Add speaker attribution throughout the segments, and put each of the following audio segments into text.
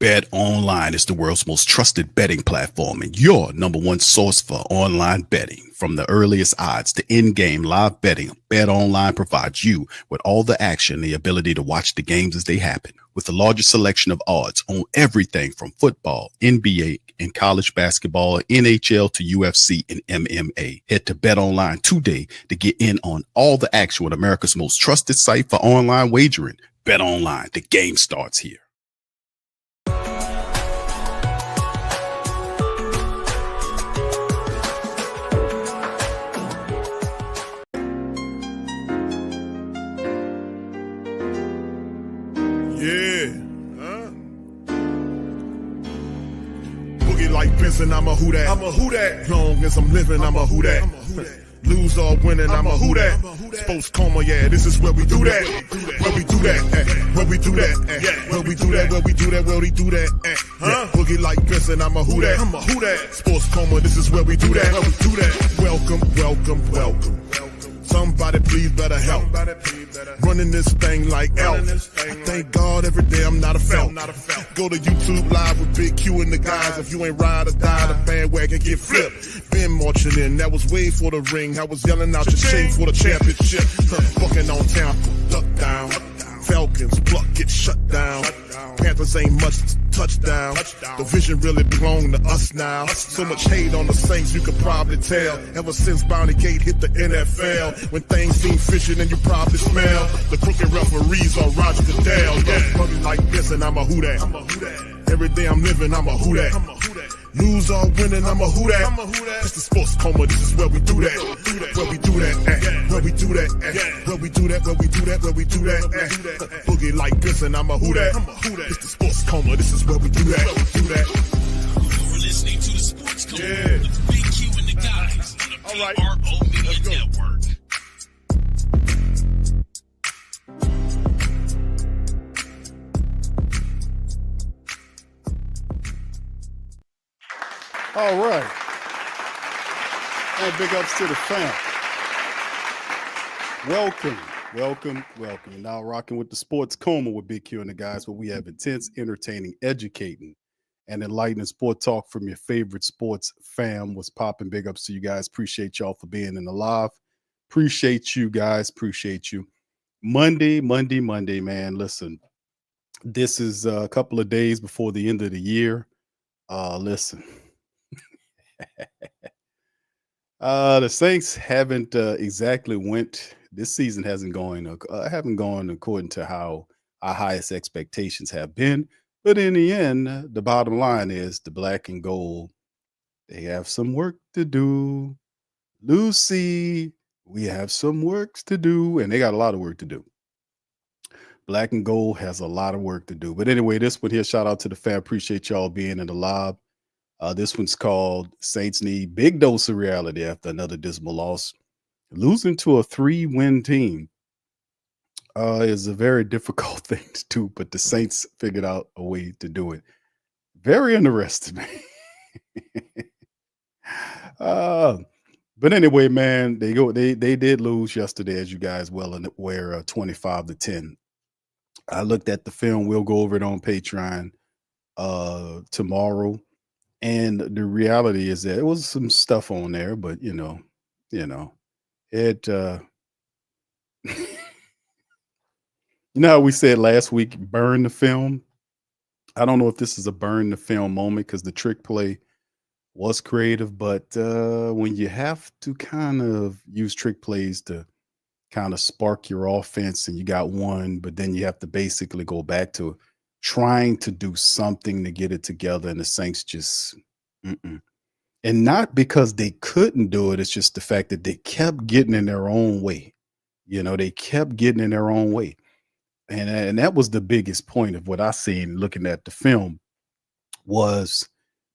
Speaker 1: Bet Online is the world's most trusted betting platform and your number one source for online betting. From the earliest odds to in-game live betting, Bet Online provides you with all the action and the ability to watch the games as they happen. With the largest selection of odds on everything from football, NBA, and college basketball, NHL to UFC and MMA. Head to Bet Online today to get in on all the action with America's most trusted site for online wagering. Bet Online, the game starts here.
Speaker 2: Like Benson, I'm a who that. I'm a who that. Long as I'm living, I'm a who that. Lose or winning, I'm a who that. Sports Coma, yeah, this is where we do that. Where we do that, where we do that, where we do that, where we do that, where we do that. Boogie like Benson, I'm a who that. I'm a who that. Sports Coma, this is where we do that. Where we do that. Welcome, welcome, welcome. Somebody please better help. Running this thing like elf. I thank God every day I'm not a felt. Go to YouTube live with Big Q and the guys. If you ain't ride or die, the bandwagon get flipped. Been marching in, that was way for the ring. I was yelling out your shame for the championship. Fucking on town, duck down. Falcons, pluck, get shut down. Panthers ain't much touchdown. The vision really belong to us now. So much hate on the Saints, you could probably tell. Ever since Bounty Gate hit the NFL, when things seem fishy, then you probably smell the crooked referees on Roger Goodell. Yeah, running like this, and I'm a who that. Every day I'm living, I'm a who that. Lose or winning, I'm a who that. It's the Sports Coma, this is where we do that. Where we do that, where we do that, where we do that, where we do that, where we do that. Boogie like this, and I'm a who that. It's the Sports Coma, this is where we do that. You're
Speaker 3: listening to the Sports Coma with Big Q and the guys on the PRO Media Network.
Speaker 1: All right. And big ups to the fam. Welcome. You're now rocking with the Sports Coma with Big Q and the guys, where we have intense, entertaining, educating, and enlightening sport talk from your favorite sports fam. What's popping? Big ups to you guys. Appreciate y'all for being in the live. Appreciate you guys. Appreciate you. Monday, man. Listen, this is a couple of days before the end of the year. Listen. The Saints haven't exactly went. This season haven't gone according to how our highest expectations have been. But in the end, the bottom line is the black and gold. They have some work to do. Lucy, we have some work to do, and they got a lot of work to do. Black and gold has a lot of work to do. But anyway, this one here, shout out to the fam. Appreciate y'all being in the live. This one's called Saints Need Big Dose of Reality After Another Dismal Loss. Losing to a 3-win team is a very difficult thing to do, but the Saints figured out a way to do it. Very interesting. But anyway, man, they did lose yesterday, as you guys well aware, 25-10. I looked at the film. We'll go over it on Patreon tomorrow. And the reality is that it was some stuff on there, but you know, it, you know how we said last week, burn the film. I don't know if this is a burn the film moment because the trick play was creative, but when you have to kind of use trick plays to kind of spark your offense and you got one, but then you have to basically go back to trying to do something to get it together, and the Saints just and not because they couldn't do it, it's just the fact that they kept getting in their own way. They kept getting in their own way, and that was the biggest point of what I seen looking at the film, was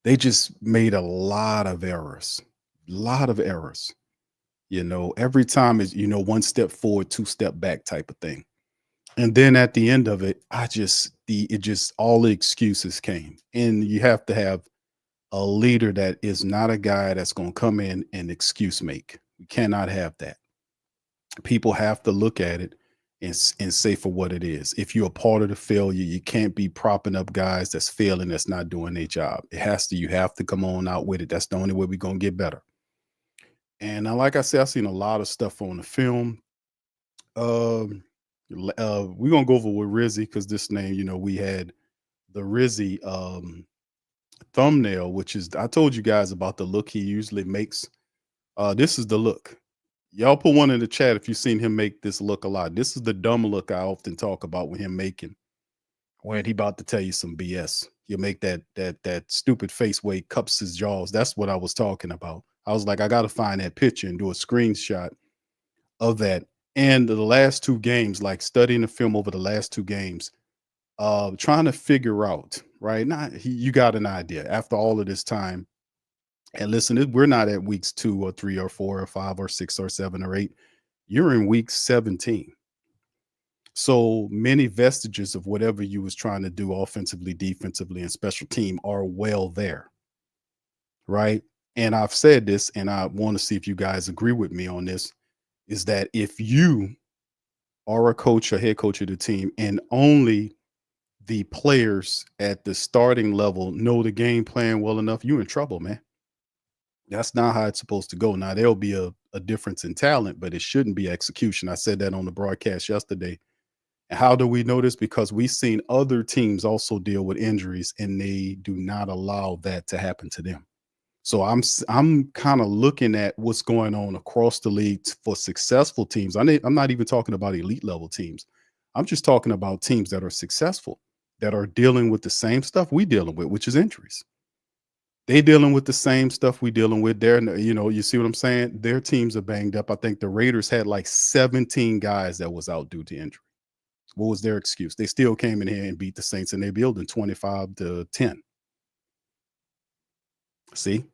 Speaker 1: they just made a lot of errors. Every time is one step forward, 2 step back type of thing. And then at the end of it, all the excuses came. And you have to have a leader that is not a guy that's going to come in and excuse make. We cannot have that. People have to look at it and say for what it is. If you're a part of the failure, you can't be propping up guys that's failing, that's not doing their job. You have to come on out with it. That's the only way we're gonna get better. And like I said, I've seen a lot of stuff on the film. Um, we're gonna go over with Rizzi because this name, we had the Rizzi thumbnail, which is I told you guys about the look he usually makes. This is the look. Y'all put one in the chat if you've seen him make this look a lot. This is the dumb look I often talk about when him making when he about to tell you some BS. He'll make that stupid face where he cups his jaws. That's what I was talking about. I was like, I gotta find that picture and do a screenshot of that. And the last two games, like studying the film over the last two games, trying to figure out, right? You got an idea after all of this time. And listen, we're not at weeks 2 or 3 or 4 or 5 or 6 or 7 or 8. You're in week 17. So many vestiges of whatever you was trying to do offensively, defensively, and special team are well there, right? And I've said this, and I want to see if you guys agree with me on this, is that if you are a coach or head coach of the team and only the players at the starting level know the game plan well enough, you're in trouble, man. That's not how it's supposed to go. Now, there'll be a difference in talent, but it shouldn't be execution. I said that on the broadcast yesterday. And how do we know this? Because we've seen other teams also deal with injuries, and they do not allow that to happen to them. So I'm kind of looking at what's going on across the league for successful teams. I'm not even talking about elite level teams. I'm just talking about teams that are successful, that are dealing with the same stuff we dealing with, which is injuries. They dealing with the same stuff we dealing with. You see what I'm saying? Their teams are banged up. I think the Raiders had like 17 guys that was out due to injury. What was their excuse? They still came in here and beat the Saints in their building 25-10. See,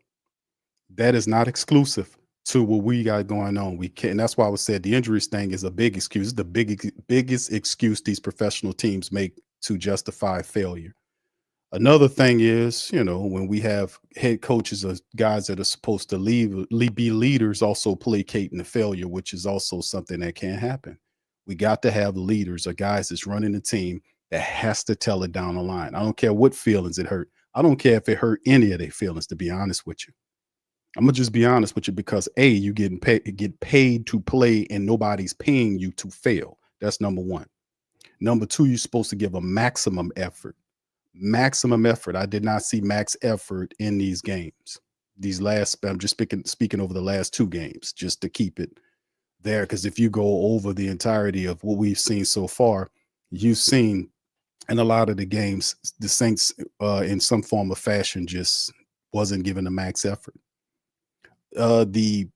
Speaker 1: that is not exclusive to what we got going on. We can't. And that's why I was said the injuries thing is a big excuse. It's the biggest excuse these professional teams make to justify failure. Another thing is, when we have head coaches or guys that are supposed to be leaders also placating the failure, which is also something that can't happen. We got to have leaders or guys that's running the team that has to tell it down the line. I don't care what feelings it hurt. I don't care if it hurt any of their feelings, to be honest with you. I'm gonna just be honest with you because you get paid to play and nobody's paying you to fail. That's number one. Number two, you're supposed to give a maximum effort. Maximum effort. I did not see max effort in these games. I'm just speaking over the last two games, just to keep it there. Because if you go over the entirety of what we've seen so far, you've seen in a lot of the games, the Saints in some form of fashion just wasn't given the max effort. The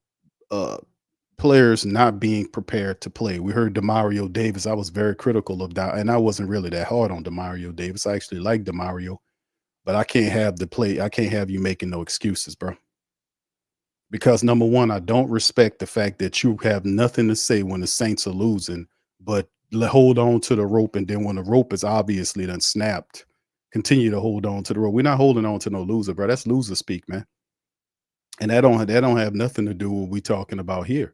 Speaker 1: players not being prepared to play. We heard Demario Davis. I was very critical of that, and I wasn't really that hard on Demario Davis. I actually like Demario, but I can't have you making no excuses, bro. Because number one, I don't respect the fact that you have nothing to say when the Saints are losing, but hold on to the rope, and then when the rope is obviously done snapped, continue to hold on to the rope. We're not holding on to no loser, bro. That's loser speak, man. And that don't have nothing to do with what we talking about here.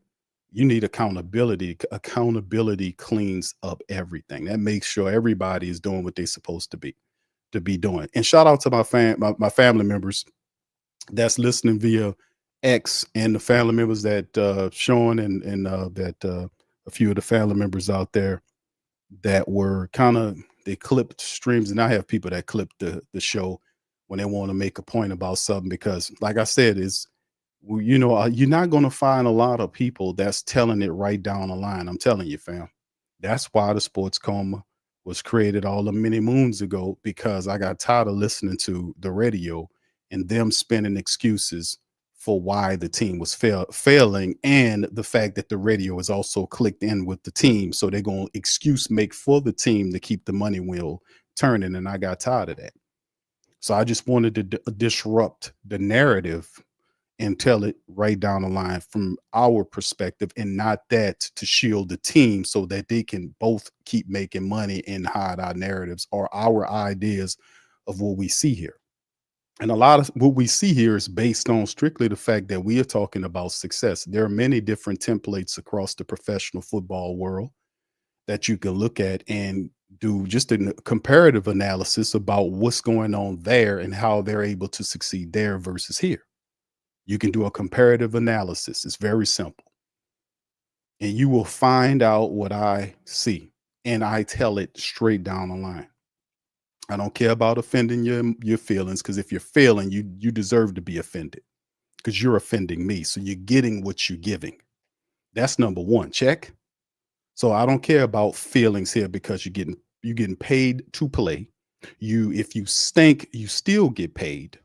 Speaker 1: You need accountability. Accountability cleans up everything. That makes sure everybody is doing what they're supposed to be doing. And shout out to my family members that's listening via X, and the family members that Sean and that a few of the family members out there that were they clipped streams, and I have people that clip the show when they want to make a point about something, because like I said, you're not going to find a lot of people that's telling it right down the line. I'm telling you, fam. That's why the Sports Coma was created all the many moons ago, because I got tired of listening to the radio and them spinning excuses for why the team was failing, and the fact that the radio is also clicked in with the team. So they're going to make for the team to keep the money wheel turning. And I got tired of that. So I just wanted to disrupt the narrative and tell it right down the line from our perspective, and not that to shield the team so that they can both keep making money and hide our narratives or our ideas of what we see here. And a lot of what we see here is based on strictly the fact that we are talking about success. There are many different templates across the professional football world. that you can look at and do just a comparative analysis about what's going on there and how they're able to succeed there versus here. You can do a comparative analysis. It's very simple. And you will find out what I see. And I tell it straight down the line. I don't care about offending your feelings, because if you're failing, you deserve to be offended because you're offending me. So you're getting what you're giving. That's number one. Check. So I don't care about feelings here, because you're getting paid to play. If you stink, you still get paid,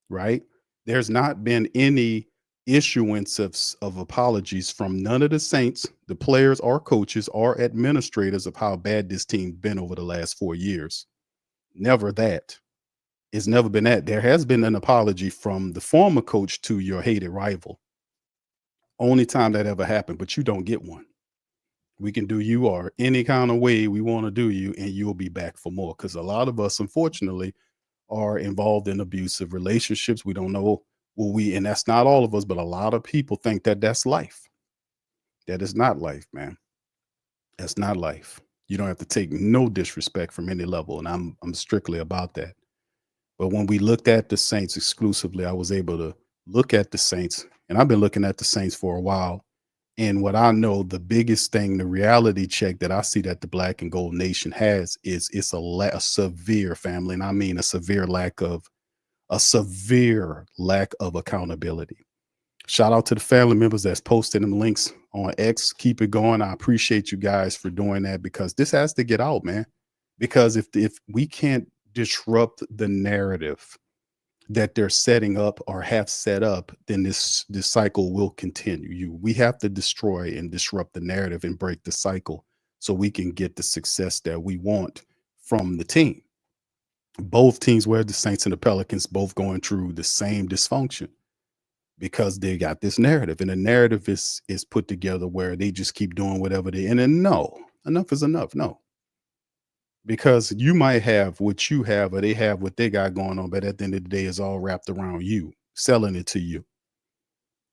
Speaker 1: right? There's not been any issuance of apologies from none of the Saints, the players or coaches or administrators, of how bad this team's been over the last 4 years. Never that. It's never been that. There has been an apology from the former coach to your hated rival. Only time that ever happened, but you don't get one. We can do you or any kind of way we want to do you, and you'll be back for more. Because a lot of us, unfortunately, are involved in abusive relationships. We don't know and that's not all of us, but a lot of people think that that's life. That is not life, man. That's not life. You don't have to take no disrespect from any level, and I'm strictly about that. But when we looked at the Saints exclusively, I was able to look at the Saints, and I've been looking at the Saints for a while. And what I know, the biggest thing, the reality check that I see that the Black and Gold Nation has is it's a severe, family, and I mean a severe lack of accountability. Shout out to the family members that's posting them links on X. Keep it going. I appreciate you guys for doing that, because this has to get out, man. Because if we can't disrupt the narrative that they're setting up or have set up, then this cycle will continue. We have to destroy and disrupt the narrative and break the cycle, so we can get the success that we want from the team. Both teams, where the Saints and the Pelicans, both going through the same dysfunction, because they got this narrative, and the narrative is put together where they just keep doing whatever they, and then no, enough is enough. No, because you might have what you have, or they have what they got going on, but at the end of the day, it's all wrapped around you selling it to you.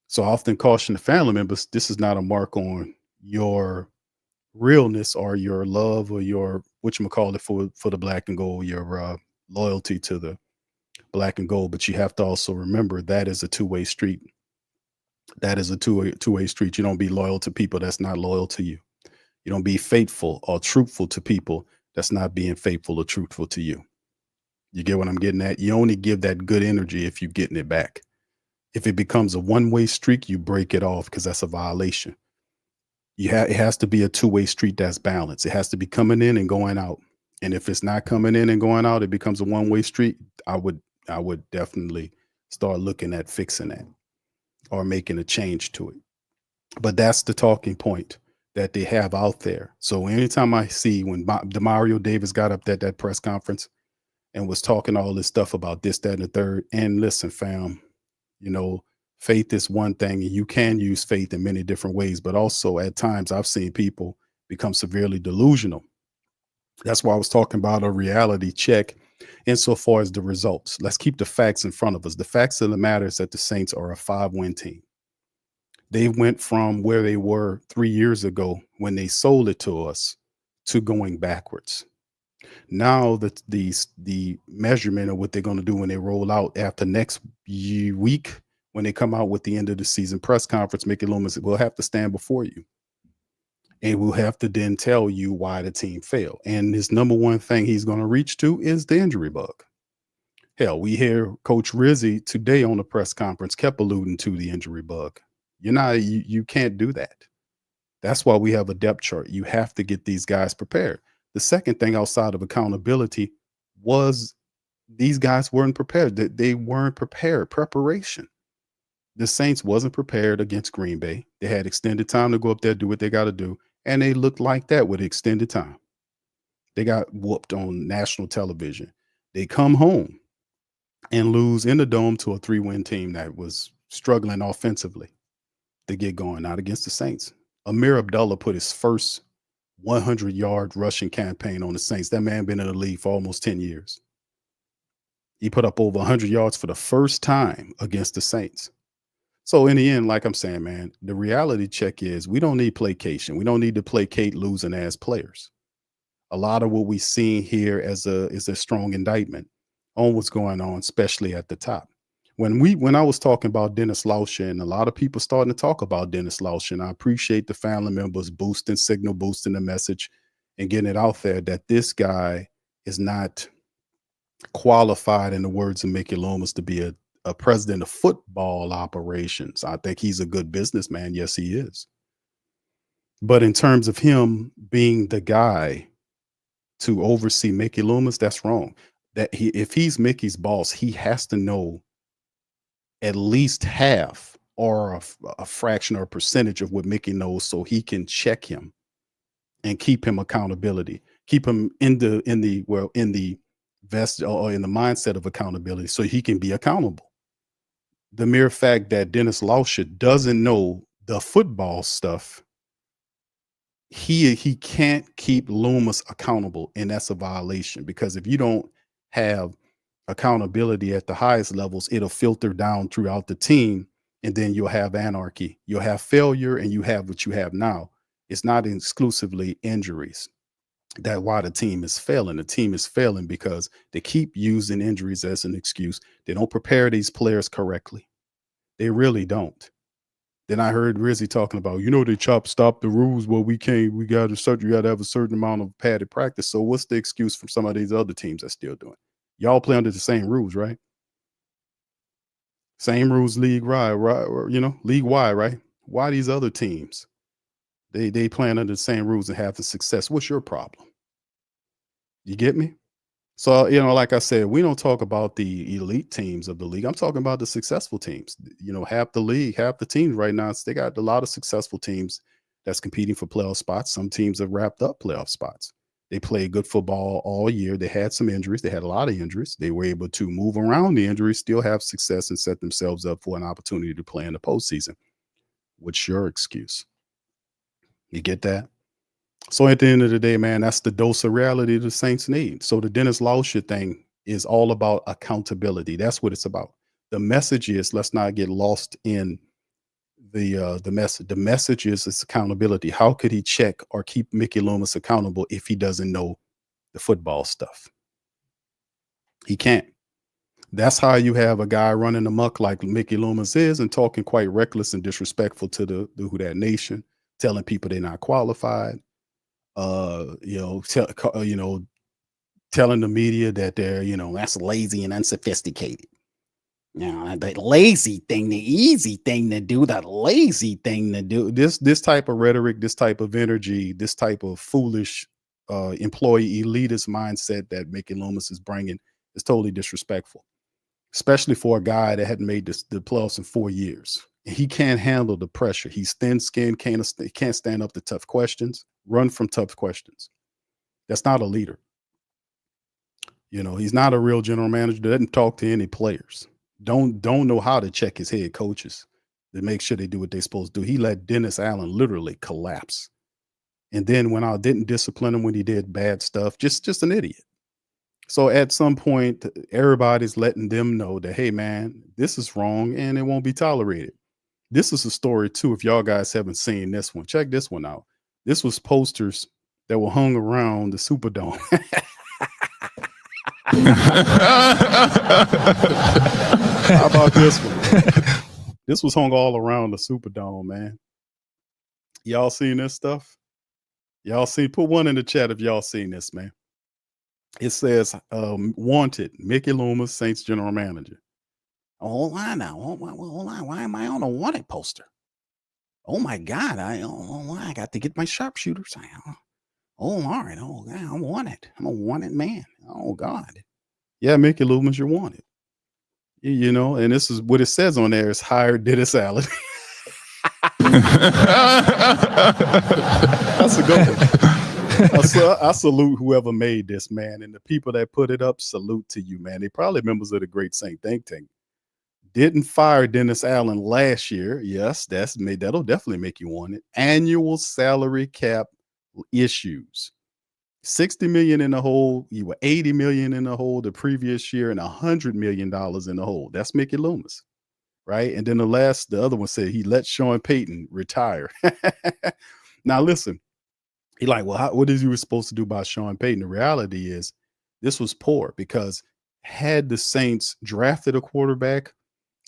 Speaker 1: So I often caution the family members, this is not a mark on your realness or your love or your whatchamacallit for the Black and Gold, your loyalty to the Black and Gold. But you have to also remember that is a two-way street. That is a two-way street. You don't be loyal to people that's not loyal to you. You don't be faithful or truthful to people that's not being faithful or truthful to you. You get what I'm getting at? You only give that good energy if you're getting it back. If it becomes a one-way streak, you break it off, because that's a violation. It has to be a two-way street that's balanced. It has to be coming in and going out. And if it's not coming in and going out, it becomes a one-way street. I would definitely start looking at fixing that or making a change to it. But that's the talking point that they have out there. So anytime I see when Demario Davis got up at that press conference and was talking all this stuff about this, that, and the third, and listen, fam, faith is one thing, and you can use faith in many different ways, but also at times I've seen people become severely delusional. That's why I was talking about a reality check insofar as the results. Let's keep the facts in front of us. The facts of the matter is that the Saints are a 5-win team. They went from where they were 3 years ago when they sold it to us to going backwards. Now the measurement of what they're going to do when they roll out after next week, when they come out with the end of the season press conference, Mickey Loomis will have to stand before you. And we'll have to then tell you why the team failed. And his number one thing he's going to reach to is the injury bug. Hell, we hear Coach Rizzi today on the press conference kept alluding to the injury bug. You can't do that. That's why we have a depth chart. You have to get these guys prepared. The second thing outside of accountability was these guys weren't prepared. They weren't prepared. Preparation. The Saints wasn't prepared against Green Bay. They had extended time to go up there, do what they got to do. And they looked like that with extended time. They got whooped on national television. They come home and lose in the dome to a 3-win team that was struggling offensively to get going, not against the Saints. Amir Abdullah put his first 100-yard rushing campaign on the Saints. That man been in the league for almost 10 years. He put up over 100 yards for the first time against the Saints. So in the end, like I'm saying, man, the reality check is we don't need placation. We don't need to placate losing ass players. A lot of what we see here as a is a strong indictment on what's going on, especially at the top. When I was talking about Dennis Lauscher, and a lot of people starting to talk about Dennis Lauscher, and I appreciate the family members boosting signal, boosting the message, and getting it out there that this guy is not qualified, in the words of Mickey Loomis, to be a president of football operations. I think he's a good businessman. Yes, he is. But in terms of him being the guy to oversee Mickey Loomis, that's wrong. That if he's Mickey's boss, he has to know at least half or a fraction or a percentage of what Mickey knows, so he can check him and keep him accountability, keep him in the vest or in the mindset of accountability, so he can be accountable. The mere fact that Dennis Lauscher doesn't know the football stuff, he can't keep Loomis accountable, and that's a violation, because if you don't have accountability at the highest levels, it'll filter down throughout the team, and then you'll have anarchy, you'll have failure, and you have what you have now. It's not exclusively injuries that why the team is failing. The team is failing because they keep using injuries as an excuse. They don't prepare these players correctly. They really don't. Then I heard Rizzi talking about, they stop the rules. Well, we got to have a certain amount of padded practice. So what's the excuse from some of these other teams that's still doing? Y'all play under the same rules, right? Same rules league wide, right? Or, league wide, right? Why these other teams? They playing under the same rules and having success. What's your problem? You get me? So, like I said, we don't talk about the elite teams of the league. I'm talking about the successful teams. Half the league, half the teams right now, they got a lot of successful teams that's competing for playoff spots. Some teams have wrapped up playoff spots. They played good football all year. They had some injuries. They had a lot of injuries. They were able to move around the injuries, still have success, and set themselves up for an opportunity to play in the postseason. What's your excuse? You get that? So at the end of the day, man, that's the dose of reality the Saints need. So the Dennis Lauscher thing is all about accountability. That's what it's about. The message is, let's not get lost in the message. The message is accountability. How could he check or keep Mickey Loomis accountable if he doesn't know the football stuff? He can't. That's how you have a guy running amok like Mickey Loomis is, and talking quite reckless and disrespectful to the Who Dat Nation, telling people they're not qualified. Telling the media that they're, that's lazy and unsophisticated. The lazy thing, the easy thing to do, the lazy thing to do. This type of rhetoric, this type of energy, this type of foolish employee elitist mindset that Mickey Loomis is bringing is totally disrespectful, especially for a guy that hadn't made the playoffs in 4 years. He can't handle the pressure. He's thin-skinned, can't stand up to tough questions, run from tough questions. That's not a leader. He's not a real general manager. Doesn't talk to any players. Don't know how to check his head coaches to make sure they do what they're supposed to do. He let Dennis Allen literally collapse. And then when I didn't discipline him when he did bad stuff, just an idiot. So at some point, everybody's letting them know that, hey, man, this is wrong and it won't be tolerated. This is a story, too, if y'all guys haven't seen this one. Check this one out. This was posters that were hung around the Superdome. How about this one? This was hung all around the Superdome, man. Y'all seen this stuff? Put one in the chat if y'all seen this, man. It says, wanted, Mickey Loomis, Saints general manager. Oh, hold on now. Hold on. Why am I on a wanted poster? Oh, my God. I got to get my sharpshooters. All right. Oh, God, I'm wanted. I'm a wanted man. Oh, God. Yeah, Mickey Loomis, you're wanted. And this is what it says on there is hired Dennis Allen. That's a good one. I salute whoever made this, man. And the people that put it up, salute to you, man. They probably members of the Great Saint Think Tank. Didn't fire Dennis Allen last year. Yes, that'll definitely make you want it. Annual salary cap issues. 60 million in the hole. You were 80 million in the hole the previous year and $100 million in the hole. That's Mickey Loomis. right? And then the other one said he let Sean Payton retire. Now listen, he like, well, what is you supposed to do about Sean Payton? The reality is, this was poor because had the Saints drafted a quarterback,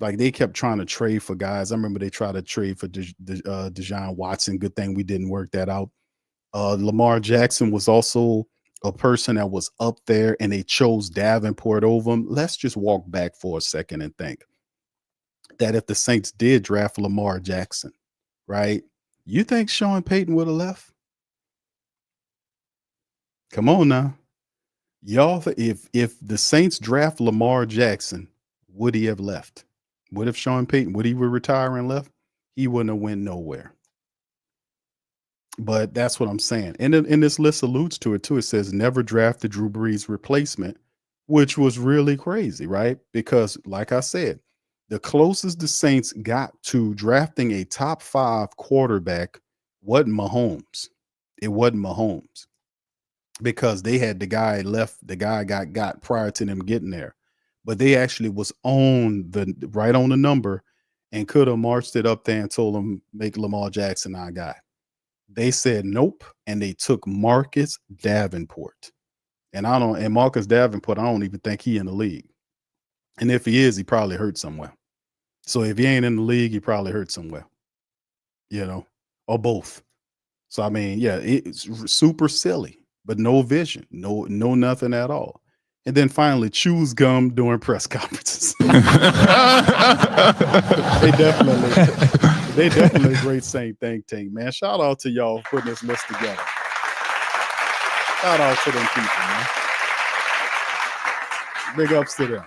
Speaker 1: like they kept trying to trade for guys. I remember they tried to trade for Deshaun Watson. Good thing we didn't work that out. Lamar Jackson was also a person that was up there, and they chose Davenport over him. Let's just walk back for a second and think that if the Saints did draft Lamar Jackson, right? You think Sean Payton would have left? Come on now. Y'all, if the Saints draft Lamar Jackson, would he have left? What if Sean Payton, would he retire and left? He wouldn't have went nowhere. But that's what I'm saying. And in this list alludes to it too. It says never drafted Drew Brees' replacement, which was really crazy, right? Because like I said, the closest the Saints got to drafting a top 5 quarterback wasn't Mahomes. It wasn't Mahomes, because they had the guy left, the guy got prior to them getting there. But they actually was on the right on the number and could have marched it up there and told them make Lamar Jackson our guy. They said nope, and they took Marcus Davenport. And Marcus Davenport, I don't even think he in the league. And if he is, he probably hurt somewhere. So if he ain't in the league, he probably hurt somewhere, or both. So I mean, yeah, it's super silly, but no vision, no nothing at all. And then finally, chews gum during press conferences. They definitely a great Saint think tank, man. Shout out to y'all for putting this list together. Shout out to them people, man. Big ups to them.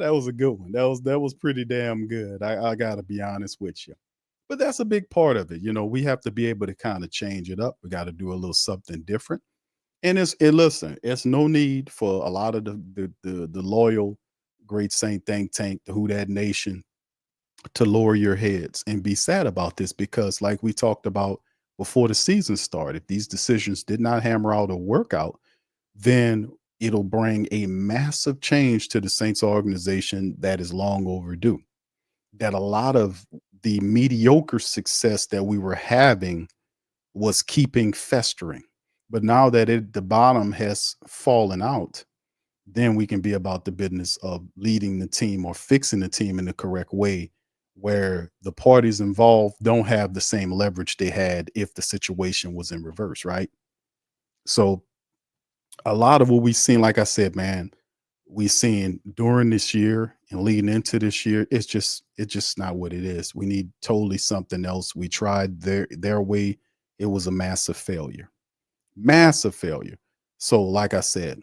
Speaker 1: That was a good one. That was pretty damn good. I gotta be honest with you. But that's a big part of it. We have to be able to kind of change it up. We got to do a little something different. And listen, it's no need for a lot of the loyal great Saint think tank, the Who Dat Nation, to lower your heads and be sad about this, because like we talked about before the season started, if these decisions did not hammer out or work out, then it'll bring a massive change to the Saints organization that is long overdue. That a lot of the mediocre success that we were having was keeping festering. But now that the bottom has fallen out, then we can be about the business of leading the team or fixing the team in the correct way, where the parties involved don't have the same leverage they had if the situation was in reverse, right? So a lot of what we've seen, like I said, man, we seen during this year and leading into this year, it's just not what it is. We need totally something else. We tried their way. It was a massive failure. Massive failure. So, like I said,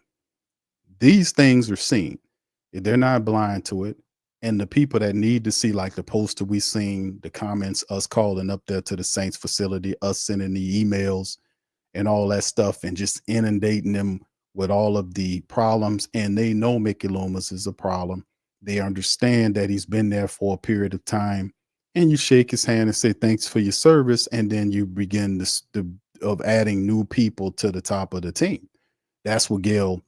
Speaker 1: these things are seen. They're not blind to it. And the people that need to see, like the poster we seen, the comments, us calling up there to the Saints facility, us sending the emails and all that stuff, and just inundating them with all of the problems. And they know Mickey Loomis is a problem. They understand that he's been there for a period of time. And you shake his hand and say, thanks for your service. And then you begin of adding new people to the top of the team. That's what Gail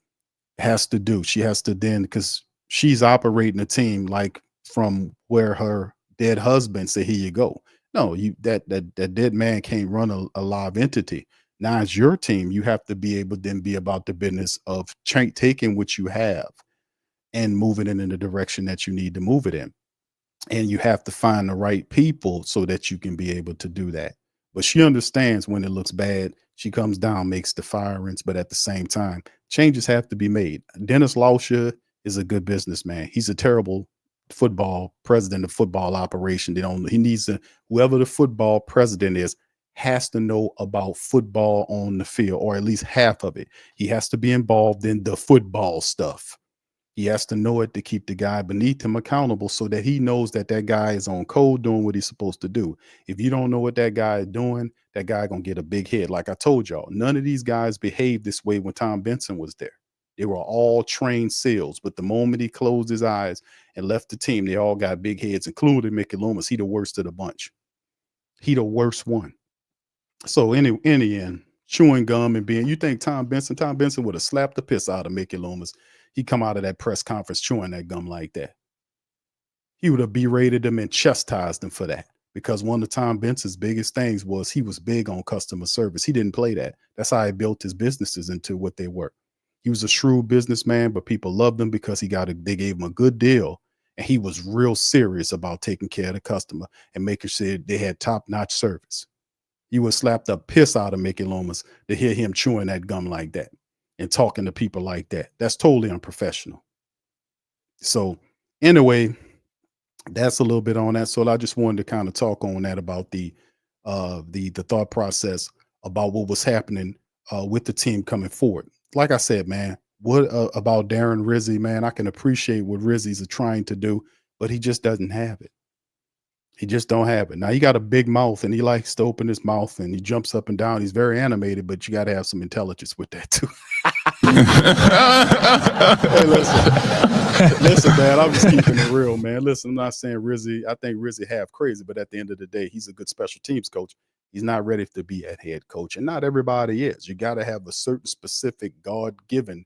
Speaker 1: has to do. She has to then, because she's operating a team like from where her dead husband said, here you go. No, that dead man can't run a live entity. Now it's your team. You have to be able to then be about the business of taking what you have and moving it in the direction that you need to move it in. And you have to find the right people so that you can be able to do that. But she understands when it looks bad, she comes down, makes the firings, but at the same time, changes have to be made. Dennis Lauscher is a good businessman. He's a terrible president of football operation. He needs whoever the football president is has to know about football on the field, or at least half of it. He has to be involved in the football stuff. He has to know it to keep the guy beneath him accountable, so that he knows that guy is on code doing what he's supposed to do. If you don't know what that guy is doing, that guy going to get a big hit. Like I told y'all, none of these guys behaved this way when Tom Benson was there. They were all trained SEALs, but the moment he closed his eyes and left the team, they all got big heads, including Mickey Loomis. He the worst of the bunch. He the worst one. So in the end, chewing gum and you think Tom Benson would have slapped the piss out of Mickey Loomis. he come out of that press conference chewing that gum like that. He would have berated them and chastised them for that. Because one of Tom Bence's biggest things was he was big on customer service. He didn't play that. That's how he built his businesses into what they were. He was a shrewd businessman, but people loved him because they gave him a good deal. And he was real serious about taking care of the customer and making sure they had top-notch service. You would slap the piss out of Mickey Loomis to hear him chewing that gum like that and talking to people like that. That's totally unprofessional. So anyway, that's a little bit on that. So I just wanted to kind of talk on that about the thought process about what was happening with the team coming forward. Like I said, man, what about Darren Rizzi, man? I can appreciate what Rizzi's trying to do, but he just doesn't have it. He just don't have it. Now he got a big mouth and he likes to open his mouth and he jumps up and down. He's very animated, but you got to have some intelligence with that too. Hey, listen, man, I'm just keeping it real, man. Listen, I'm not saying Rizzi. I think Rizzi half crazy, but at the end of the day, he's a good special teams coach. He's not ready to be a head coach, and not everybody is. You got to have a certain specific God-given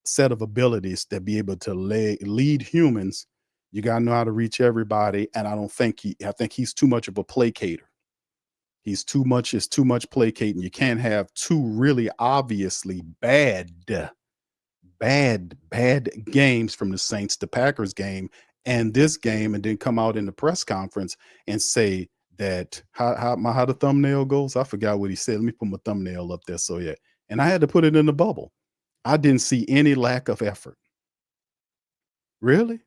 Speaker 1: set of abilities to be able to lead humans. You got to know how to reach everybody, and I think he's too much of a placater. It's too much placating. You can't have two really obviously bad games from the Saints, the Packers game, and this game, and then come out in the press conference and say that how the thumbnail goes. I forgot what he said. Let me put my thumbnail up there. So yeah, and I had to put it in the bubble. I didn't see any lack of effort. Really?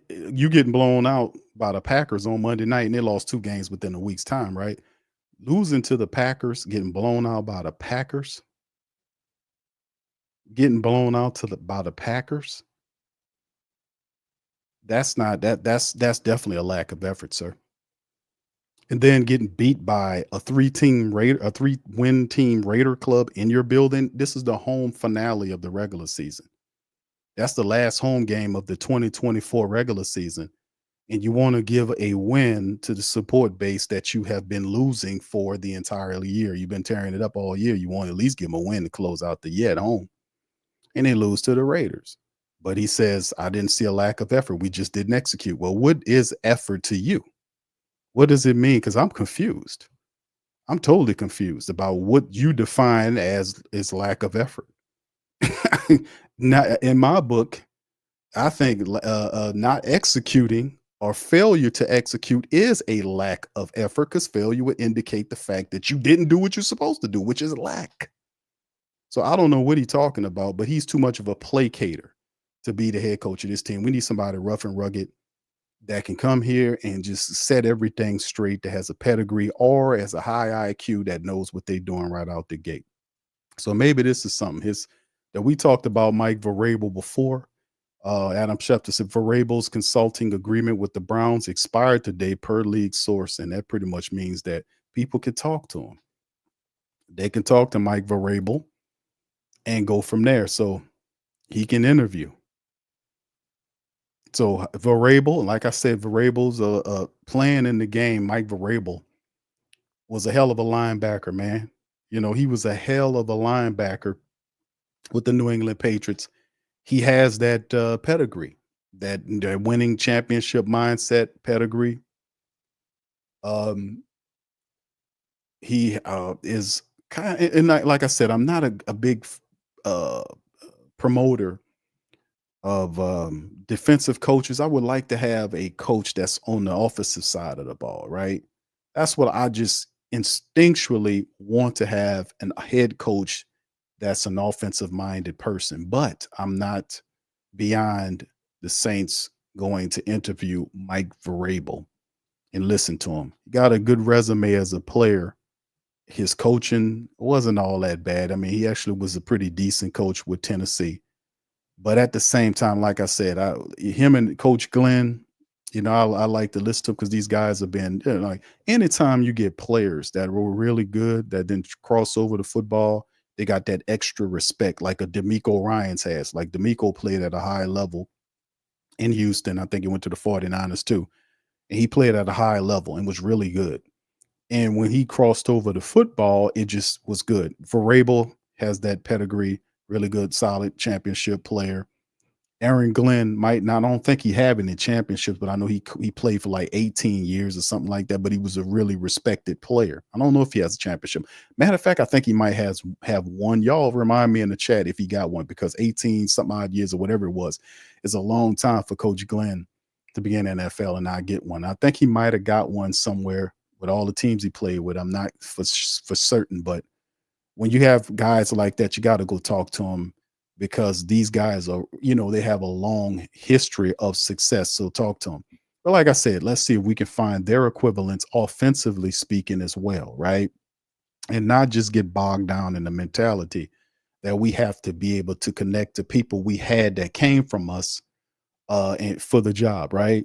Speaker 1: You getting blown out by the Packers on Monday night, and they lost 2 games within a week's time, right? Losing to the Packers, getting blown out by the Packers, getting blown out by the Packers. That's definitely a lack of effort, sir. And then getting beat by a 3-win team Raider club in your building. This is the home finale of the regular season. That's the last home game of the 2024 regular season. And you want to give a win to the support base that you have been losing for the entire year. You've been tearing it up all year. You want to at least give them a win to close out the year at home. And they lose to the Raiders. But he says, I didn't see a lack of effort. We just didn't execute. Well, what is effort to you? What does it mean? Because I'm confused. I'm totally confused about what you define as lack of effort. Now, in my book, I think not executing or failure to execute is a lack of effort, because failure would indicate the fact that you didn't do what you're supposed to do, which is lack. So I don't know what he's talking about, but he's too much of a placater to be the head coach of this team. We need somebody rough and rugged that can come here and just set everything straight, that has a pedigree or has a high IQ that knows what they're doing right out the gate. So maybe this is something that we talked about Mike Vrabel before. Adam Schefter said Vrabel's consulting agreement with the Browns expired today per league source, and that pretty much means that people can talk to him. They can talk to Mike Vrabel and go from there. So he can interview. So Vrabel, like I said, Vrabel's playing in the game. Mike Vrabel was a hell of a linebacker, man. You know, he was a hell of a linebacker with the New England Patriots. He has that pedigree, that winning championship mindset pedigree. He is kind of, and like I said, I'm not a big promoter of defensive coaches. I would like to have a coach that's on the offensive side of the ball, right? That's what I just instinctually want to have, a head coach that's an offensive minded person. But I'm not beyond the Saints going to interview Mike Vrabel and listen to him. He got a good resume as a player. His coaching wasn't all that bad. I mean, he actually was a pretty decent coach with Tennessee. But at the same time, like I said, him and Coach Glenn, you know, I like to listen to because these guys have been, you know, like, anytime you get players that were really good, that didn't cross over to football, they got that extra respect, like a D'Amico Ryans has. Like D'Amico played at a high level in Houston. I think he went to the 49ers too. And he played at a high level and was really good. And when he crossed over to football, it just was good. Vrabel has that pedigree. really good, solid championship player. Aaron Glenn might not, I don't think he have any championships, but I know he played for like 18 years or something like that. But he was a really respected player. I don't know if he has a championship. Matter of fact, I think he might have one. Y'all remind me in the chat if he got one, because 18 something odd years or whatever it was is a long time for Coach Glenn to be in NFL and not get one. I think he might have got one somewhere with all the teams he played with. I'm not for certain, but when you have guys like that, you got to go talk to them, because these guys are, they have a long history of success. So talk to them. But like I said, let's see if we can find their equivalents offensively speaking as well, right? And not just get bogged down in the mentality that we have to be able to connect to people we had that came from us and for the job, right?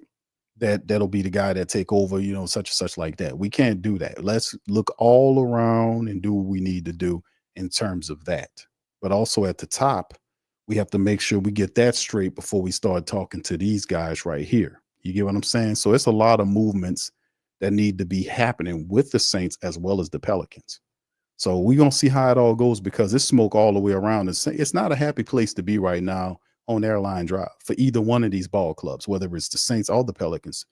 Speaker 1: That'll be the guy that take over, such and such like that. We can't do that. Let's look all around and do what we need to do in terms of that. But also at the top, we have to make sure we get that straight before we start talking to these guys right here. You get what I'm saying? So it's a lot of movements that need to be happening with the Saints as well as the Pelicans. So we're gonna see how it all goes, because it's smoke all the way around. It's not a happy place to be right now on Airline Drive for either one of these ball clubs, whether it's the Saints or the Pelicans.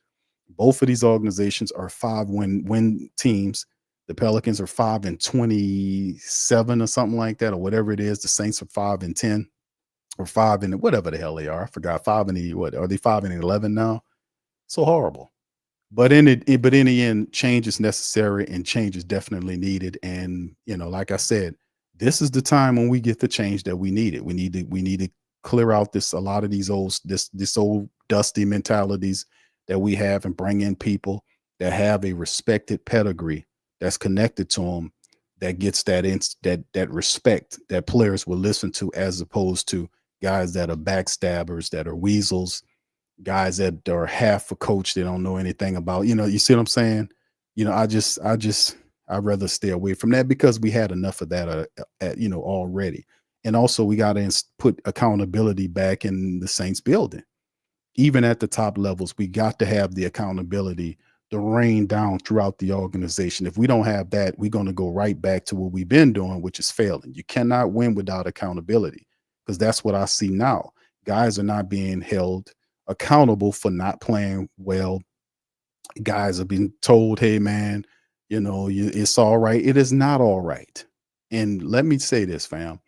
Speaker 1: Both of these organizations are 5 win teams. The Pelicans are 5-27 or something like that, or whatever it is. The Saints are 5-10 or 5 and whatever the hell they are. I forgot. 5 and what are they? 5-11 now. So horrible. But in the end, change is necessary and change is definitely needed. And like I said, this is the time when we get the change that we needed. We need to clear out a lot of these this old dusty mentalities that we have, and bring in people that have a respected pedigree that's connected to them, that gets that respect that players will listen to, as opposed to guys that are backstabbers, that are weasels, guys that are half a coach, they don't know anything about, you see what I'm saying? I'd rather stay away from that, because we had enough of that already. And also we got to put accountability back in the Saints building. Even at the top levels, we got to have the accountability to rain down throughout the organization. If we don't have that, we're going to go right back to what we've been doing, which is failing. You cannot win without accountability, because that's what I see now. Guys are not being held accountable for not playing well. Guys are being told, hey, man, it's all right. It is not all right. And let me say this, fam.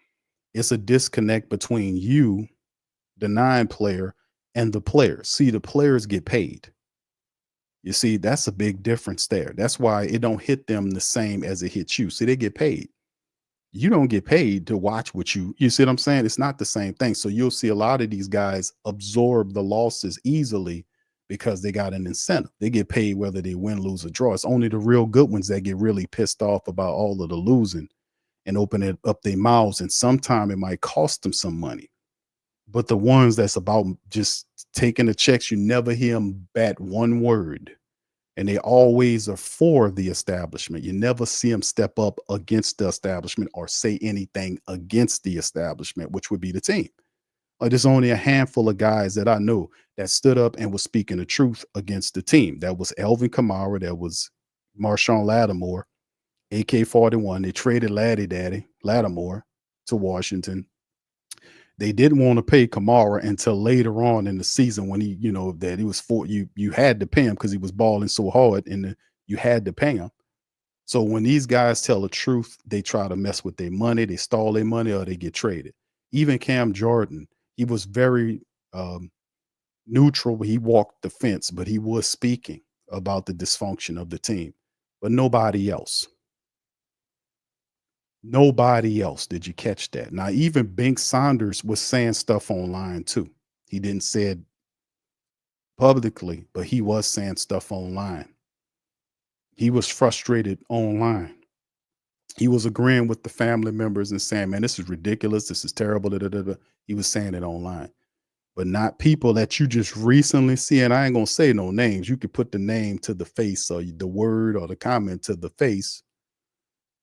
Speaker 1: It's a disconnect between you, the 9 player, and the players. See, the players get paid. You see, that's a big difference there. That's why it don't hit them the same as it hits you. See, they get paid. You don't get paid to watch what you see what I'm saying? It's not the same thing. So you'll see a lot of these guys absorb the losses easily, because they got an incentive. They get paid whether they win, lose, or draw. It's only the real good ones that get really pissed off about all of the losing and open it up their mouths. And sometimes it might cost them some money. But the ones that's about just taking the checks, you never hear them bat one word. And they always are for the establishment. You never see them step up against the establishment or say anything against the establishment, which would be the team. There's only a handful of guys that I know that stood up and was speaking the truth against the team. That was Elvin Kamara. That was Marshawn Lattimore, AK-41. They traded Lattimore to Washington. They didn't want to pay Kamara until later on in the season, when he, that he was for you. You had to pay him because he was balling so hard, and you had to pay him. So when these guys tell the truth, they try to mess with their money. They stall their money, or they get traded. Even Cam Jordan, he was very neutral. He walked the fence, but he was speaking about the dysfunction of the team. But nobody else. Nobody else. Did you catch that? Now, even Bink Saunders was saying stuff online too. He didn't say it publicly, but he was saying stuff online. He was frustrated online. He was agreeing with the family members and saying, man, this is ridiculous. This is terrible. Da, da, da, da. He was saying it online, but not people that you just recently see. And I ain't going to say no names. You could put the name to the face, or the word or the comment to the face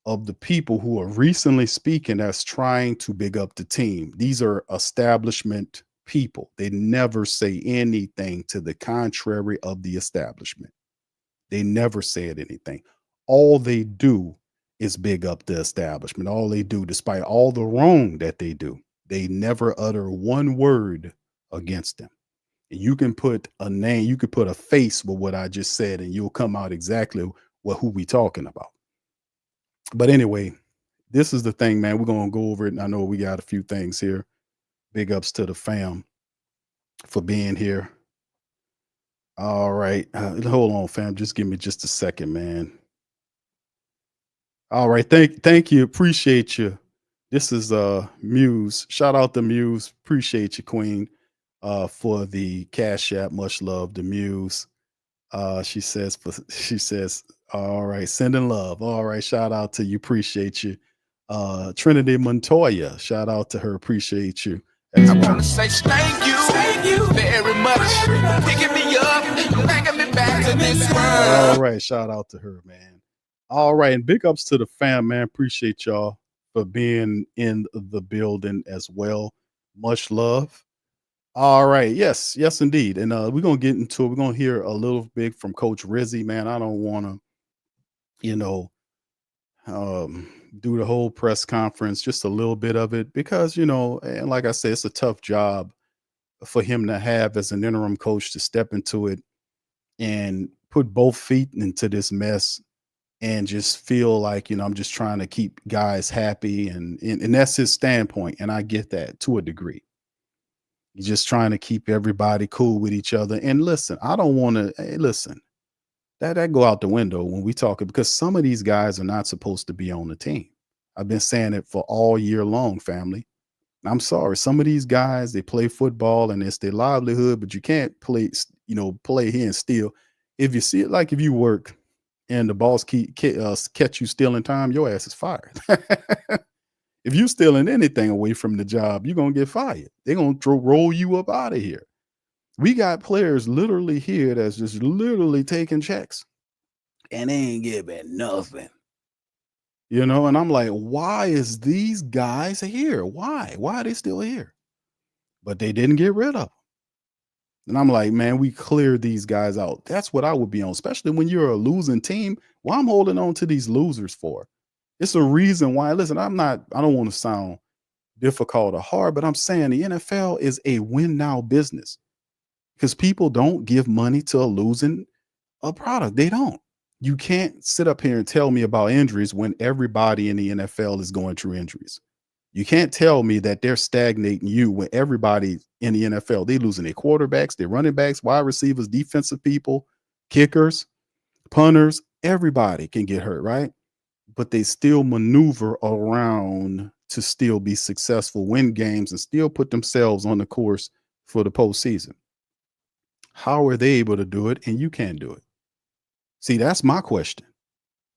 Speaker 1: of the people who are recently speaking that's trying to big up the team. These are establishment people. They never say anything to the contrary of the establishment. They never said anything. All they do is big up the establishment. All they do, despite all the wrong that they do, They never utter one word against them. And you can put a name, you could put a face with what I just said, and you'll come out exactly who we talking about. But anyway, this is the thing, man. We're gonna go over it. And I know we got a few things here. Big ups to the fam for being here. All right. Hold on, fam. Just give me just a second, man. All right. Thank you. Appreciate you. This is Muse. Shout out to Muse. Appreciate you, Queen, for the cash app. Much love to Muse. She says, all right, sending love. All right, shout out to you. Appreciate you. Trinity Montoya. Shout out to her. Appreciate you as
Speaker 4: I
Speaker 1: well.
Speaker 4: wanna say thank you very much. Picking me up, bringing me back to this
Speaker 1: All
Speaker 4: world.
Speaker 1: right, shout out to her, man. All right, and big ups to the fam, man. Appreciate y'all for being in the building as well. Much love. All right, yes, indeed. And we're gonna get into it. We're gonna hear a little bit from Coach Rizzi, man. I don't wanna, you know, do the whole press conference, just a little bit of it, because and like I said, it's a tough job for him to have as an interim coach to step into it and put both feet into this mess and just feel like I'm just trying to keep guys happy, and that's his standpoint, and I get that to a degree. He's just trying to keep everybody cool with each other. And listen, I don't want to listen that go out the window when we talk, because some of these guys are not supposed to be on the team. I've been saying it for all year long, family. I'm sorry, some of these guys, they play football and it's their livelihood, but you can't play here and steal. If you see it, like if you work and the boss catch you stealing time, your ass is fired. If you stealing anything away from the job, you're gonna get fired. They're gonna roll you up out of here. We got players literally here that's just literally taking checks and they ain't giving nothing. And I'm like, why is these guys here? Why are they still here? But they didn't get rid of them. And I'm like, man, we cleared these guys out. That's what I would be on, especially when you're a losing team. Why I'm holding on to these losers for? It's a reason why. Listen, I don't want to sound difficult or hard, but I'm saying the NFL is a win now business, because people don't give money to a losing a product. They don't. You can't sit up here and tell me about injuries when everybody in the NFL is going through injuries. You can't tell me that they're stagnating you when everybody in the NFL, they losing their quarterbacks, their running backs, wide receivers, defensive people, kickers, punters, everybody can get hurt, right? But they still maneuver around to still be successful, win games, and still put themselves on the course for the postseason. How are they able to do it and you can't do it? See, that's my question.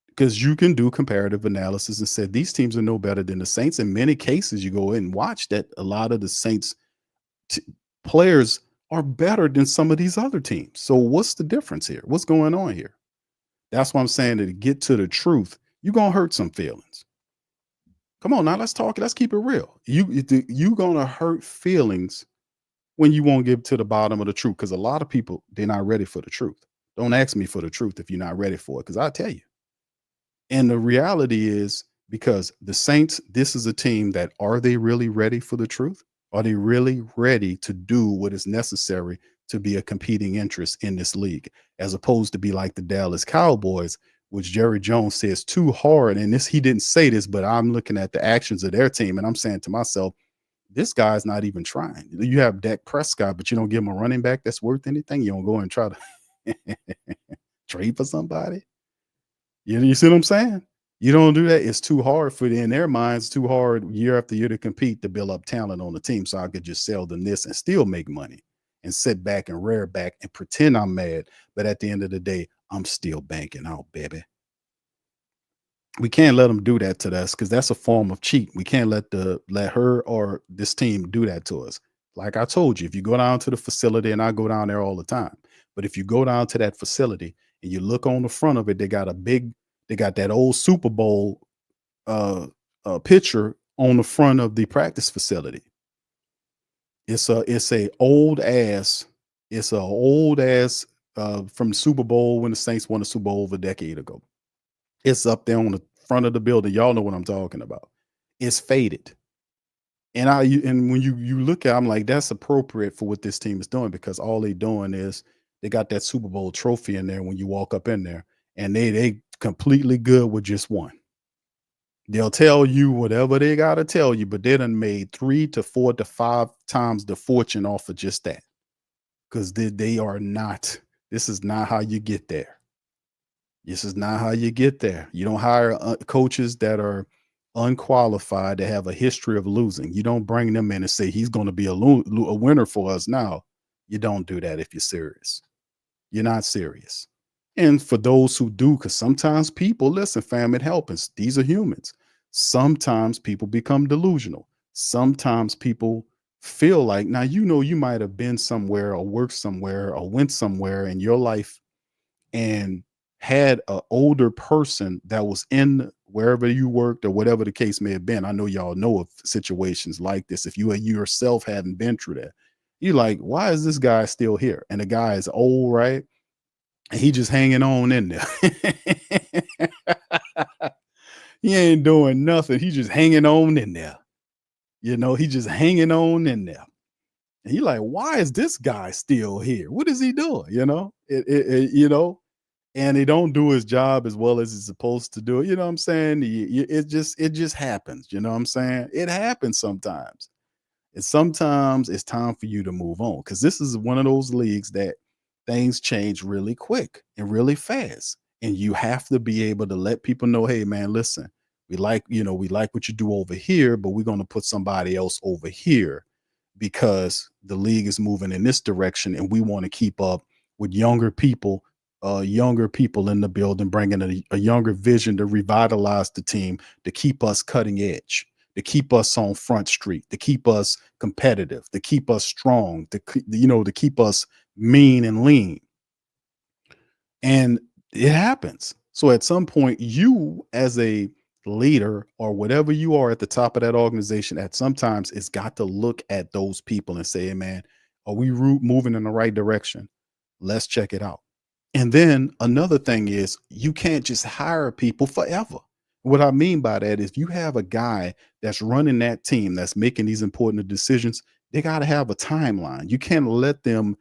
Speaker 1: Because you can do comparative analysis and say these teams are no better than the Saints. In many cases, you go in and watch that a lot of the Saints players are better than some of these other teams. So what's the difference here? What's going on here? That's what I'm saying, that to get to the truth, you're going to hurt some feelings. Come on now, let's talk. Let's keep it real. You're going to hurt feelings when you won't get to the bottom of the truth, because a lot of people, they're not ready for the truth. Don't ask me for the truth if you're not ready for it, because I'll tell you. And the reality is, because the Saints, this is a team that, are they really ready for the truth? Are they really ready to do what is necessary to be a competing interest in this league, as opposed to be like the Dallas Cowboys, which Jerry Jones says too hard. And he didn't say this, but I'm looking at the actions of their team and I'm saying to myself, this guy's not even trying. You have Dak Prescott, but you don't give him a running back that's worth anything. You don't go and try to trade for somebody. You see what I'm saying? You don't do that. It's too hard in their minds, too hard year after year to compete, to build up talent on the team. So I could just sell them this and still make money and sit back and rear back and pretend I'm mad. But at the end of the day, I'm still banking out, baby. We can't let them do that to us, because that's a form of cheat. We can't let her or this team do that to us. Like I told you, if you go down to the facility, and I go down there all the time, but if you go down to that facility and you look on the front of it, they got that old Super Bowl picture on the front of the practice facility. It's a old ass from the Super Bowl when the Saints won the Super Bowl over a decade ago. It's up there on the front of the building. Y'all know what I'm talking about. It's faded. And when you look at, I'm like, that's appropriate for what this team is doing, because all they doing is they got that Super Bowl trophy in there when you walk up in there, and they completely good with just one. They'll tell you whatever they gotta tell you, but they done made 3 to 4 to 5 times the fortune off of just that. Because they are not. This is not how you get there. This is not how you get there. You don't hire coaches that are unqualified, that have a history of losing. You don't bring them in and say he's going to be a winner for us now. You don't do that if you're serious. You're not serious. And for those who do, because sometimes people, listen, fam, it happens. These are humans. Sometimes people become delusional. Sometimes people feel like, now, you might have been somewhere or worked somewhere or went somewhere in your life and had an older person that was in wherever you worked or whatever the case may have been. I know y'all know of situations like this. If you yourself haven't been through that, you're like, why is this guy still here? And the guy is old, right? And he just hanging on in there. He ain't doing nothing. He just hanging on in there. He just hanging on in there. And you're like, why is this guy still here? What is he doing? And he don't do his job as well as he's supposed to do it. You know what I'm saying? It just happens. You know what I'm saying? It happens sometimes. And sometimes it's time for you to move on, because this is one of those leagues that things change really quick and really fast. And you have to be able to let people know, hey man, listen, we like what you do over here, but we're going to put somebody else over here because the league is moving in this direction, and we want to keep up with younger people in the building, bringing a younger vision to revitalize the team, to keep us cutting edge, to keep us on front street, to keep us competitive, to keep us strong, to keep us mean and lean. And it happens. So at some point, you as a leader or whatever you are at the top of that organization, at sometimes it's got to look at those people and say, hey, man, are we moving in the right direction? Let's check it out. And then another thing is, you can't just hire people forever. What I mean by that is, you have a guy that's running that team, that's making these important decisions. They got to have a timeline. You can't let them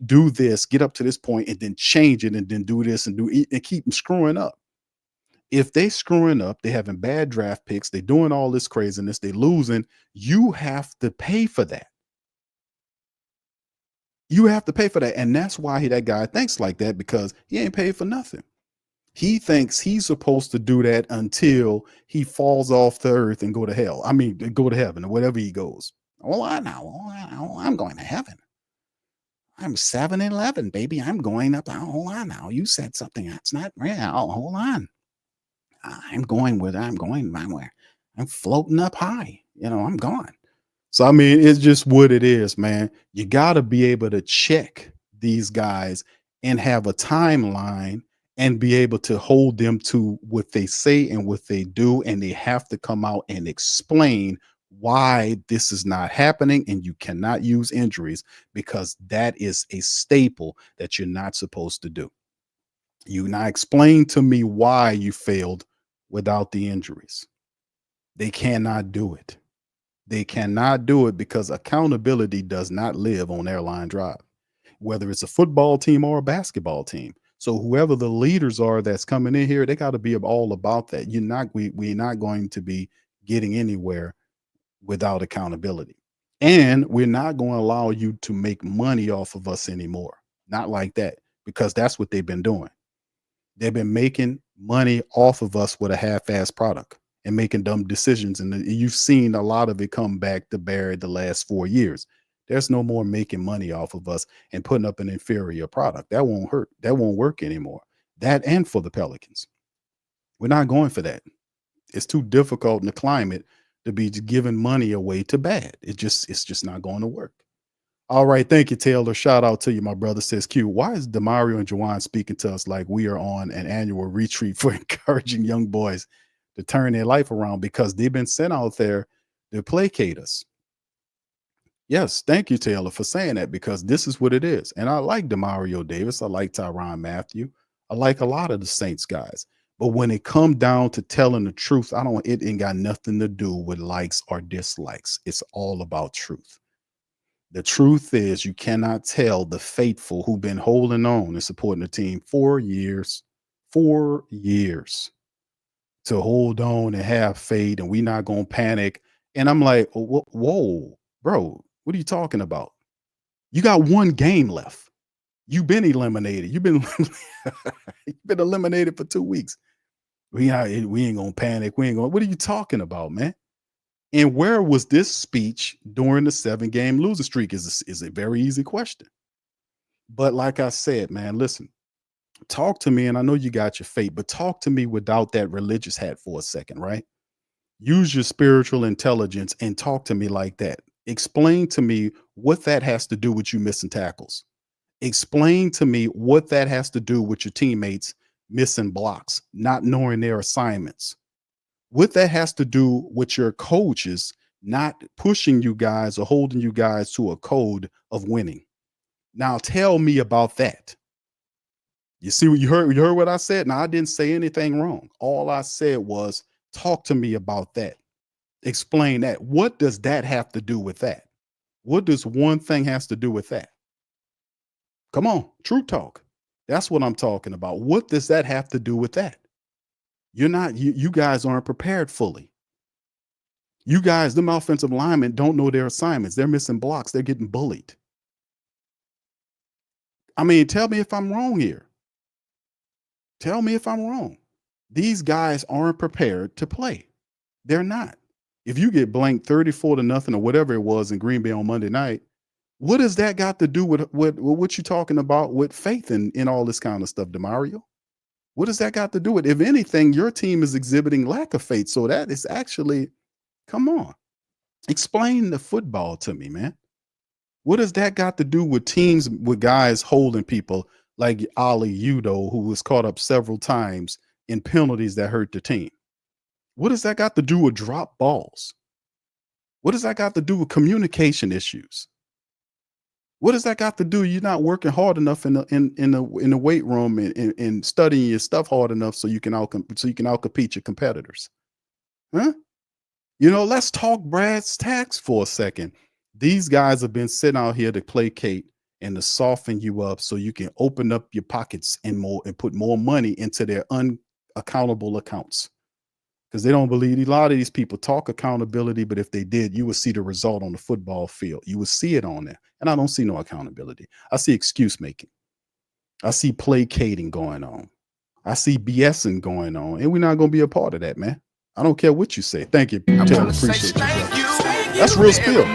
Speaker 1: do this, get up to this point, and then change it, and then do this and keep them screwing up. If they screwing up, they having bad draft picks, they doing all this craziness, they losing, you have to pay for that. You have to pay for that. And that's why that guy thinks like that, because he ain't paid for nothing. He thinks he's supposed to do that until he falls off the earth and go to hell. I mean, go to heaven or whatever he goes. I'm going to heaven. I'm 7-Eleven, baby. I'm going up. Hold on now. You said something that's not real. Hold on. I'm going where I'm going. I'm floating up high. I'm going. So, I mean, it's just what it is, man. You got to be able to check these guys and have a timeline and be able to hold them to what they say and what they do. And they have to come out and explain why this is not happening. And you cannot use injuries, because that is a staple that you're not supposed to do. You now explain to me why you failed without the injuries. They cannot do it. They cannot do it, because accountability does not live on Airline Drive, whether it's a football team or a basketball team. So whoever the leaders are that's coming in here, they got to be all about that. We're not going to be getting anywhere without accountability. And we're not going to allow you to make money off of us anymore. Not like that, because that's what they've been doing. They've been making money off of us with a half-ass product and making dumb decisions. And you've seen a lot of it come back to bear the last 4 years. There's no more making money off of us and putting up an inferior product. That won't hurt. That won't work anymore. That, and for the Pelicans, we're not going for that. It's too difficult in the climate to be giving money away to bad. It's just not going to work. All right. Thank you, Taylor. Shout out to you, my brother. Says Q, why is Demario and Juwan speaking to us like we are on an annual retreat for encouraging young boys to turn their life around? Because they've been sent out there to placate us. Yes, thank you, Taylor, for saying that, because this is what it is. And I like Demario Davis. I like Tyrann Mathieu. I like a lot of the Saints guys. But when it come down to telling the truth, it ain't got nothing to do with likes or dislikes. It's all about truth. The truth is you cannot tell the faithful who've been holding on and supporting the team 4 years to hold on and have faith and we not going to panic. And I'm like, whoa, bro, what are you talking about? You got one game left. You've been eliminated. You've been you've been eliminated for 2 weeks. We ain't gonna panic. We ain't gonna. What are you talking about, man? And where was this speech during the 7-game losing streak? Is a very easy question. But like I said, man, listen, talk to me, and I know you got your faith, but talk to me without that religious hat for a second, right? Use your spiritual intelligence and talk to me like that. Explain to me what that has to do with you missing tackles. Explain to me what that has to do with your teammates missing blocks, not knowing their assignments. What that has to do with your coaches not pushing you guys or holding you guys to a code of winning. Now tell me about that. You see what you heard what I said? Now I didn't say anything wrong. All I said was talk to me about that. Explain that. What does that have to do with that? What does one thing has to do with that? Come on, true talk. That's what I'm talking about. What does that have to do with that? You guys aren't prepared fully. You guys, them offensive linemen don't know their assignments. They're missing blocks. They're getting bullied. I mean, tell me if I'm wrong here. Tell me if I'm wrong. These guys aren't prepared to play. They're not. If you get blanked 34-0 or whatever it was in Green Bay on Monday night, what does that got to do with what you're talking about with faith in all this kind of stuff, DeMario? What does that got to do with? If anything, your team is exhibiting lack of faith. So that is actually, come on, explain the football to me, man. What does that got to do with teams with guys holding people like Ali Udo, who was caught up several times in penalties that hurt the team? What does that got to do with drop balls? What does that got to do with communication issues? What does that got to do? You're not working hard enough in the weight room and studying your stuff hard enough so you can outcompete your competitors, huh? Let's talk brass tacks for a second. These guys have been sitting out here to placate and to soften you up so you can open up your pockets and put more money into their unaccountable accounts. Because they don't believe. A lot of these people talk accountability, but if they did, you would see the result on the football field. You would see it on there. And I don't see no accountability. I see excuse making. I see placating going on. I see BSing going on. And we're not going to be a part of that, man. I don't care what you say. Thank you, Taylor. Appreciate you. That's real spill.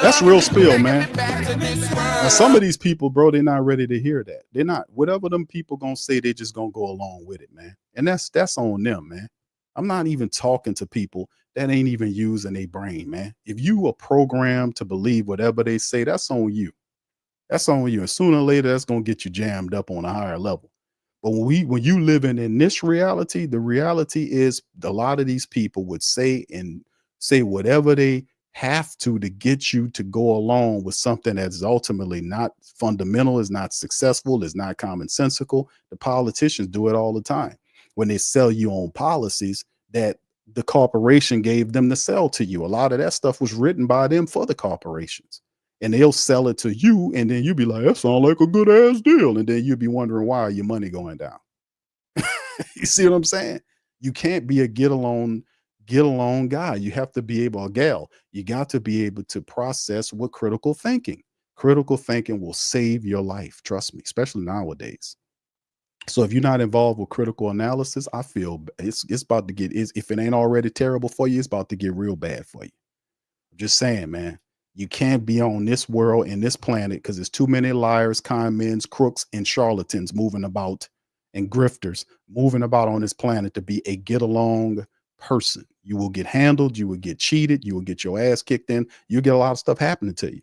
Speaker 1: That's real spill, man. Now, some of these people, bro, they're not ready to hear that. They're not. Whatever them people gonna say, they're just gonna go along with it, man. And that's on them, man. I'm not even talking to people that ain't even using their brain, man. If you are programmed to believe whatever they say, that's on you. That's on you. And sooner or later, that's gonna get you jammed up on a higher level. But when you living in this reality, the reality is a lot of these people would say whatever they have to get you to go along with something that's ultimately not fundamental, is not successful, is not commonsensical. The politicians do it all the time when they sell you on policies that the corporation gave them to sell to you. A lot of that stuff was written by them for the corporations, and they'll sell it to you, and then you'll be like, that sounds like a good ass deal, and then you'll be wondering why your money going down. You see what I'm saying? You can't be a get along guy. You have to be able, a gal, you got to be able to process with critical thinking. Critical thinking will save your life. Trust me, especially nowadays. So if you're not involved with critical analysis, I feel it's about to get, if it ain't already terrible for you, it's about to get real bad for you. I'm just saying, man, you can't be on this world and this planet because there's too many liars, con men, crooks, and charlatans moving about, and grifters moving about on this planet to be a get along person. You will get handled, you will get cheated, you will get your ass kicked in, you'll get a lot of stuff happening to you.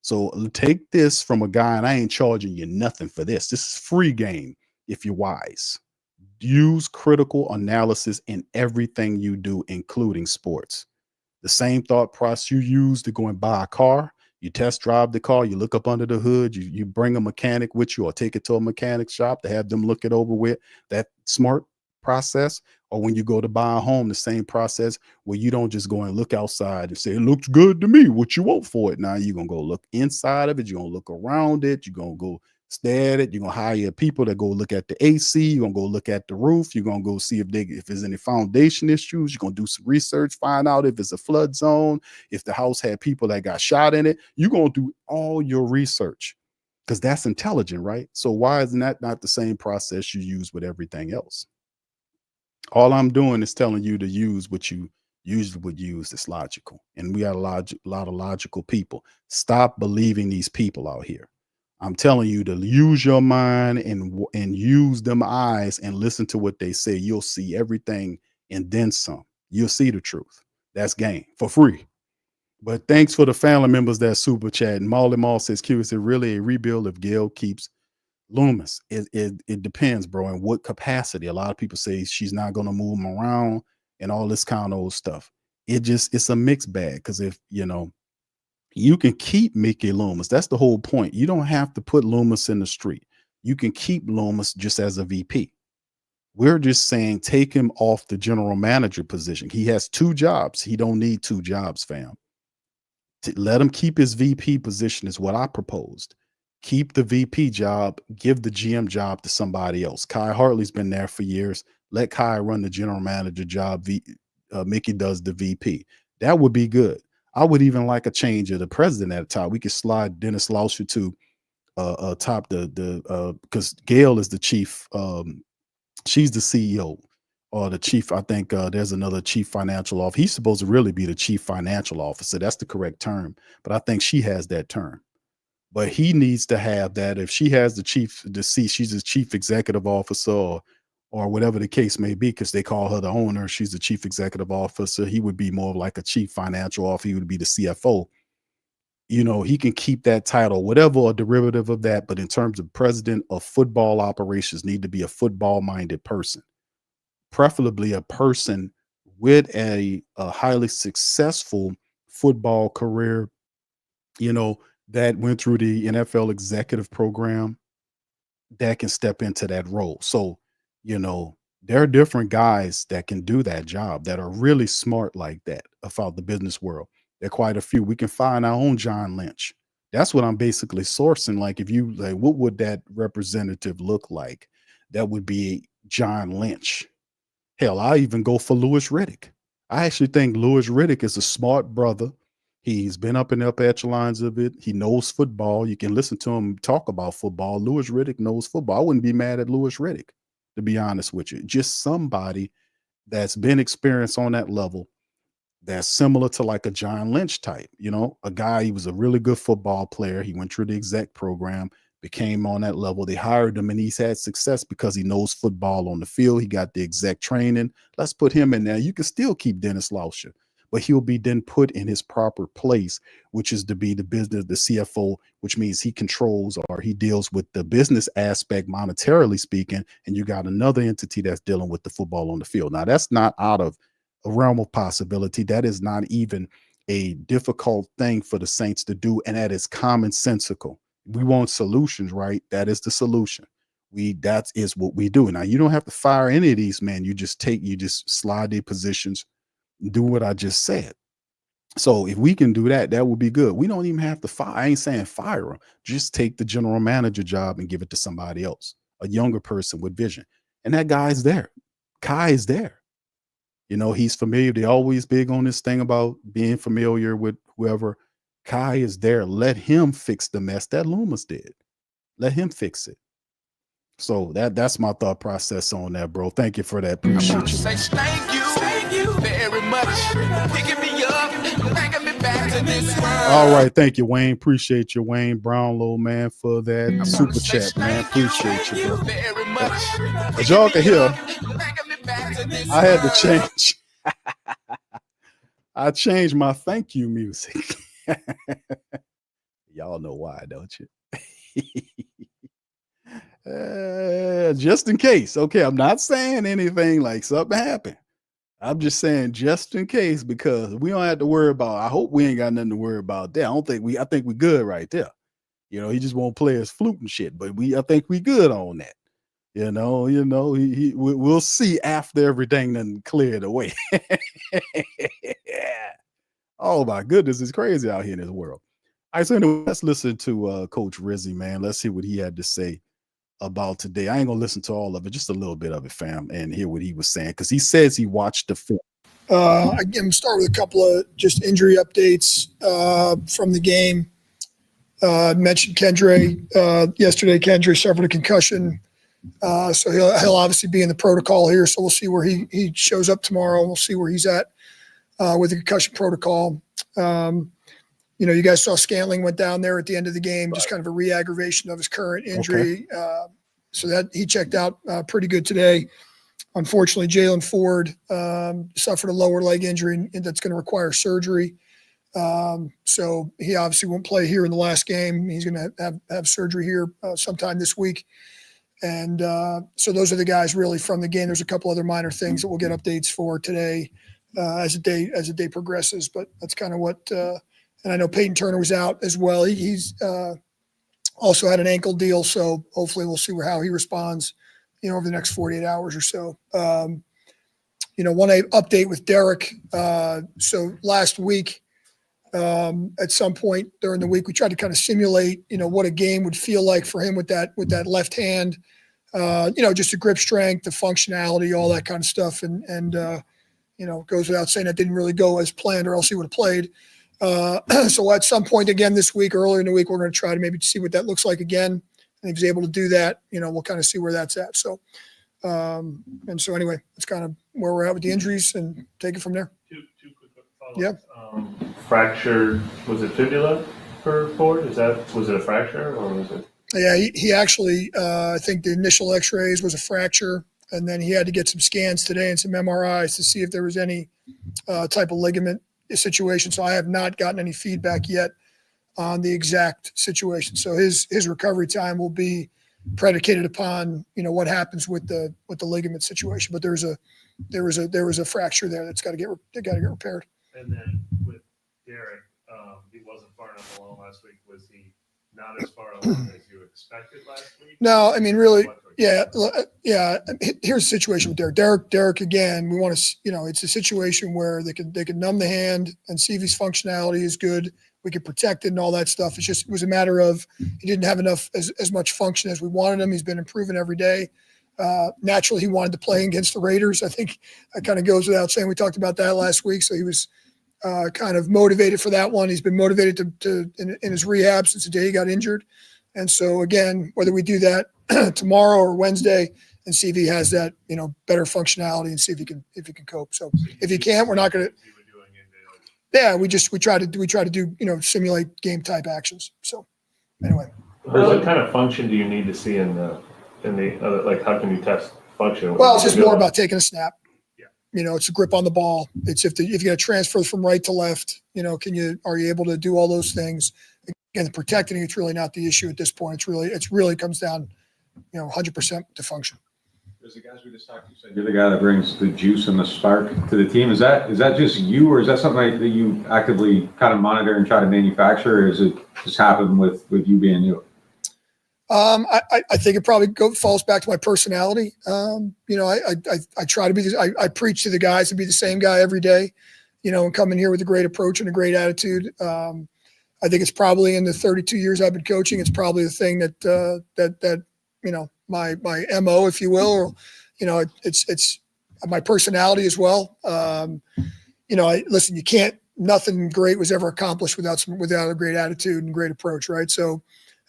Speaker 1: So take this from a guy, and I ain't charging you nothing for this. This is free game if you're wise. Use critical analysis in everything you do, including sports. The same thought process you use to go and buy a car, You test drive the car, you look up under the hood, you bring a mechanic with you or take it to a mechanic shop to have them look it over with. That smart process. Or when you go to buy a home, the same process where you don't just go and look outside and say, it looks good to me. What you want for it? Now you're going to go look inside of it. You're going to look around it. You're going to go stare at it. You're going to hire people that go look at the AC. You're going to go look at the roof. You're going to go see if there's any foundation issues. You're going to do some research, find out if it's a flood zone, if the house had people that got shot in it. You're going to do all your research because that's intelligent, right? So why isn't that not the same process you use with everything else? All I'm doing is telling you to use what you usually would use that's logical. And we got a lot of logical people. Stop believing these people out here. I'm telling you to use your mind and use them eyes and listen to what they say. You'll see everything and then some. You'll see the truth. That's game for free. But thanks for the family members that super chat. And Molly Mall says, Q, is it really a rebuild if Gail keeps Loomis? It depends, bro, in what capacity. A lot of people say she's not going to move him around and all this kind of old stuff. It's a mixed bag because if you can keep Mickey Loomis. That's the whole point. You don't have to put Loomis in the street. You can keep Loomis just as a VP. We're just saying take him off the general manager position. He has 2 jobs. He don't need 2 jobs, fam. Let him keep his VP position is what I proposed. Keep the VP job, give the GM job to somebody else. Kai Hartley's been there for years. Let Kai run the general manager job. Mickey does the VP. That would be good. I would even like a change of the president at the top. We could slide Dennis Lauscher to top because Gail is the chief. She's the CEO or the chief. I think there's another chief financial officer. He's supposed to really be the chief financial officer. That's the correct term. But I think she has that term. But he needs to have that. If she has she's the chief executive officer or whatever the case may be, because they call her the owner, she's the chief executive officer. He would be more of like a chief financial officer. He would be the CFO. He can keep that title, whatever a derivative of that. But in terms of president of football operations, need to be a football-minded person, preferably a person with a highly successful football career, that went through the NFL executive program that can step into that role. So, there are different guys that can do that job that are really smart like that about the business world. There are quite a few. We can find our own John Lynch. That's what I'm basically sourcing. Like, if you like, what would that representative look like? That would be John Lynch. Hell, I even go for Louis Riddick. I actually think Louis Riddick is a smart brother. He's been up in the upper echelons of it. He knows football. You can listen to him talk about football. Louis Riddick knows football. I wouldn't be mad at Louis Riddick, to be honest with you. Just somebody that's been experienced on that level that's similar to like a John Lynch type, a guy. He was a really good football player. He went through the exec program, became on that level. They hired him and he's had success because he knows football on the field. He got the exec training. Let's put him in there. You can still keep Dennis Lauscher, but he'll be then put in his proper place, which is to be the CFO, which means he controls or he deals with the business aspect, monetarily speaking. And you got another entity that's dealing with the football on the field. Now, that's not out of a realm of possibility. That is not even a difficult thing for the Saints to do. And that is commonsensical. We want solutions, right? That is the solution. That is what we do. Now, you don't have to fire any of these men. You just slide their positions, do what I just said. So if we can do that, that would be good. We don't even have to fire. I ain't saying fire them. Just take the general manager job and give it to somebody else, a younger person with vision. And that guy's there. Kai is there. He's familiar. They always big on this thing about being familiar with whoever. Kai is there. Let him fix the mess that Loomis did. Let him fix it. So that's my thought process on that, bro. Thank you for that. Appreciate you.
Speaker 4: Say thank you very much. Picking me up, bringing me back to this world.
Speaker 1: All right, thank you, Wayne. Appreciate you, Wayne Brownlow, man, for that super chat, man. Appreciate you, bro.
Speaker 4: Very much.
Speaker 1: As y'all can hear, I had to change. I changed my thank you music. Y'all know why, don't you? Just in case. Okay, I'm not saying anything like something happened. I'm just saying, just in case, because we don't have to worry about. I hope we ain't got nothing to worry about there. I think we good right there. He just won't play his flute and shit, but I think we good on that. We'll see after everything done cleared away. Oh my goodness, it's crazy out here in this world. All right, so anyway, let's listen to Coach Rizzi, man. Let's see what he had to say about today. I ain't gonna listen to all of it, just a little bit of it, fam, and hear what he was saying because he says he watched the film.
Speaker 5: Again, start with a couple of just injury updates from the game. Mentioned Kendre yesterday. Kendre suffered a concussion, so he'll obviously be in the protocol here. So we'll see where he shows up tomorrow. We'll see where he's at with the concussion protocol. You guys saw Scantling went down there at the end of the game, just kind of a re-aggravation of his current injury. Okay. So that he checked out pretty good today. Unfortunately, Jalen Ford suffered a lower leg injury, and that's going to require surgery. So he obviously won't play here in the last game. He's going to have surgery here sometime this week. And so those are the guys really from the game. There's a couple other minor things that we'll get updates for today as the day progresses. But that's kind of what. And I know Peyton Turner was out as well. He's also had an ankle deal, so hopefully we'll see how he responds, over the next 48 hours or so. One update with Derek. So last week, at some point during the week, we tried to kind of simulate, what a game would feel like for him with that left hand. Just the grip strength, the functionality, all that kind of stuff, and goes without saying that didn't really go as planned, or else he would have played. So at some point again this week, earlier in the week, we're going to try to maybe see what that looks like again. And if he's able to do that, we'll kind of see where that's at. So, and so anyway, that's kind of where we're at with the injuries and take it from there.
Speaker 6: Two quick follow-ups. Yeah. Fractured, was it fibula for Ford? Was it a fracture or was it?
Speaker 5: Yeah, he actually, I think the initial x-rays was a fracture, and then he had to get some scans today and some MRIs to see if there was any type of ligament situation. So I have not gotten any feedback yet on the exact situation. So his recovery time will be predicated upon what happens with the ligament situation. But there was a fracture there that's got to get repaired.
Speaker 6: And then with Derek, he wasn't far enough along last week. Was he not as far along as you expected last week?
Speaker 5: No, I mean really. Yeah. Here's the situation with Derek. Derek again, we want to, it's a situation where they could numb the hand and see if his functionality is good. We could protect it and all that stuff. It was a matter of he didn't have enough as much function as we wanted him. He's been improving every day. Naturally, he wanted to play against the Raiders. I think that kind of goes without saying. We talked about that last week, so he was kind of motivated for that one. He's been motivated in his rehab since the day he got injured. And so again, whether we do that tomorrow or Wednesday and see if he has that, better functionality and see if he can cope. So if he can't, we're not going to. Yeah, we try to do simulate game type actions. So anyway,
Speaker 6: what kind of function do you need to see in the other, like how can you test function?
Speaker 5: Well, it's just more about taking a snap.
Speaker 6: Yeah.
Speaker 5: It's a grip on the ball. It's if you're going to transfer from right to left, are you able to do all those things? Again, protecting it's really not the issue at this point. It's really comes down, 100% to function.
Speaker 7: As the guys we just talked to said, you're the guy that brings the juice and the spark to the team. Is that just you, or is that something that you actively kind of monitor and try to manufacture, or is it just happen with you being you?
Speaker 5: I think it probably falls back to my personality. I try to be. I preach to the guys to be the same guy every day, and come in here with a great approach and a great attitude. I think it's probably in the 32 years I've been coaching, it's probably the thing that my MO, if you will, or, it's my personality as well. Listen, nothing great was ever accomplished without a great attitude and great approach. Right. So,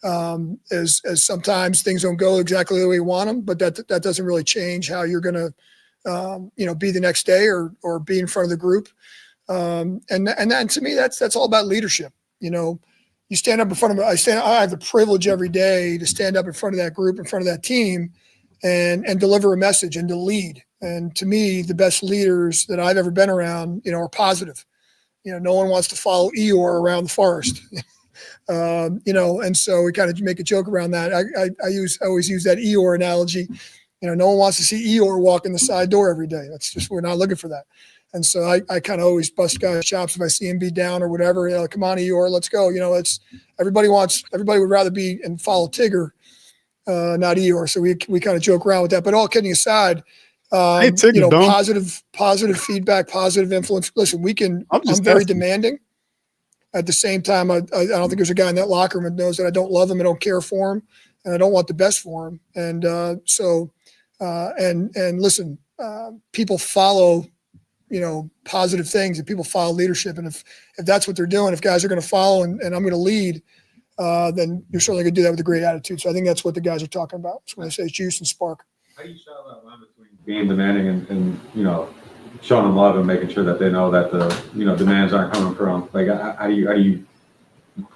Speaker 5: as sometimes things don't go exactly the way you want them, but that doesn't really change how you're going to, be the next day or be in front of the group. And then to me, that's all about leadership. You stand up in front of I have the privilege every day to stand up in front of that group, in front of that team and deliver a message and to lead. And to me, the best leaders that I've ever been around, are positive. No one wants to follow Eeyore around the forest, and so we kind of make a joke around that. I always use that Eeyore analogy. No one wants to see Eeyore walk in the side door every day. That's just, we're not looking for that. And so I kind of always bust guys' chops if I see him be down or whatever. Come on, Eeyore, let's go. It's everybody would rather be and follow Tigger, not Eeyore. So we kind of joke around with that. But all kidding aside,
Speaker 1: Hey, Tigger,
Speaker 5: positive feedback, positive influence. Listen, I'm very demanding. At the same time, I don't think there's a guy in that locker room that knows that I don't love him, I don't care for him, and I don't want the best for him. And and listen, people follow, positive things, and people follow leadership. And if that's what they're doing, if guys are going to follow and I'm going to lead, then you're certainly going to do that with a great attitude. So I think that's what the guys are talking about. So when I say it's juice and spark.
Speaker 7: How do you show that line between being demanding and showing them love and making sure that they know that the demands aren't coming from, like, how do you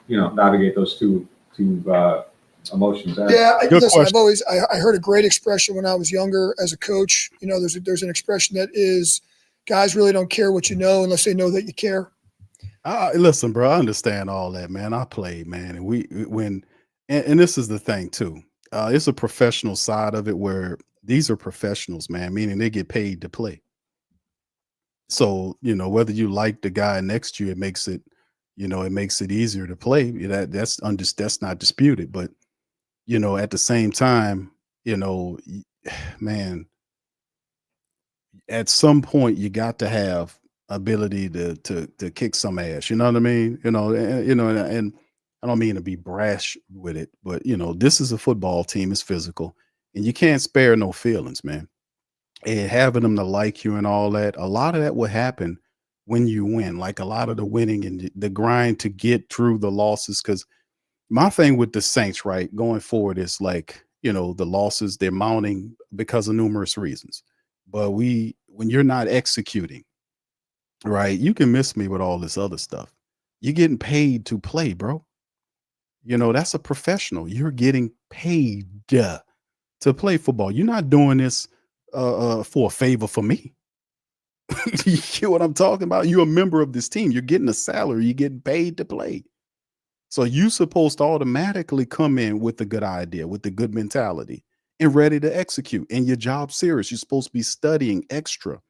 Speaker 7: navigate those two emotions?
Speaker 5: Yeah, listen, I heard a great expression when I was younger as a coach. There's an expression that is, guys really don't care what you know unless they know that you care.
Speaker 1: Listen, bro, I understand all that, man. I played, man, and this is the thing too. It's a professional side of it where these are professionals, man, meaning they get paid to play. So, whether you like the guy next to you, it makes it easier to play. That's not disputed. But, at the same time, man, at some point you got to have ability to kick some ass. You know what I mean? And I don't mean to be brash with it, but this is a football team. It's physical, and you can't spare no feelings, man. And having them to like you and all that, a lot of that will happen when you win. Like a lot of the winning and the grind to get through the losses. Because my thing with the Saints, right, going forward is like, the losses, they're mounting because of numerous reasons. But when you're not executing, right, you can miss me with all this other stuff. You're getting paid to play, bro. That's a professional. You're getting paid to play football. You're not doing this for a favor for me. You get what I'm talking about? You're a member of this team. You're getting a salary. You're getting paid to play. So you're supposed to automatically come in with a good idea, with a good mentality, and ready to execute. And your job serious. You're supposed to be studying extra,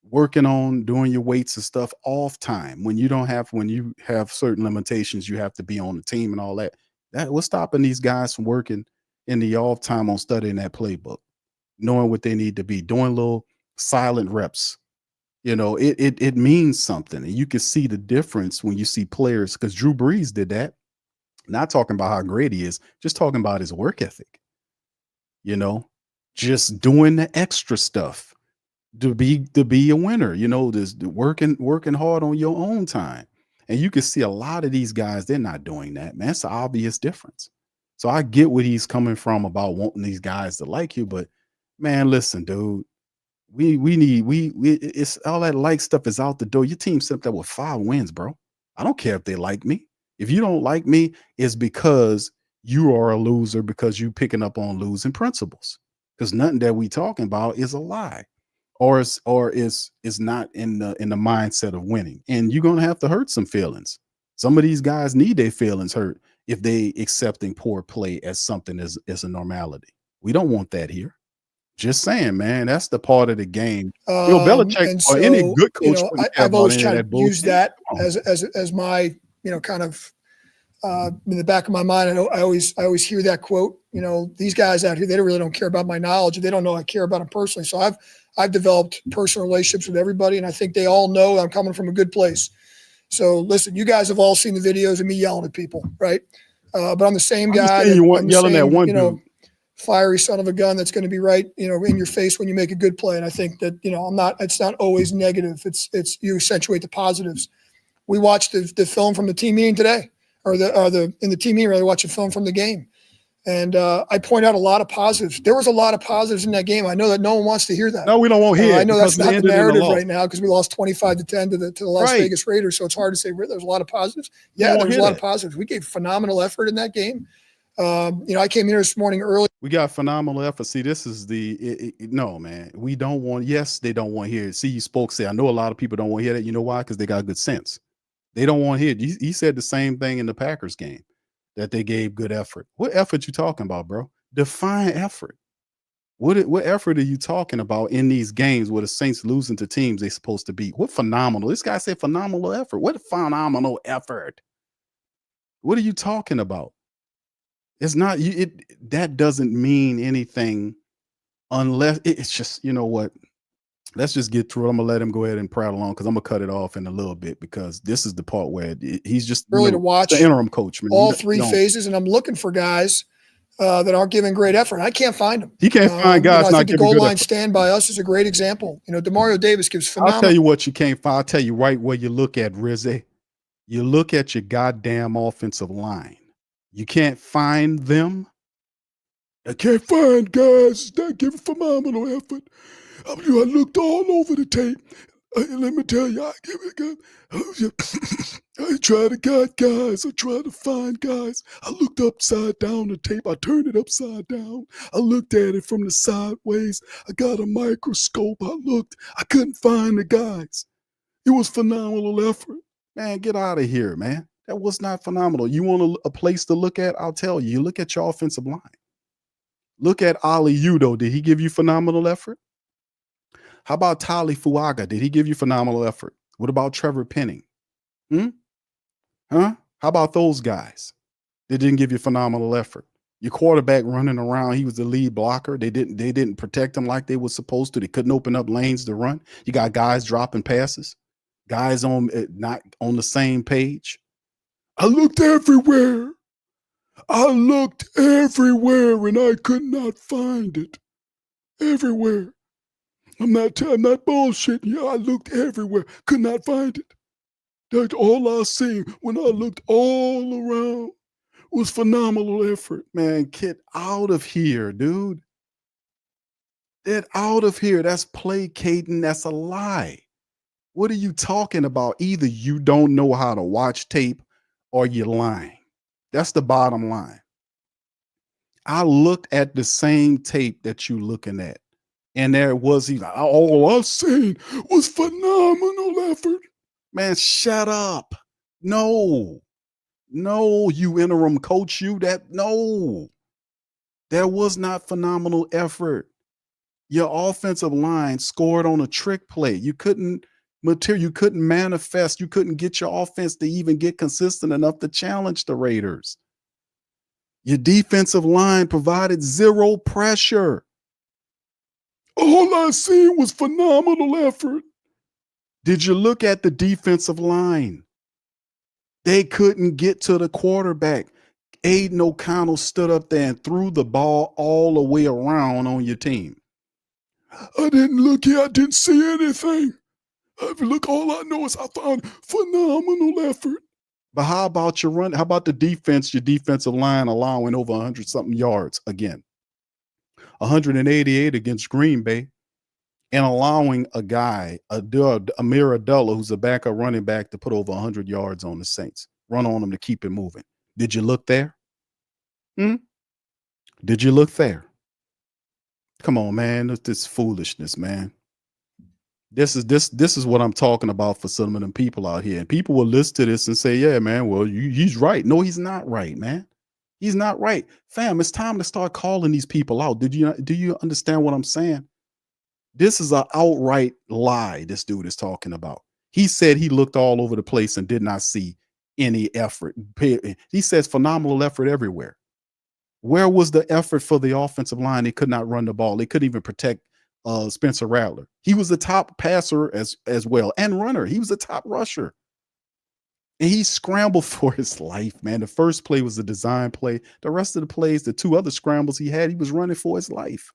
Speaker 1: working on doing your weights and stuff off time. When you have certain limitations, you have to be on the team and all that. What's stopping these guys from working in the off time on studying that playbook, knowing what they need to be, doing little silent reps. It means something. And you can see the difference when you see players, because Drew Brees did that. Not talking about how great he is, just talking about his work ethic. Just doing the extra stuff to be a winner, this working hard on your own time. And you can see a lot of these guys, they're not doing that, man. It's an obvious difference. So I get where he's coming from about wanting these guys to like you, but man, listen, dude, it's all that like stuff is out the door. Your team set up with 5 wins, bro. I don't care if they like me. If you don't like me, it's because you are a loser, because you picking up on losing principles. Because nothing that we talking about is a lie, or is not in the mindset of winning. And you're gonna have to hurt some feelings. Some of these guys need their feelings hurt if they accepting poor play as something as a normality. We don't want that here. Just saying, man, that's the part of the game. Belichick or any good coach.
Speaker 5: I've always tried to use that as my, kind of in the back of my mind. I always hear that quote. These guys out here, they really don't care about my knowledge. They don't know I care about them personally. So I've developed personal relationships with everybody, and I think they all know I'm coming from a good place. So listen, you guys have all seen the videos of me yelling at people, right? But I'm the same guy.
Speaker 1: Yelling at one dude.
Speaker 5: Fiery son of a gun that's going to be right, in your face when you make a good play. And I think that, it's not always negative. It's you accentuate the positives. We watched the film from the team meeting today, or in the team meeting, really watch a film from the game. And I point out a lot of positives. There was a lot of positives in that game. I know that no one wants to hear that.
Speaker 1: No, we don't want to hear it.
Speaker 5: I know that's not the narrative right now, because we lost 25-10 to the Las Vegas Raiders. So it's hard to say there's a lot of positives. Yeah, there was a lot of positives. We gave phenomenal effort in that game. I came here this morning early.
Speaker 1: We got phenomenal effort. See, this is no, man. We don't want. Yes, they don't want to hear it. See, you spoke. Say, I know a lot of people don't want to hear that. You know why? Because they got good sense. They don't want to hear it. He said the same thing in the Packers game, that they gave good effort. What effort you talking about, bro? Define effort. What effort are you talking about in these games where the Saints losing to teams they're supposed to beat? What phenomenal? This guy said phenomenal effort. What phenomenal effort? What are you talking about? It's not you. That doesn't mean anything unless it's just, you know what? Let's just get through it. I'm gonna let him go ahead and prattle on because I'm gonna cut it off in a little bit because this is the part where he's just
Speaker 5: Really to watch
Speaker 1: the interim coach, man.
Speaker 5: all three phases, and I'm looking for guys that aren't giving great effort. I can't find them.
Speaker 1: He can't find guys
Speaker 5: I
Speaker 1: not
Speaker 5: think the
Speaker 1: giving
Speaker 5: goal
Speaker 1: good
Speaker 5: line
Speaker 1: effort.
Speaker 5: stand by us is a great example. DeMario Davis gives phenomenal.
Speaker 1: I'll tell you what you can't find. I'll tell you right where you look at, Rizzi. You look at your goddamn offensive line. You can't find them. I can't find guys that give phenomenal effort. I looked all over the tape. Let me tell you, I try to guide guys. I try to find guys. I looked upside down the tape. I turned it upside down. I looked at it from the sideways. I got a microscope. I looked. I couldn't find the guys. It was phenomenal effort. Man, get out of here, man. That was not phenomenal. You want a place to look at? I'll tell you. You look at your offensive line. Look at Ali Udo. Did he give you phenomenal effort? How about Tali Fuaga? Did he give you phenomenal effort? What about Trevor Penning? Huh? How about those guys? They didn't give you phenomenal effort. Your quarterback running around, he was the lead blocker. They didn't protect him like they were supposed to. They couldn't open up lanes to run. You got guys dropping passes, guys not on the same page. I looked everywhere. And I could not find it. Everywhere. I'm not bullshitting you. I looked everywhere, could not find it. That's all I seen when I looked all around was phenomenal effort. Man, get out of here, dude. Get out of here. That's placating. That's a lie. What are you talking about? Either you don't know how to watch tape or you're lying. That's the bottom line. I looked at the same tape that you looking at. And there was all I've seen was phenomenal effort. Man, shut up. No, you interim coach, no. There was not phenomenal effort. Your offensive line scored on a trick play. You couldn't manifest, you couldn't get your offense to even get consistent enough to challenge the Raiders. Your defensive line provided zero pressure. All I seen was phenomenal effort. Did you look at the defensive line? They couldn't get to the quarterback. Aiden O'Connell stood up there and threw the ball all the way around on your team. I didn't look here. I didn't see anything. Look, all I know is I found phenomenal effort. But how about your run? How about the defense, your defensive line allowing over 100-something yards again? 188 against Green Bay, and allowing a guy, Amir Abdullah, who's a backup running back, to put over 100 yards on the Saints. Run on them to keep it moving. Did you look there? Did you look there? Come on, man. This foolishness, man. This is what I'm talking about for some of them people out here. And people will listen to this and say, yeah, man, well, he's right. No, he's not right, man. He's not right. Fam, it's time to start calling these people out. Do you understand what I'm saying? This is an outright lie this dude is talking about. He said he looked all over the place and did not see any effort. He says phenomenal effort everywhere. Where was the effort for the offensive line? They could not run the ball. They couldn't even protect Spencer Rattler. He was the top passer as well and runner. He was the top rusher. And he scrambled for his life, man. The first play was a design play. The rest of the plays, the two other scrambles he had, he was running for his life.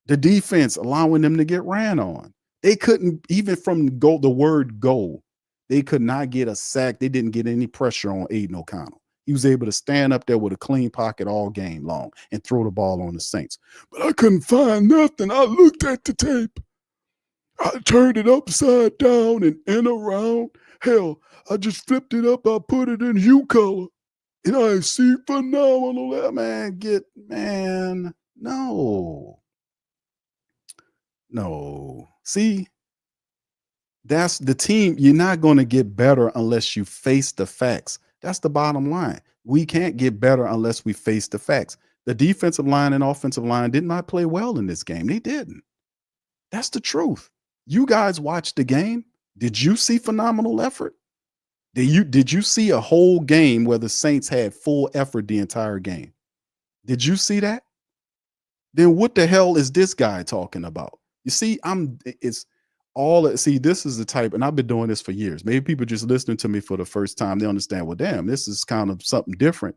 Speaker 1: The defense allowing them to get ran on. They couldn't, even from the word go, they could not get a sack. They didn't get any pressure on Aiden O'Connell. He was able to stand up there with a clean pocket all game long and throw the ball on the Saints. But I couldn't find nothing. I looked at the tape. I turned it upside down and around. Hell, I just flipped it up. I put it in hue color. And I see phenomenal. Man, no. See, that's the team. You're not going to get better unless you face the facts. That's the bottom line. We can't get better unless we face the facts. The defensive line and offensive line did not play well in this game. They didn't. That's the truth. You guys watched the game. Did you see phenomenal effort? Did you see a whole game where the Saints had full effort the entire game? Did you see that? Then what the hell is this guy talking about? You see, this is the type, and I've been doing this for years. Maybe people just listening to me for the first time, they understand, well, damn, this is kind of something different,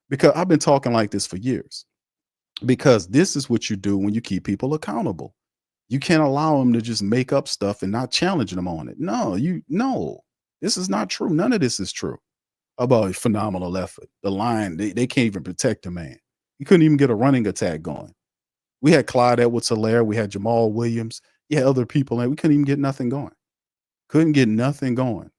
Speaker 1: because I've been talking like this for years. Because this is what you do when you keep people accountable. You can't allow them to just make up stuff and not challenge them on it. No, this is not true. None of this is true about a phenomenal effort. The line, they can't even protect the man. You couldn't even get a running attack going. We had Clyde Edwards-Helaire. We had Jamal Williams. You had other people, and we couldn't even get nothing going. Couldn't get nothing going.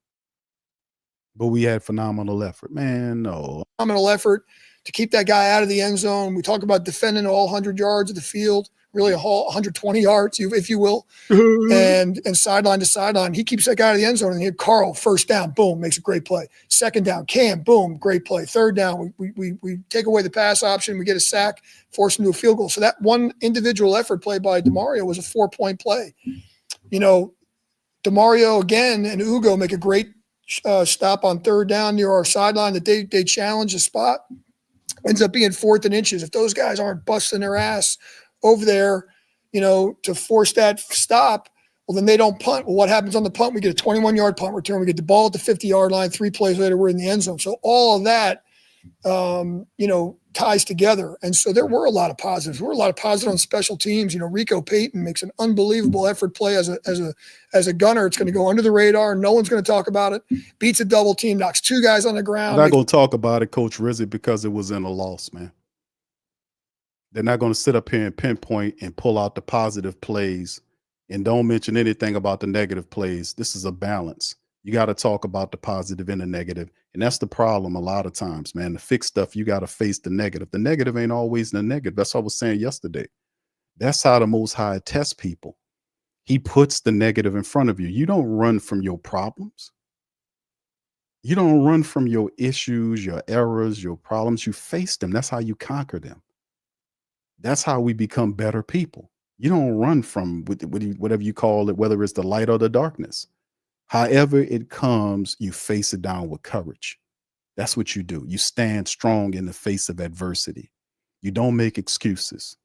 Speaker 1: But we had phenomenal effort. Man, no.
Speaker 5: Phenomenal effort to keep that guy out of the end zone. We talk about defending all 100 yards of the field, really a whole 120 yards, if you will, and sideline to sideline. He keeps that guy out of the end zone, and he had Carl, first down, boom, makes a great play. Second down, Cam, boom, great play. Third down, we take away the pass option, we get a sack, force him to a field goal. So that one individual effort play by DeMario was a 4-point play. You know, DeMario again and Ugo make a great stop on third down near our sideline that they challenge the spot. Ends up being 4th and inches. If those guys aren't busting their ass over there, you know, to force that stop, well, then they don't punt. Well, what happens on the punt? We get a 21-yard punt return. We get the ball at the 50-yard line. 3 plays later, we're in the end zone. So all of that, you know, ties together. And so there were a lot of positives. There were a lot of positives on special teams. You know, Rico Payton makes an unbelievable effort play as a gunner. It's going to go under the radar. No one's going to talk about it. Beats a double team, knocks 2 guys on the ground.
Speaker 1: I'm not going to talk about it, Coach Rizzi, because it was in a loss, man. They're not going to sit up here and pinpoint and pull out the positive plays and don't mention anything about the negative plays. This is a balance. You got to talk about the positive and the negative. And that's the problem a lot of times, man. To fix stuff, you got to face the negative. The negative ain't always the negative. That's what I was saying yesterday. That's how the Most High tests people. He puts the negative in front of you. You don't run from your problems. You don't run from your issues, your errors, your problems. You face them. That's how you conquer them. That's how we become better people. You don't run from whatever you call it, whether it's the light or the darkness. However it comes, you face it down with courage. That's what you do. You stand strong in the face of adversity. You don't make excuses.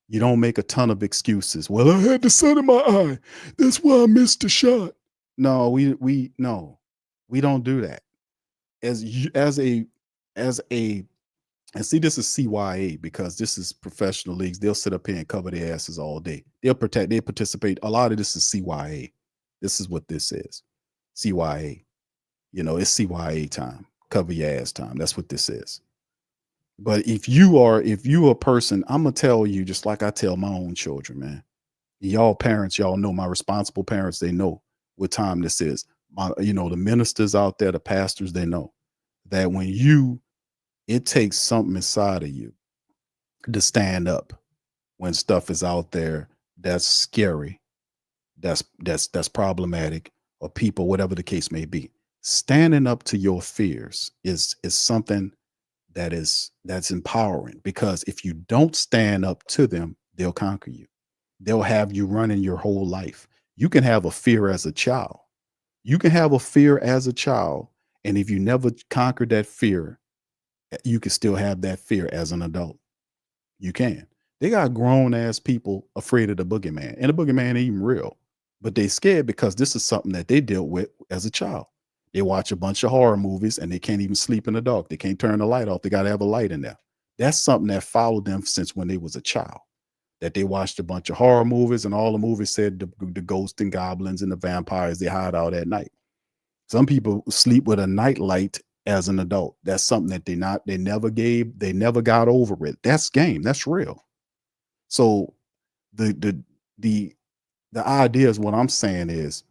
Speaker 1: You don't make a ton of excuses. Well, I had the sun in my eye. That's why I missed the shot. No, we don't do that. And see, this is CYA, because this is professional leagues. They'll sit up here and cover their asses all day. They participate. A lot of this is CYA. This is what this is. CYA. You know, it's CYA time. Cover your ass time. That's what this is. But if you a person, I'm going to tell you, just like I tell my own children, man. Y'all parents, y'all know, my responsible parents, they know what time this is. The ministers out there, the pastors, they know that it takes something inside of you to stand up when stuff is out there that's scary, that's problematic, or people, whatever the case may be. Standing up to your fears is something that's empowering, because if you don't stand up to them, they'll conquer you. They'll have you running your whole life. You can have a fear as a child. And if you never conquered that fear, you can still have that fear as an adult. You can. They got grown ass people afraid of the boogeyman, and the boogeyman ain't even real, but they scared because this is something that they dealt with as a child. They watch a bunch of horror movies and they can't even sleep in the dark. They can't turn the light off. They got to have a light in there. That's something that followed them since when they was a child, that they watched a bunch of horror movies, and all the movies said the ghosts and goblins and the vampires, they hide out at night. Some people sleep with a night light as an adult. That's something that they never got over it. That's game. That's real. So the idea is, what I'm saying is,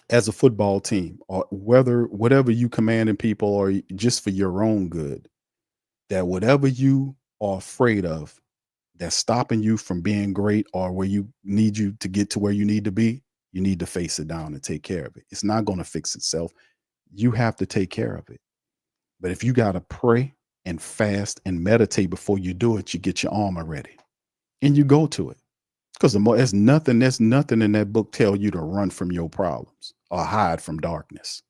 Speaker 1: as a football team, or whatever you commanding people, or just for your own good, that whatever you are afraid of that's stopping you from being great, or where you to get to where you need to be, you need to face it down and take care of it. It's not going to fix itself. You have to take care of it. But if you got to pray and fast and meditate before you do it. You get your armor ready and you go to it. Because there's nothing in that book tell you to run from your problems or hide from darkness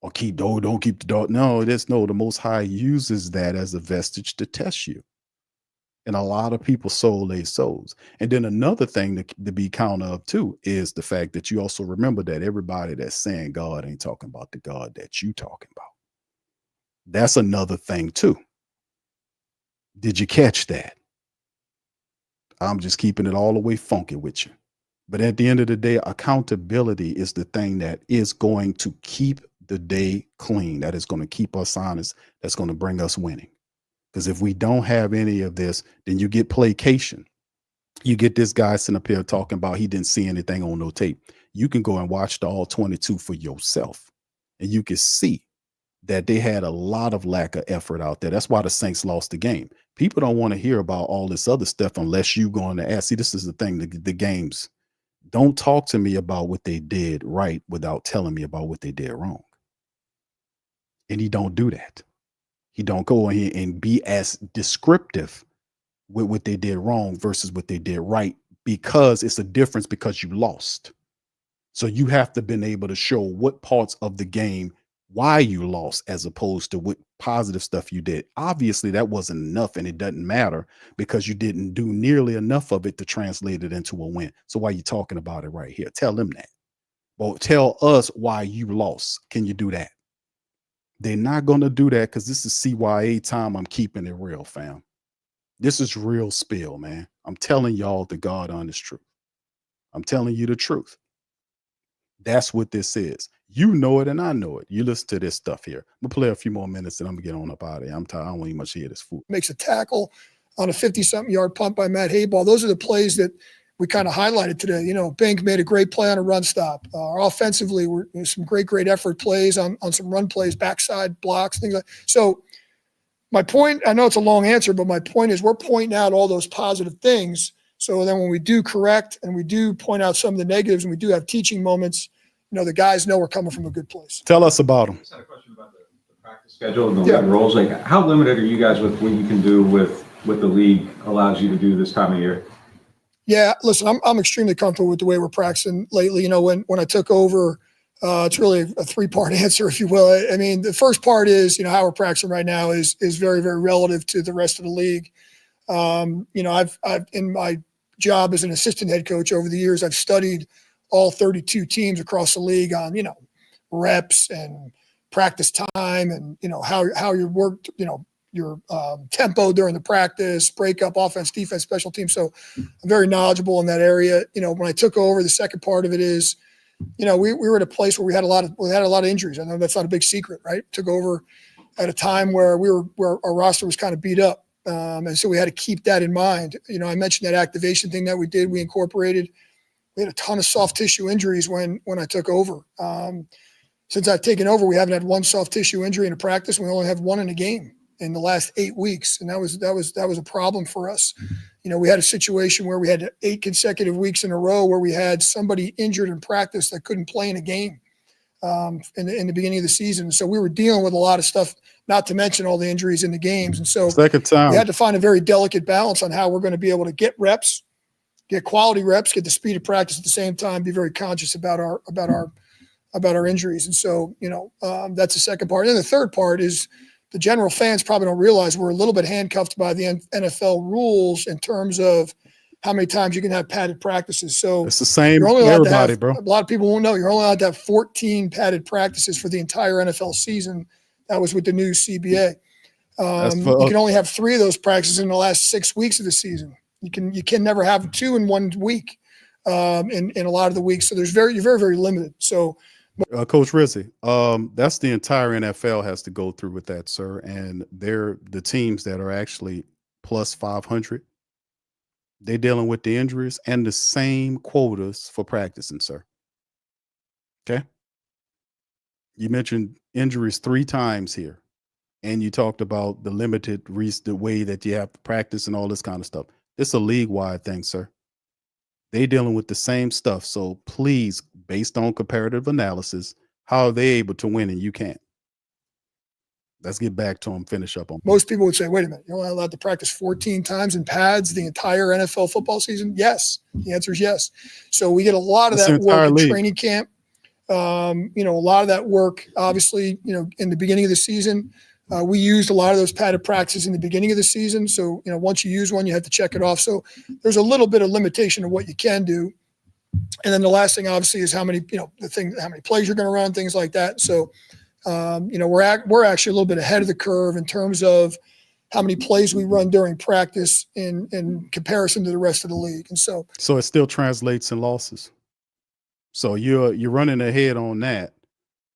Speaker 1: or don't keep the dark. No, the Most High uses that as a vestige to test you. And a lot of people sold their souls. And then another thing to be counter of too is the fact that you also remember that everybody that's saying God ain't talking about the God that you talking about. That's another thing too. Did you catch that? I'm just keeping it all the way funky with you. But at the end of the day, accountability is the thing that is going to keep the day clean. That is going to keep us honest. That's going to bring us winning. Because if we don't have any of this, then you get placation. You get this guy sitting up here talking about he didn't see anything on no tape. You can go and watch the all 22 for yourself. And you can see that they had a lot of lack of effort out there. That's why the Saints lost the game. People don't want to hear about all this other stuff unless you going to ask. See, this is the thing, the games. Don't talk to me about what they did right without telling me about what they did wrong. And he don't do that. He don't go in here and be as descriptive with what they did wrong versus what they did right, because it's a difference because you lost. So you have to been able to show what parts of the game, why you lost, as opposed to what positive stuff you did. Obviously, that wasn't enough, and it doesn't matter because you didn't do nearly enough of it to translate it into a win. So why are you talking about it right here? Tell them that. Well, tell us why you lost. Can you do that? They're not going to do that because this is CYA time. I'm keeping it real, fam. This is real spill, man. I'm telling y'all the God honest truth. I'm telling you the truth. That's what this is. You know it and I know it. You listen to this stuff here. I'm going to play a few more minutes and I'm going to get on up out of here. I'm tired. I don't want much to hear this fool.
Speaker 5: Makes a tackle on a 50-something yard punt by Matt Hayball. Those are the plays that we kind of highlighted today. You know, Bank made a great play on a run stop. Offensively, there's some great effort plays on some run plays, backside blocks, things like that. So my point, I know it's a long answer, but my point is we're pointing out all those positive things. So then when we do correct and we do point out some of the negatives and we do have teaching moments, you know, the guys know we're coming from a good place.
Speaker 1: Tell us about them.
Speaker 7: I just had a question about the practice schedule and the roles. Like, how limited are you guys with what you can do with what the league allows you to do this time of year?
Speaker 5: Yeah, listen, I'm extremely comfortable with the way we're practicing lately. You know, when I took over, it's really a three-part answer, if you will. I mean, the first part is, you know, how we're practicing right now is very, very relative to the rest of the league. You know, I've in my job as an assistant head coach over the years, I've studied all 32 teams across the league on, you know, reps and practice time and, you know, how you worked, you know, your tempo during the practice, breakup, offense, defense, special teams. So I'm very knowledgeable in that area. You know, when I took over, the second part of it is, you know, we were at a place where we had a lot of injuries. I know that's not a big secret, right? Took over at a time where where our roster was kind of beat up. And so we had to keep that in mind. You know, I mentioned that activation thing that we did. We incorporated. We had a ton of soft tissue injuries when I took over. Since I've taken over, we haven't had one soft tissue injury in a practice. We only have one in a game in the last 8 weeks, and that was a problem for us. You know, we had a situation where we had 8 consecutive weeks in a row where we had somebody injured in practice that couldn't play in a game in the beginning of the season. So we were dealing with a lot of stuff, not to mention all the injuries in the games. And so
Speaker 1: Second time.
Speaker 5: we had to find a very delicate balance on how we're going to be able to get reps, get quality reps, get the speed of practice at the same time, be very conscious about our injuries. And so, you know, that's the second part. And then the third part is the general fans probably don't realize we're a little bit handcuffed by the NFL rules in terms of how many times you can have padded practices. So
Speaker 1: it's the same
Speaker 5: for
Speaker 1: everybody, bro.
Speaker 5: A lot of people won't know you're only allowed to have 14 padded practices for the entire NFL season. That was with the new CBA. You can only have 3 of those practices in the last 6 weeks of the season. You can never have 2 in 1 week in a lot of the weeks. So you're very, very limited. So
Speaker 1: Coach Rizzi, that's the entire NFL has to go through with that, sir. And they're the teams that are actually plus 500. They're dealing with the injuries and the same quotas for practicing, sir. Okay. You mentioned injuries 3 times here, and you talked about the limited the way that you have to practice and all this kind of stuff. It's a league-wide thing, sir. They dealing with the same stuff. So please, based on comparative analysis, how are they able to win and you can't? Let's get back to him, finish up on.
Speaker 5: Most people would say, wait a minute, you're only allowed to practice 14 times in pads the entire NFL football season? Yes. The answer is yes. So we get a lot of
Speaker 1: That's
Speaker 5: that
Speaker 1: the
Speaker 5: work
Speaker 1: entire
Speaker 5: in
Speaker 1: league.
Speaker 5: training camp. A lot of that work, obviously, in the beginning of the season, we used a lot of those padded practices in the beginning of the season. So, once you use one, you have to check it off. So there's a little bit of limitation of what you can do. And then the last thing, obviously, is how many plays you're going to run, things like that. So, we're actually a little bit ahead of the curve in terms of how many plays we run during practice in comparison to the rest of the league. And so
Speaker 1: it still translates in losses. So you're running ahead on that,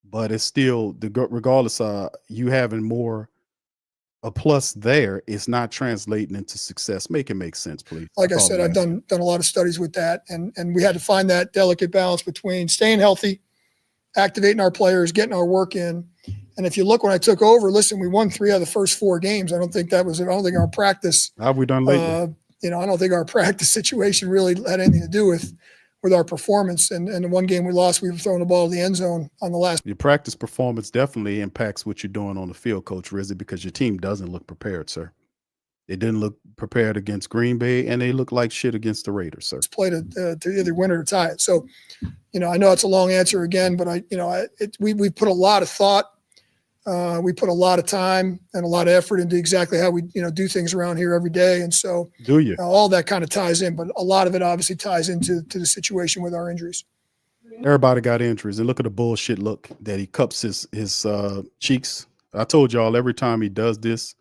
Speaker 1: but it's still regardless of you having more a plus there, it's not translating into success. Make it make sense, please.
Speaker 5: Like I said, I've done a lot of studies with that, and we had to find that delicate balance between staying healthy, activating our players, getting our work in. And if you look when I took over, listen, we won 3 out of the first 4 games. I don't think our practice.
Speaker 1: How have we done lately?
Speaker 5: I don't think our practice situation really had anything to do with our performance. And the one game we lost, we were throwing the ball to the end zone on the last.
Speaker 1: Your practice performance definitely impacts what you're doing on the field, Coach Rizzi, because your team doesn't look prepared, sir. They didn't look prepared against Green Bay, and they look like shit against the Raiders, sir.
Speaker 5: Played to either win or tie it. So, I know it's a long answer again, but we put a lot of thought. We put a lot of time and a lot of effort into exactly how we, do things around here every day. And so
Speaker 1: do you
Speaker 5: all that kind of ties in, but a lot of it obviously ties into the situation with our injuries.
Speaker 1: Everybody got injuries, and look at the bullshit look that he cups his cheeks. I told y'all every time he does this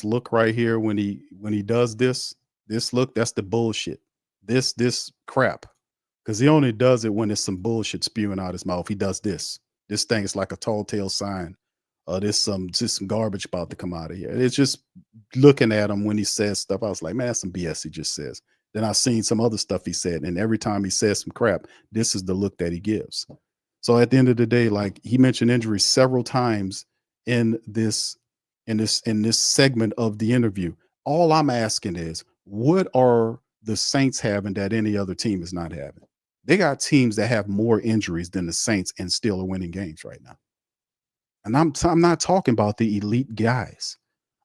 Speaker 1: look right here, when he does this look, that's the bullshit. This crap. Because he only does it when there's some bullshit spewing out his mouth. He does this. This thing is like a tall tale sign. There's some garbage about to come out of here. It's just looking at him when he says stuff. I was like, man, that's some BS he just says. Then I've seen some other stuff he said, and every time he says some crap, this is the look that he gives. So at the end of the day, like he mentioned injuries several times in this segment of the interview. All I'm asking is, what are the Saints having that any other team is not having? They got teams that have more injuries than the Saints and still are winning games right now. And I'm not talking about the elite guys.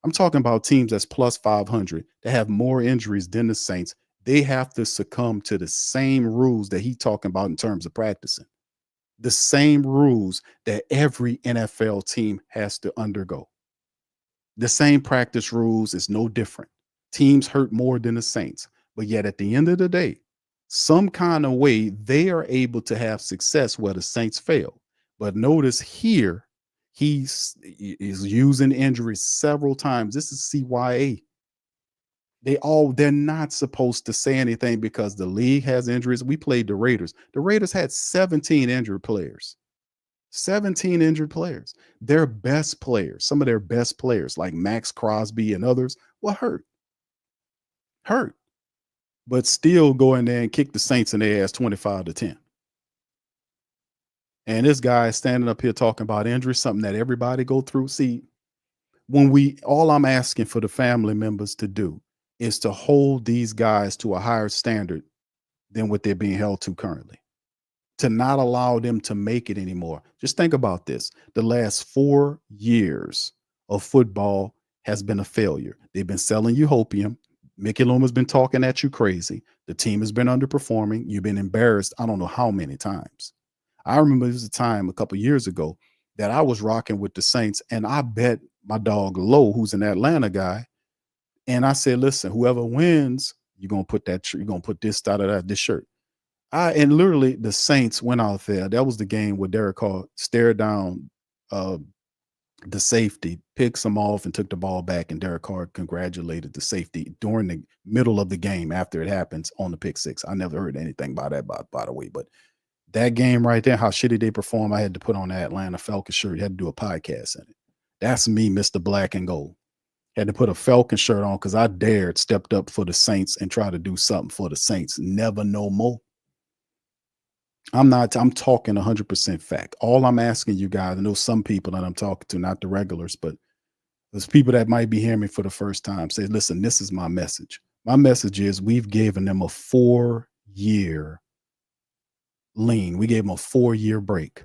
Speaker 1: I'm talking about teams that's plus 500 that have more injuries than the Saints. They have to succumb to the same rules that he's talking about in terms of practicing. The same rules that every NFL team has to undergo. The same practice rules is no different. Teams hurt more than the Saints. But yet at the end of the day, some kind of way they are able to have success where the Saints fail. But notice here, he's using injuries several times. This is CYA. They're not supposed to say anything because the league has injuries. We played the Raiders. The Raiders had 17 injured players. 17 injured players. Their best players, some of their best players like Max Crosby and others were hurt. But still go in there and kick the Saints in their ass 25-10. And this guy is standing up here talking about injury, something that everybody go through. See, all I'm asking for the family members to do is to hold these guys to a higher standard than what they're being held to currently. To not allow them to make it anymore. Just think about this. The last 4 years of football has been a failure. They've been selling you hopium. Mickey Loomis been talking at you crazy. The team has been underperforming. You've been embarrassed I don't know how many times. I remember there was a time a couple years ago that I was rocking with the Saints, and I bet my dog Lowe, who's an Atlanta guy, and I said, listen, whoever wins, you're gonna put this this shirt. And literally the Saints went out there. That was the game where Derek Carr stared down the safety, picked some off and took the ball back, and Derek Carr congratulated the safety during the middle of the game after it happens on the pick six. I never heard anything about that, by the way, but that game right there, how shitty they perform, I had to put on that Atlanta Falcons shirt. Had to do a podcast in it. That's me, Mr. Black and Gold. Had to put a Falcon shirt on because I stepped up for the Saints and tried to do something for the Saints. Never no more. I'm talking 100% fact. All I'm asking you guys, I know some people that I'm talking to, not the regulars, but there's people that might be hearing me for the first time, say, listen, this is my message. My message is we've given them a 4-year lean. We gave them a 4-year break.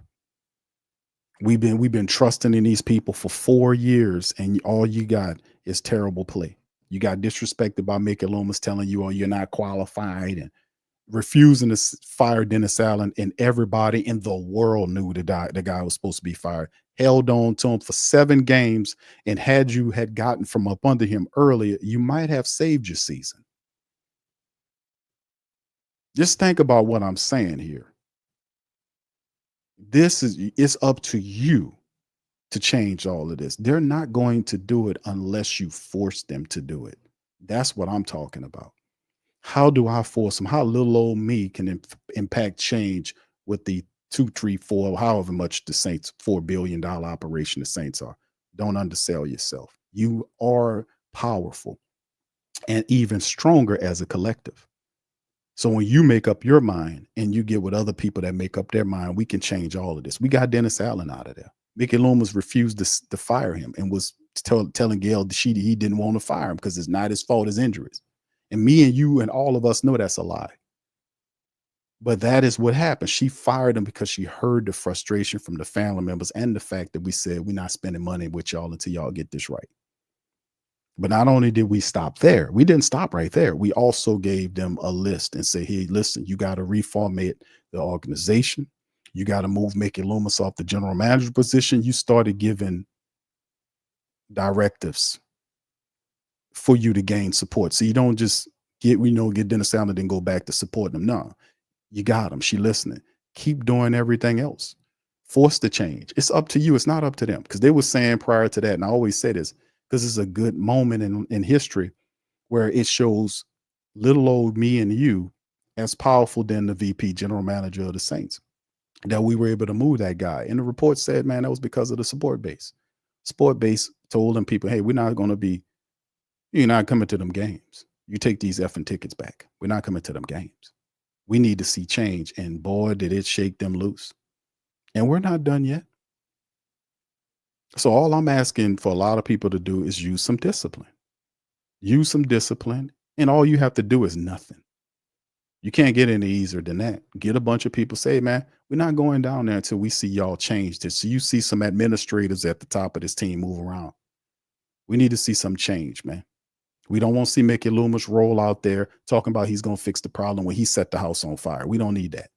Speaker 1: We've been trusting in these people for 4 years, and all you got is terrible play. You got disrespected by Mickey Loomis telling you, "Oh, you're not qualified," and refusing to fire Dennis Allen, and everybody in the world knew the guy was supposed to be fired. Held on to him for 7 games, and had you had gotten from up under him earlier, you might have saved your season. Just think about what I'm saying here. It's up to you to change all of this. They're not going to do it unless you force them to do it. That's what I'm talking about. How do I force them? How little old me can impact change with the 2, 3, 4, however much the Saints, $4 billion operation the Saints are. Don't undersell yourself. You are powerful and even stronger as a collective. So when you make up your mind and you get with other people that make up their mind, we can change all of this. We got Dennis Allen out of there. Mickey Loomis refused to fire him and was telling Gail Sheedy he didn't want to fire him because it's not his fault, his injuries. And me and you and all of us know that's a lie. But that is what happened. She fired him because she heard the frustration from the family members and the fact that we said we're not spending money with y'all until y'all get this right. But not only did we stop there, we didn't stop right there. We also gave them a list and say, hey, listen, you got to reformat the organization. You got to move Mickey Loomis off the general manager position. You started giving directives for you to gain support. So you don't just get Dennis Allen and then go back to supporting them. No, you got them. She listening. Keep doing everything else. Force the change. It's up to you. It's not up to them. Because they were saying prior to that, and I always say this, because it's a good moment in history where it shows little old me and you as powerful than the VP, general manager of the Saints, that we were able to move that guy. And the report said, man, that was because of the support base. Support base told them people, hey, you're not coming to them games. You take these effing tickets back. We're not coming to them games. We need to see change. And boy, did it shake them loose. And we're not done yet. So all I'm asking for a lot of people to do is use some discipline. Use some discipline. And all you have to do is nothing. You can't get any easier than that. Get a bunch of people, say, man, we're not going down there until we see y'all change this. So you see some administrators at the top of this team move around. We need to see some change, man. We don't want to see Mickey Loomis roll out there talking about he's going to fix the problem when he set the house on fire. We don't need that.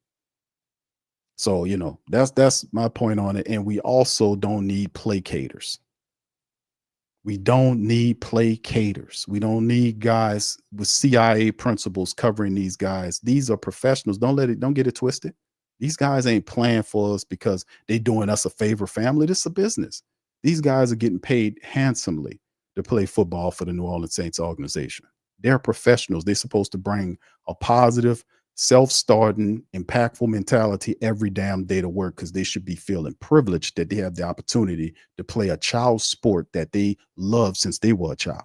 Speaker 1: So, that's my point on it. And we also don't need placaters. We don't need placaters. We don't need guys with CIA principles covering these guys. These are professionals. Don't get it twisted. These guys ain't playing for us because they're doing us a favor, family. This is a business. These guys are getting paid handsomely to play football for the New Orleans Saints organization. They're professionals. They're supposed to bring a positive, self-starting, impactful mentality every damn day to work, because they should be feeling privileged that they have the opportunity to play a child sport that they love since they were a child,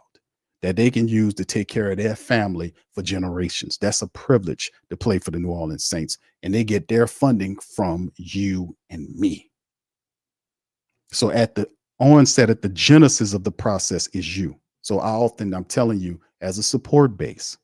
Speaker 1: that they can use to take care of their family for generations. That's a privilege to play for the New Orleans Saints, and they get their funding from you and me. So at the onset, at the genesis of the process is you. So I'm telling you, as a support base,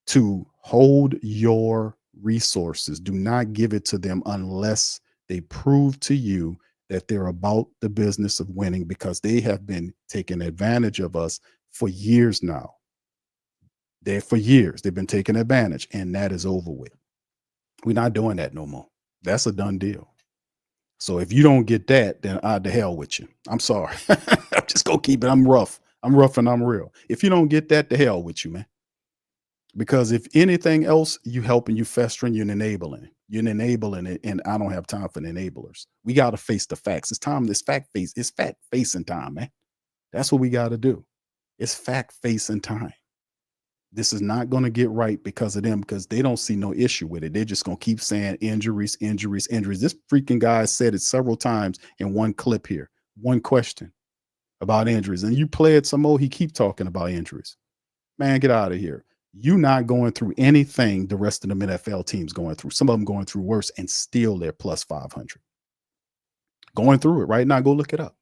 Speaker 1: to hold your resources. Do not give it to them unless they prove to you that they're about the business of winning, because they have been taking advantage of us for years now. They've been taking advantage, and that is over with. We're not doing that no more. That's a done deal. So if you don't get that, then the hell with you. I'm sorry. I'm just gonna keep it. I'm rough and I'm real. If you don't get that, the hell with you, man. Because if anything else, you helping, you festering, you're enabling it. And I don't have time for the enablers. We got to face the facts. It's time. It's fact facing time, man. That's what we got to do. It's fact facing time. This is not going to get right because of them, because they don't see no issue with it. They're just going to keep saying injuries. This freaking guy said it several times in one clip here. One question about injuries. And you play it some more, he keep talking about injuries. Man, get out of here. You not going through anything the rest of the NFL teams going through. Some of them going through worse, and still they're plus 500. Going through it right now. Go look it up.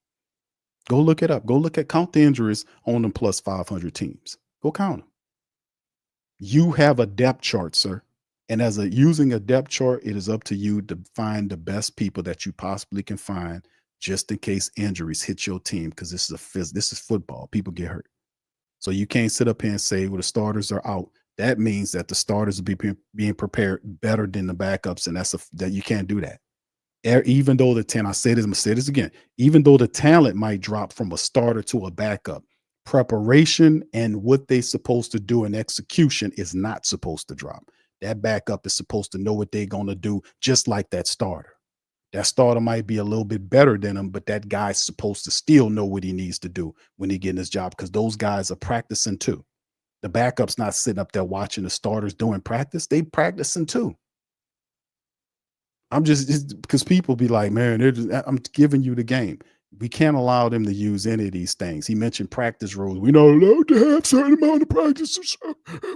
Speaker 1: Go look it up. Count the injuries on them plus 500 teams. Go count them. You have a depth chart, sir, And as using a depth chart, it is up to you to find the best people that you possibly can find, just in case injuries hit your team. Because this is football. People get hurt, so you can't sit up here and say, "Well, the starters are out." That means that the starters will be being prepared better than the backups, and that you can't do that. Even though the 10, I say this, I'm gonna say this again. Even though the talent might drop from a starter to a backup, preparation and what they're supposed to do in execution is not supposed to drop. That backup is supposed to know what they're gonna do, just like that starter. That starter might be a little bit better than him, but that guy's supposed to still know what he needs to do when he get in his job, because those guys are practicing too. The backup's not sitting up there watching the starters doing practice. They practicing too. I'm just because people be like, man, I'm giving you the game. We can't allow them to use any of these things. He mentioned practice rules. We're not allowed to have certain amount of practices.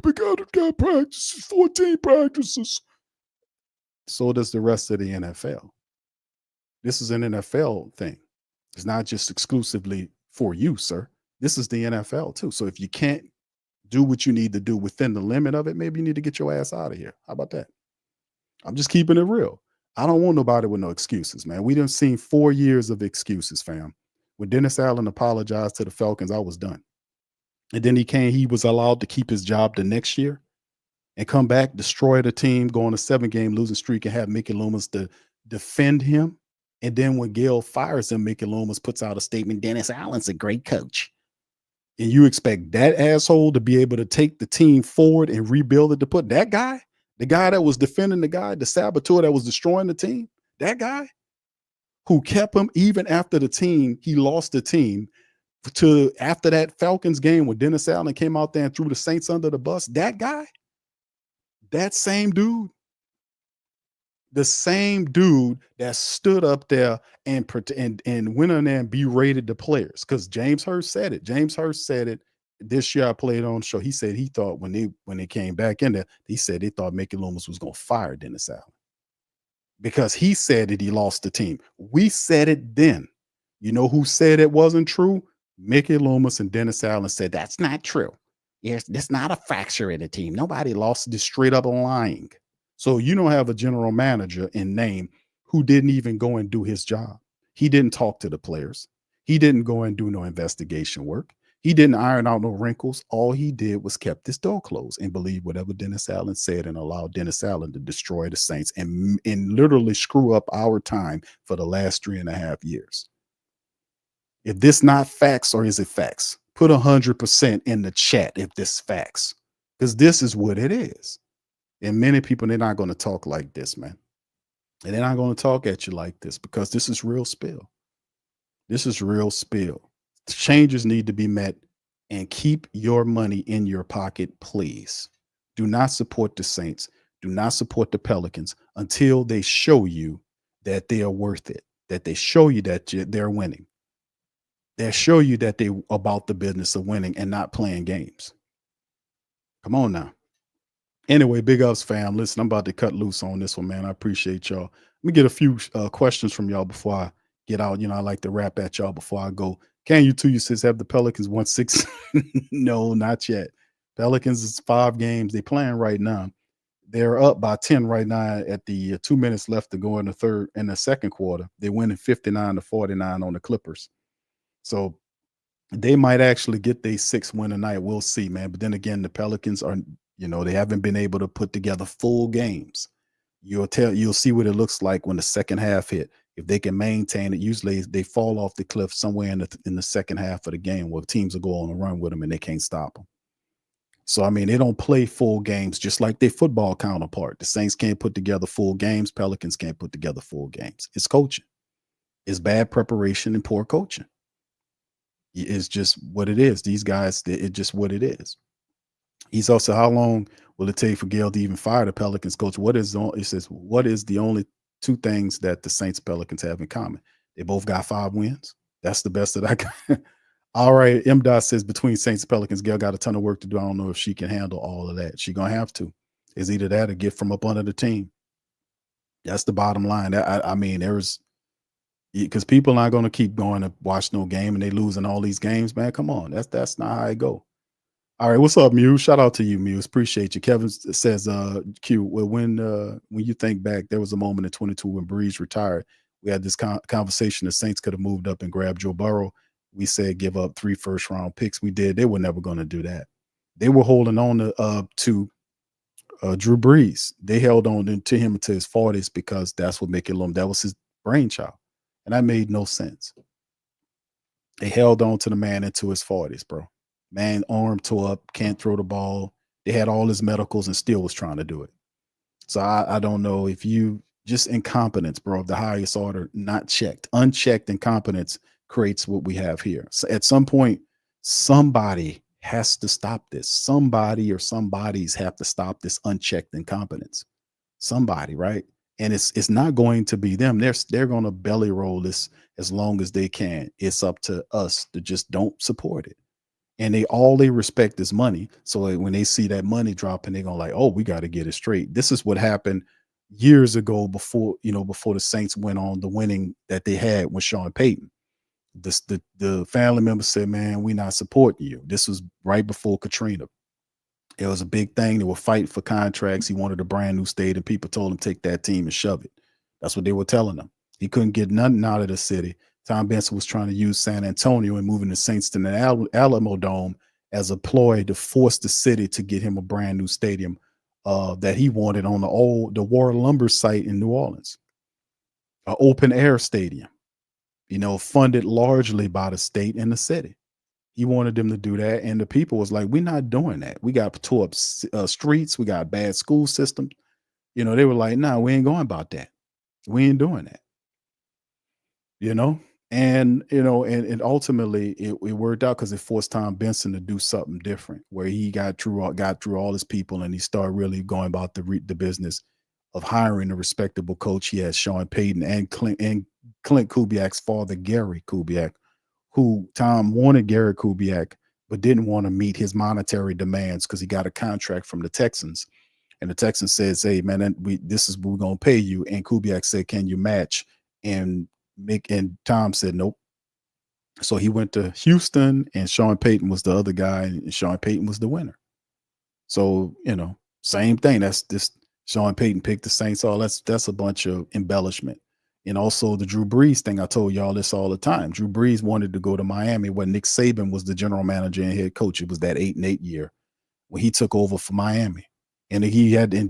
Speaker 1: We got practices, 14 practices. So does the rest of the NFL. This is an NFL thing. It's not just exclusively for you, sir. This is the NFL too. So if you can't do what you need to do within the limit of it, maybe you need to get your ass out of here. How about that? I'm just keeping it real. I don't want nobody with no excuses, man. We done seen 4 years of excuses, fam. When Dennis Allen apologized to the Falcons, I was done. And then he was allowed to keep his job the next year and come back, destroy the team, go on a 7-game losing streak, and have Mickey Loomis to defend him. And then when Gail fires him, Mickey Loomis puts out a statement, Dennis Allen's a great coach. And you expect that asshole to be able to take the team forward and rebuild it, to put that guy, the guy that was defending the guy, the saboteur that was destroying the team, that guy who kept him even after he lost the team, to after that Falcons game when Dennis Allen came out there and threw the Saints under the bus, that guy, that same dude, the same dude that stood up there and went on there and berated the players. Because James Hurst said it. James Hurst said it this year. I played on the show. He said he thought when they came back in there, he said they thought Mickey Loomis was going to fire Dennis Allen because he said that he lost the team. We said it then. You know who said it wasn't true? Mickey Loomis and Dennis Allen said that's not true. Yes, that's not a fracture in the team. Nobody lost, this straight up lying. So you don't have a general manager in name who didn't even go and do his job. He didn't talk to the players. He didn't go and do no investigation work. He didn't iron out no wrinkles. All he did was kept his door closed and believed whatever Dennis Allen said and allowed Dennis Allen to destroy the Saints and literally screw up our time for the last 3.5 years. If this not facts, or is it facts? Put 100% in the chat if this facts, because this is what it is. And many people, they're not going to talk like this, man. And they're not going to talk at you like this, because this is real spill. This is real spill. The changes need to be met, and keep your money in your pocket, please. Do not support the Saints. Do not support the Pelicans until they show you that they are worth it, that they show you that they're winning. They show you that they're about the business of winning and not playing games. Come on now. Anyway, big ups, fam. Listen, I'm about to cut loose on this one, man. I appreciate y'all. Let me get a few questions from y'all before I get out. You know, I like to rap at y'all before I go. Can you says, have the Pelicans won 6? No, not yet. Pelicans is 5 games. They playing right now. They're up by 10 right now at the 2 minutes left to go in the second quarter. They're winning 59-49 on the Clippers. So they might actually get their 6th win tonight. We'll see, man. But then again, the Pelicans are, they haven't been able to put together full games. You'll see what it looks like when the second half hit. If they can maintain it, usually they fall off the cliff somewhere in the second half of the game where teams will go on a run with them and they can't stop them. So, I mean, they don't play full games just like their football counterpart. The Saints can't put together full games. Pelicans can't put together full games. It's coaching. It's bad preparation and poor coaching. It's just what it is. These guys, it's just what it is. He's also, how long will it take for Gail to even fire the Pelicans coach? He says, what is the only 2 things that the Saints Pelicans have in common? They both got 5 wins. That's the best that I got. All right. M. says, between Saints and Pelicans, Gail got a ton of work to do. I don't know if she can handle all of that. She's going to have to. It's either that or get from up under the team. That's the bottom line. I mean, because people aren't going to keep going to watch no game and they losing all these games, man. Come on. That's not how it go. All right, what's up, Muse? Shout out to you, Muse. Appreciate you. Kevin says, Q, well, when you think back, there was a moment in 22 when Breeze retired. We had this conversation. The Saints could have moved up and grabbed Joe Burrow. We said give up 3 first-round picks. We did. They were never going to do that. They were holding on to Drew Brees. They held on to him until his 40s because that's what Mickey Loomis, that was his brainchild. And that made no sense. They held on to the man into his 40s, bro. Man, arm tore up, can't throw the ball. They had all his medicals and still was trying to do it. So I don't know if you just incompetence, bro, of the highest order, not checked. Unchecked incompetence creates what we have here. So at some point, somebody has to stop this. Somebody or somebodies have to stop this unchecked incompetence. Somebody, right? And it's not going to be them. They're going to belly roll this as long as they can. It's up to us to just don't support it. And they respect is money. So when they see that money dropping, they're going to like, oh, we got to get it straight. This is what happened years ago before the Saints went on the winning that they had with Sean Payton. The family members said, man, we're not supporting you. This was right before Katrina. It was a big thing. They were fighting for contracts. He wanted a brand new stadium. People told him, take that team and shove it. That's what they were telling him. He couldn't get nothing out of the city. Tom Benson was trying to use San Antonio and moving the Saints to the Alamo Dome as a ploy to force the city to get him a brand new stadium that he wanted on the War Lumber site in New Orleans, an open air stadium, funded largely by the state and the city. He wanted them to do that, and the people was like, we're not doing that. We got tore up streets. We got bad school systems. They were like, nah, we ain't going about that. We ain't doing that. And ultimately it worked out because it forced Tom Benson to do something different, where he got through all his people, and he started really going about the business of hiring a respectable coach. He had Sean Payton and Clint Kubiak's father, Gary Kubiak, who Tom wanted Gary Kubiak, but didn't want to meet his monetary demands because he got a contract from the Texans. And the Texans says, hey, man, this is what we're going to pay you. And Kubiak said, can you match? And Tom said, nope. So he went to Houston, and Sean Payton was the other guy, and Sean Payton was the winner. So, same thing. That's this Sean Payton picked the Saints. All that's a bunch of embellishment. And also the Drew Brees thing. I told y'all this all the time. Drew Brees wanted to go to Miami when Nick Saban was the general manager and head coach. It was that 8-8 year when he took over for Miami. And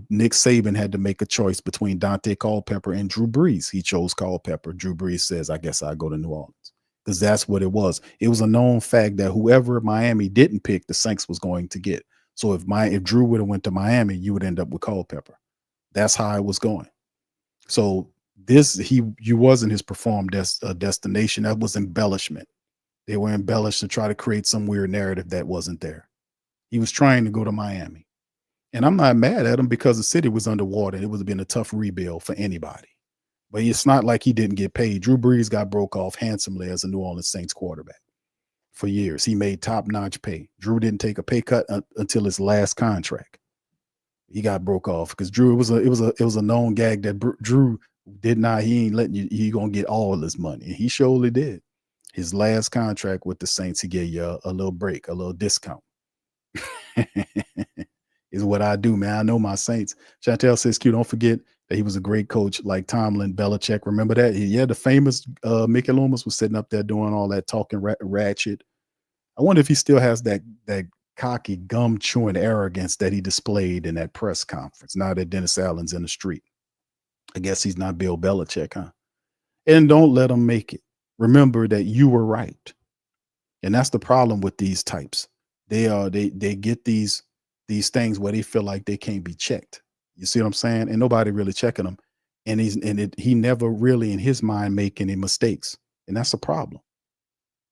Speaker 1: Nick Saban had to make a choice between Dante Culpepper and Drew Brees. He chose Culpepper. Drew Brees says, I guess I'll go to New Orleans, because that's what it was. It was a known fact that whoever Miami didn't pick, the Saints was going to get. So if Drew would have went to Miami, you would end up with Culpepper. That's how it was going. So you wasn't his preferred destination. That was embellishment. They were embellished to try to create some weird narrative that wasn't there. He was trying to go to Miami. And I'm not mad at him because the city was underwater. It would have been a tough rebuild for anybody. But it's not like he didn't get paid. Drew Brees got broke off handsomely as a New Orleans Saints quarterback for years. He made top-notch pay. Drew didn't take a pay cut until his last contract. He got broke off because Drew, it was a known gag that Drew did not. He ain't letting you. He gonna get all this money, and he surely did. His last contract with the Saints, he gave you a little break, a little discount. Is what I do, man. I know my Saints. Chantel says, Q, don't forget that he was a great coach like Tomlin, Belichick. Remember that? Yeah, the famous Mickey Loomis was sitting up there doing all that talking ratchet. I wonder if he still has that cocky, gum-chewing arrogance that he displayed in that press conference now that Dennis Allen's in the street. I guess he's not Bill Belichick, huh? And don't let him make it. Remember that you were right. And that's the problem with these types. They get these things where they feel like they can't be checked. You see what I'm saying? And nobody really checking them. And he never really in his mind make any mistakes. And that's a problem.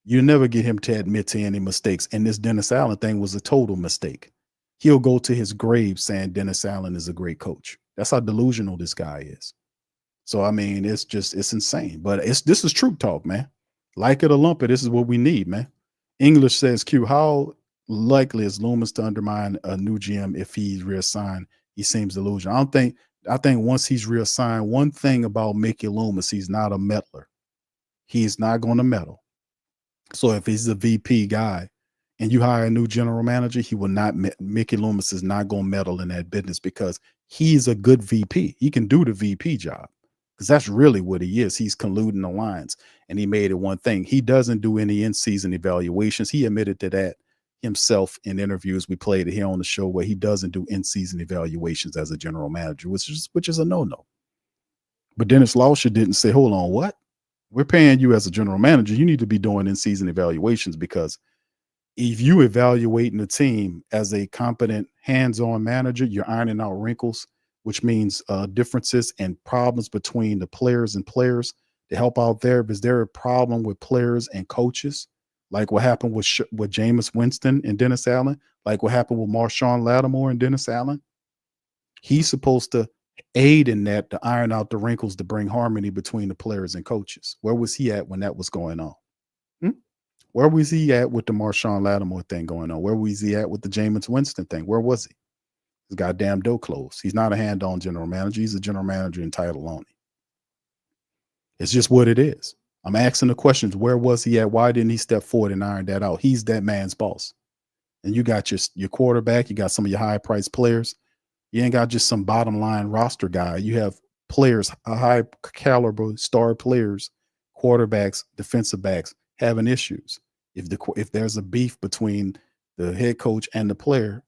Speaker 1: You never get him to admit to any mistakes. And this Dennis Allen thing was a total mistake. He'll go to his grave saying Dennis Allen is a great coach. That's how delusional this guy is. So, I mean, it's insane. But this is truth talk, man. Like it or lump it, this is what we need, man. English says, Q, how likely is Loomis to undermine a new GM if he's reassigned? He seems delusional. I think once he's reassigned, one thing about Mickey Loomis, he's not a meddler. He's not going to meddle. So if he's a VP guy and you hire a new general manager, he will not. Mickey Loomis is not going to meddle in that business because he's a good VP. He can do the VP job because that's really what he is. He's colluding the lines, and he made it one thing. He doesn't do any in-season evaluations. He admitted to that himself in interviews we played here on the show, where he doesn't do in-season evaluations as a general manager, which is a no-no. But Dennis Lauscher didn't say, hold on, what? We're paying you as a general manager. You need to be doing in-season evaluations, because if you evaluating the team as a competent hands-on manager, you're ironing out wrinkles, which means differences and problems between the players and players to help out there. Is there a problem with players and coaches? Like what happened with Jameis Winston and Dennis Allen, like what happened with Marshawn Lattimore and Dennis Allen? He's supposed to aid in that, to iron out the wrinkles, to bring harmony between the players and coaches. Where was he at when that was going on? Where was he at with the Marshawn Lattimore thing going on? Where was he at with the Jameis Winston thing? Where was he? His goddamn door closed. He's not a hand-on general manager. He's a general manager in title only. It's just what it is. I'm asking the questions. Where was he at? Why didn't he step forward and iron that out? He's that man's boss. And you got your quarterback. You got some of your high-priced players. You ain't got just some bottom-line roster guy. You have players, high-caliber star players, quarterbacks, defensive backs, having issues. If there's a beef between the head coach and the player,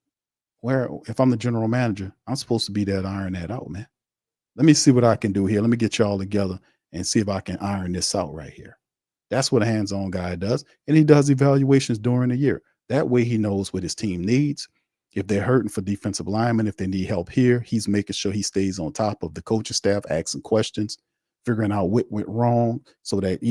Speaker 1: if I'm the general manager, I'm supposed to be there to iron that out, man. Let me see what I can do here. Let me get y'all together and see if I can iron this out right here. That's what a hands-on guy does. And he does evaluations during the year. That way he knows what his team needs. If they're hurting for defensive linemen, if they need help here, he's making sure he stays on top of the coaching staff, asking questions, figuring out what went wrong, so that,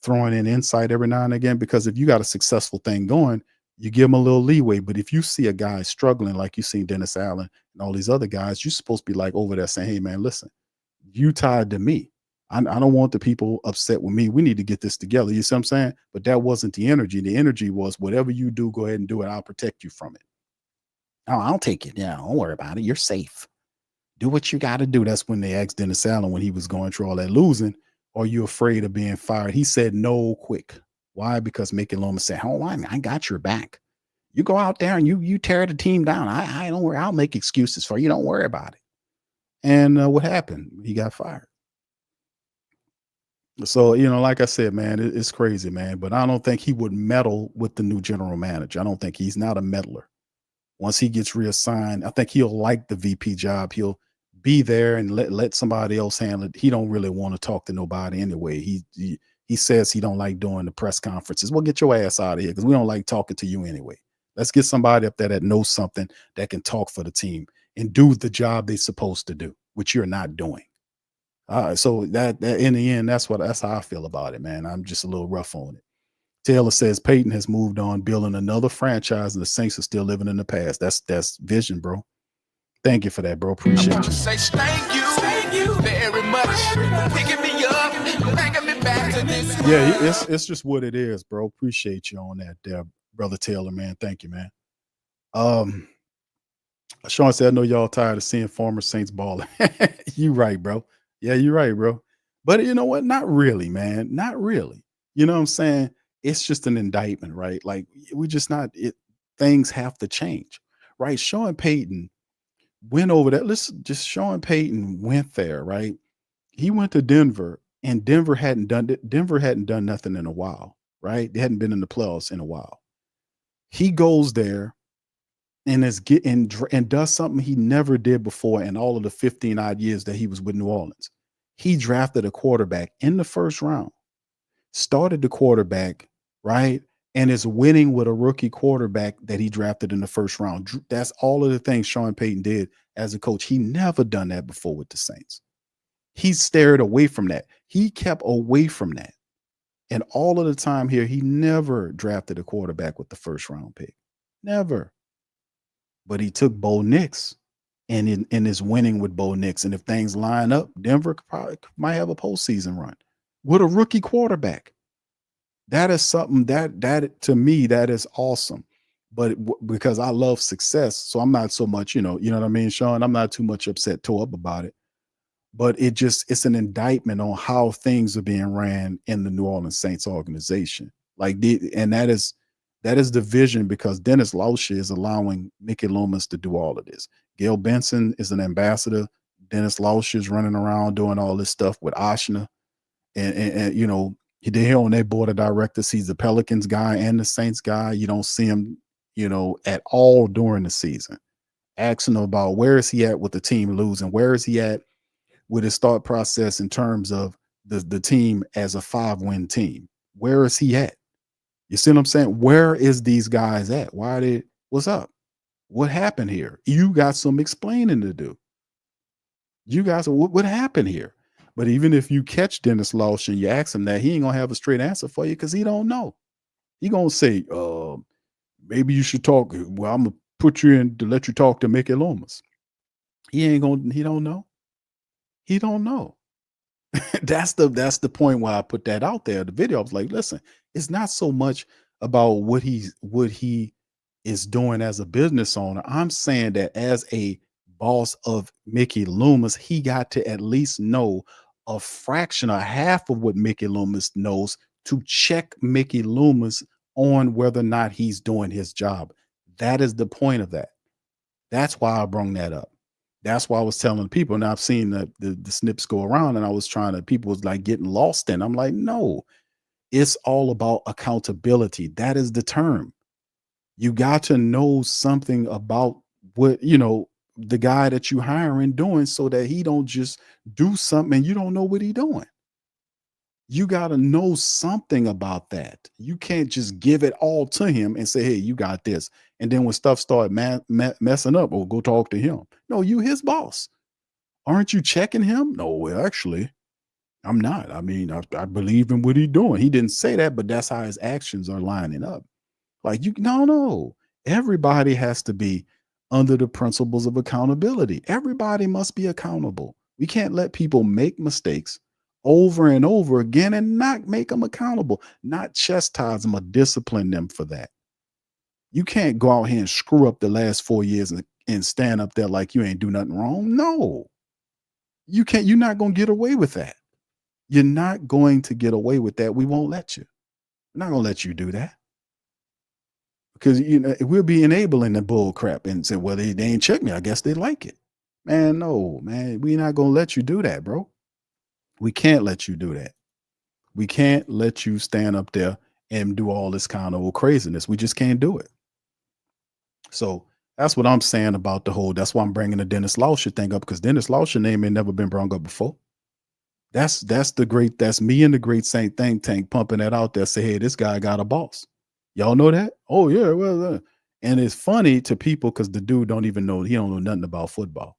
Speaker 1: throwing in insight every now and again. Because if you got a successful thing going, you give them a little leeway. But if you see a guy struggling, like you see Dennis Allen and all these other guys, you're supposed to be like over there saying, hey, man, listen, you tied to me. I don't want the people upset with me. We need to get this together. You see what I'm saying? But that wasn't the energy. The energy was, whatever you do, go ahead and do it. I'll protect you from it. Oh, I'll take it. Yeah, don't worry about it. You're safe. Do what you got to do. That's when they asked Dennis Allen, when he was going through all that losing, are you afraid of being fired? He said no quick. Why? Because Mickey Loomis said, hold on, I got your back. You go out there and you tear the team down. I don't worry. I'll make excuses for you. Don't worry about it. And what happened? He got fired. So, like I said, man, it's crazy, man. But I don't think he would meddle with the new general manager. I don't think he's not a meddler. Once he gets reassigned, I think he'll like the VP job. He'll be there and let somebody else handle it. He don't really want to talk to nobody anyway. He says he don't like doing the press conferences. Well, get your ass out of here, because we don't like talking to you anyway. Let's get somebody up there that knows something, that can talk for the team and do the job they're supposed to do, which you're not doing. So that in the end, that's how I feel about it, man. I'm just a little rough on it. Taylor says Peyton has moved on, building another franchise, and the Saints are still living in the past. That's vision, bro. Thank you for that, bro. Appreciate you.
Speaker 4: Say thank you very much. Picking me up, bringing me back to this.
Speaker 1: Yeah, it's just what it is, bro. Appreciate you on that there, brother Taylor, man. Thank you, man. Sean said, I know y'all tired of seeing former Saints balling. You right, bro. Yeah, you're right, bro. But you know what? Not really, man. Not really. You know what I'm saying? It's just an indictment, right? Like, we just not it. Things have to change, right? Sean Payton went over that. Sean Payton went there, right? He went to Denver, and Denver hadn't done nothing in a while, right? They hadn't been in the playoffs in a while. He goes there and and does something he never did before in all of the 15 odd years that he was with New Orleans. He drafted a quarterback in the first round, started the quarterback, right? And is winning with a rookie quarterback that he drafted in the first round. That's all of the things Sean Payton did as a coach. He never done that before with the Saints. He stared away from that. He kept away from that. And all of the time here, he never drafted a quarterback with the first round pick. Never. But he took Bo Nix and is winning with Bo Nix. And if things line up, Denver might have a postseason run with a rookie quarterback. That is something that to me, that is awesome. But because I love success, so I'm not so much, you know what I mean, Sean? I'm not too much upset, tore up about it. But it's an indictment on how things are being ran in the New Orleans Saints organization. And that That is the vision, because Dennis Lauscher is allowing Mickey Loomis to do all of this. Gail Benson is an ambassador. Dennis Lauscher is running around doing all this stuff with Oshner. And you know, they're on their board of directors. He's the Pelicans guy and the Saints guy. You don't see him, you know, at all during the season. Asking about where is he at with the team losing? Where is he at with his thought process in terms of the team as a 5-win team? Where is he at? You see what I'm saying? Where is these guys at? What's up? What happened here? You got some explaining to do. You guys, what happened here? But even if you catch Dennis Lauscher and you ask him that, he ain't gonna have a straight answer for you, because he don't know. He gonna say, maybe you should talk. Well, I'm gonna put you in to let you talk to Mickey Loomis. He don't know. He don't know. That's the point why I put that out there. The video, I was like, listen, it's not so much about what he is doing as a business owner. I'm saying that as a boss of Mickey Loomis, he got to at least know a fraction or half of what Mickey Loomis knows to check Mickey Loomis on whether or not he's doing his job. That is the point of that. That's why I brought that up. That's why I was telling people. Now I've seen the snips go around, and I was people was like getting lost in. I'm like, no, it's all about accountability. That is the term. You got to know something about what, you know, the guy that you hiring doing, so that he don't just do something and you don't know what he doing. You got to know something about that. You can't just give it all to him and say, hey, you got this. And then when stuff start messing up, go talk to him. No, you his boss. Aren't you checking him? No, well, actually, I'm not. I mean, I believe in what he's doing. He didn't say that, but that's how his actions are lining up. Like, no. Everybody has to be under the principles of accountability. Everybody must be accountable. We can't let people make mistakes over and over again and not make them accountable, not chastise them or discipline them for that. You can't go out here and screw up the last 4 years and stand up there like you ain't do nothing wrong. No, you can't. You're not going to get away with that. You're not going to get away with that. We won't let you. We're not going to let you do that. Because, you know, we'll be enabling the bull crap and say, well, they ain't check me. I guess they like it. Man, no, man. We're not going to let you do that, bro. We can't let you do that. We can't let you stand up there and do all this kind of craziness. We just can't do it. So that's what I'm saying about the whole, that's why I'm bringing the Dennis Lauscher thing up, because Dennis Lauscher name ain't never been brought up before. That's me and the great Saint think tank pumping that out there. Say, hey, this guy got a boss. Y'all know that? Oh yeah, well, and it's funny to people because the dude don't even know, he don't know nothing about football.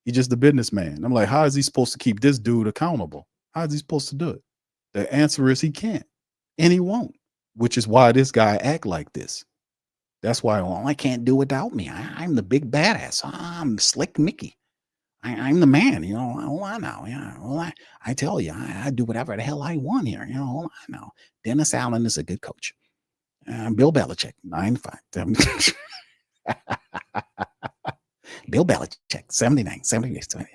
Speaker 1: He's just a businessman. I'm like, how is he supposed to keep this dude accountable? How is he supposed to do it? The answer is he can't, and he won't, which is why this guy act like this. That's why, well, I can't do without me. I'm the big badass. I'm Slick Mickey. I'm the man, you know. Hold on now. Yeah, well, I tell you, I do whatever the hell I want here. You know, hold on now. Dennis Allen is a good coach. Bill Belichick, 9-5. Bill Belichick, 79, 78, 70.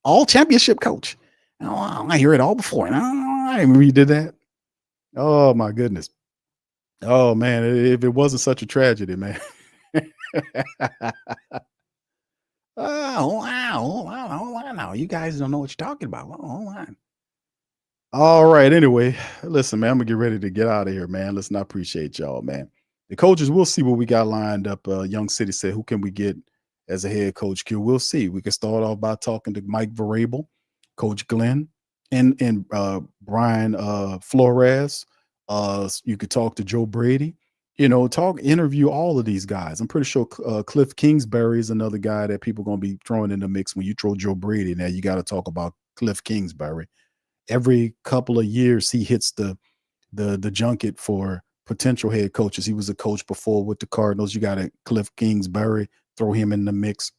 Speaker 1: All championship coach. Oh, I hear it all before. I redid that. Oh my goodness. Oh man, if it wasn't such a tragedy, man. Hold on now. You guys don't know what you're talking about. Hold on. All right. Anyway, listen, man, I'm gonna get ready to get out of here, man. Listen, I appreciate y'all, man. The coaches, we'll see what we got lined up. Young City said, who can we get as a head coach? Q, we'll see. We can start off by talking to Mike Vrabel, Coach Glenn, and Brian Flores. You could talk to Joe Brady. You know, interview all of these guys. I'm pretty sure Cliff Kingsbury is another guy that people are going to be throwing in the mix when you throw Joe Brady. Now you got to talk about Cliff Kingsbury. Every couple of years, he hits the junket for potential head coaches. He was a coach before with the Cardinals. You got a Cliff Kingsbury, throw him in the mix.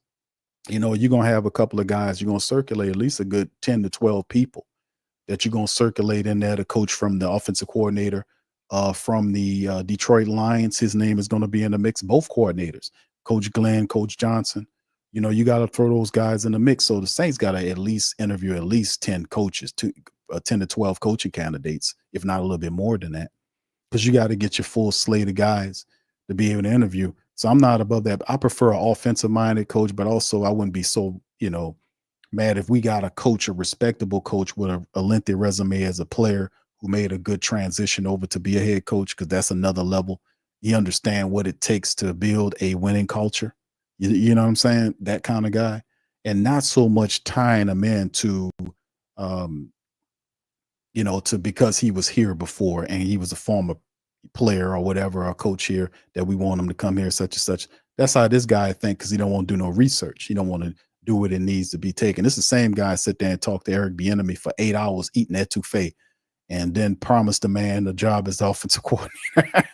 Speaker 1: You know, you're going to have a couple of guys. You're going to circulate at least a good 10 to 12 people that you're going to circulate in there. The coach from the offensive coordinator from the Detroit Lions, his name is going to be in the mix. Both coordinators, Coach Glenn, Coach Johnson. You know, you got to throw those guys in the mix. So the Saints got to at least interview at least 10 coaches, 10 to 12 coaching candidates, if not a little bit more than that, because you got to get your full slate of guys to be able to interview. So I'm not above that. I prefer an offensive minded coach, but also I wouldn't be so, mad if we got a coach, a respectable coach with a lengthy resume as a player who made a good transition over to be a head coach, because that's another level. You understand what it takes to build a winning culture. You know what I'm saying? That kind of guy. And not so much tying him into, um, to because he was here before and he was a former player or whatever, or coach here, that we want him to come here, such and such. That's how this guy think, because he don't want to do no research. He don't want to do what it needs to be taken. This is the same guy sit there and talk to Eric Bieniemy for 8 hours eating etouffee, and then promise the man the job as offensive coordinator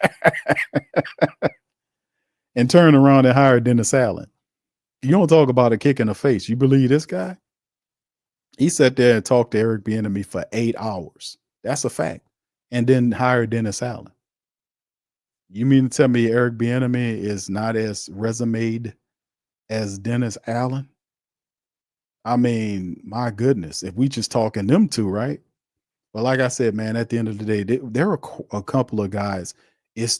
Speaker 1: and turn around and hire Dennis Allen. You don't talk about a kick in the face. You believe this guy? He sat there and talked to Eric Bieniemy for 8 hours. That's a fact. And then hire Dennis Allen. You mean to tell me Eric Bieniemy is not as resumed as Dennis Allen? I mean, my goodness, if we just talking them two, right? But like I said, man, at the end of the day, there are a couple of guys. It's,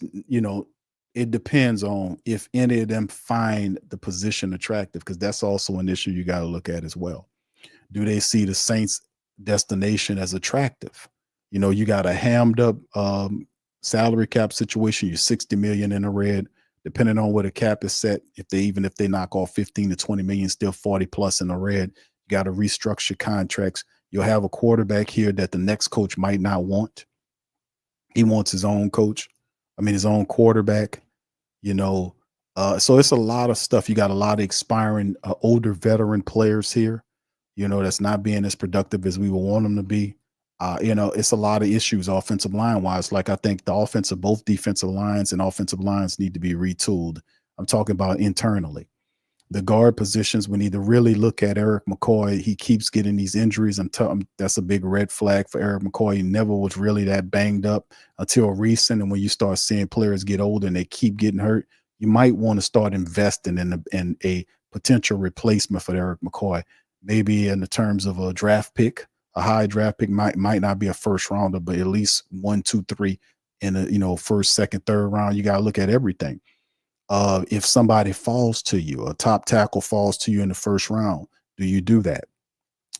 Speaker 1: it depends on if any of them find the position attractive, because that's also an issue you got to look at as well. Do they see the Saints' destination as attractive? You got a hammed up salary cap situation. You're 60 million in the red, depending on where the cap is set. If they knock off 15 to 20 million, still 40 plus in the red. You got to restructure contracts. You'll have a quarterback here that the next coach might not want. He wants his own coach. His own quarterback, so it's a lot of stuff. You got a lot of expiring older veteran players here, that's not being as productive as we would want them to be. It's a lot of issues offensive line wise. Like, I think both defensive lines and offensive lines need to be retooled. I'm talking about internally. The guard positions, we need to really look at Eric McCoy. He keeps getting these injuries. That's a big red flag for Eric McCoy. He never was really that banged up until recent. And when you start seeing players get older and they keep getting hurt, you might want to start investing in a potential replacement for Eric McCoy. Maybe in the terms of a draft pick, a high draft pick might not be a first rounder, but at least 1, 2, 3 in a first, second, third round. You got to look at everything. If somebody falls to you, a top tackle falls to you in the first round, do you do that?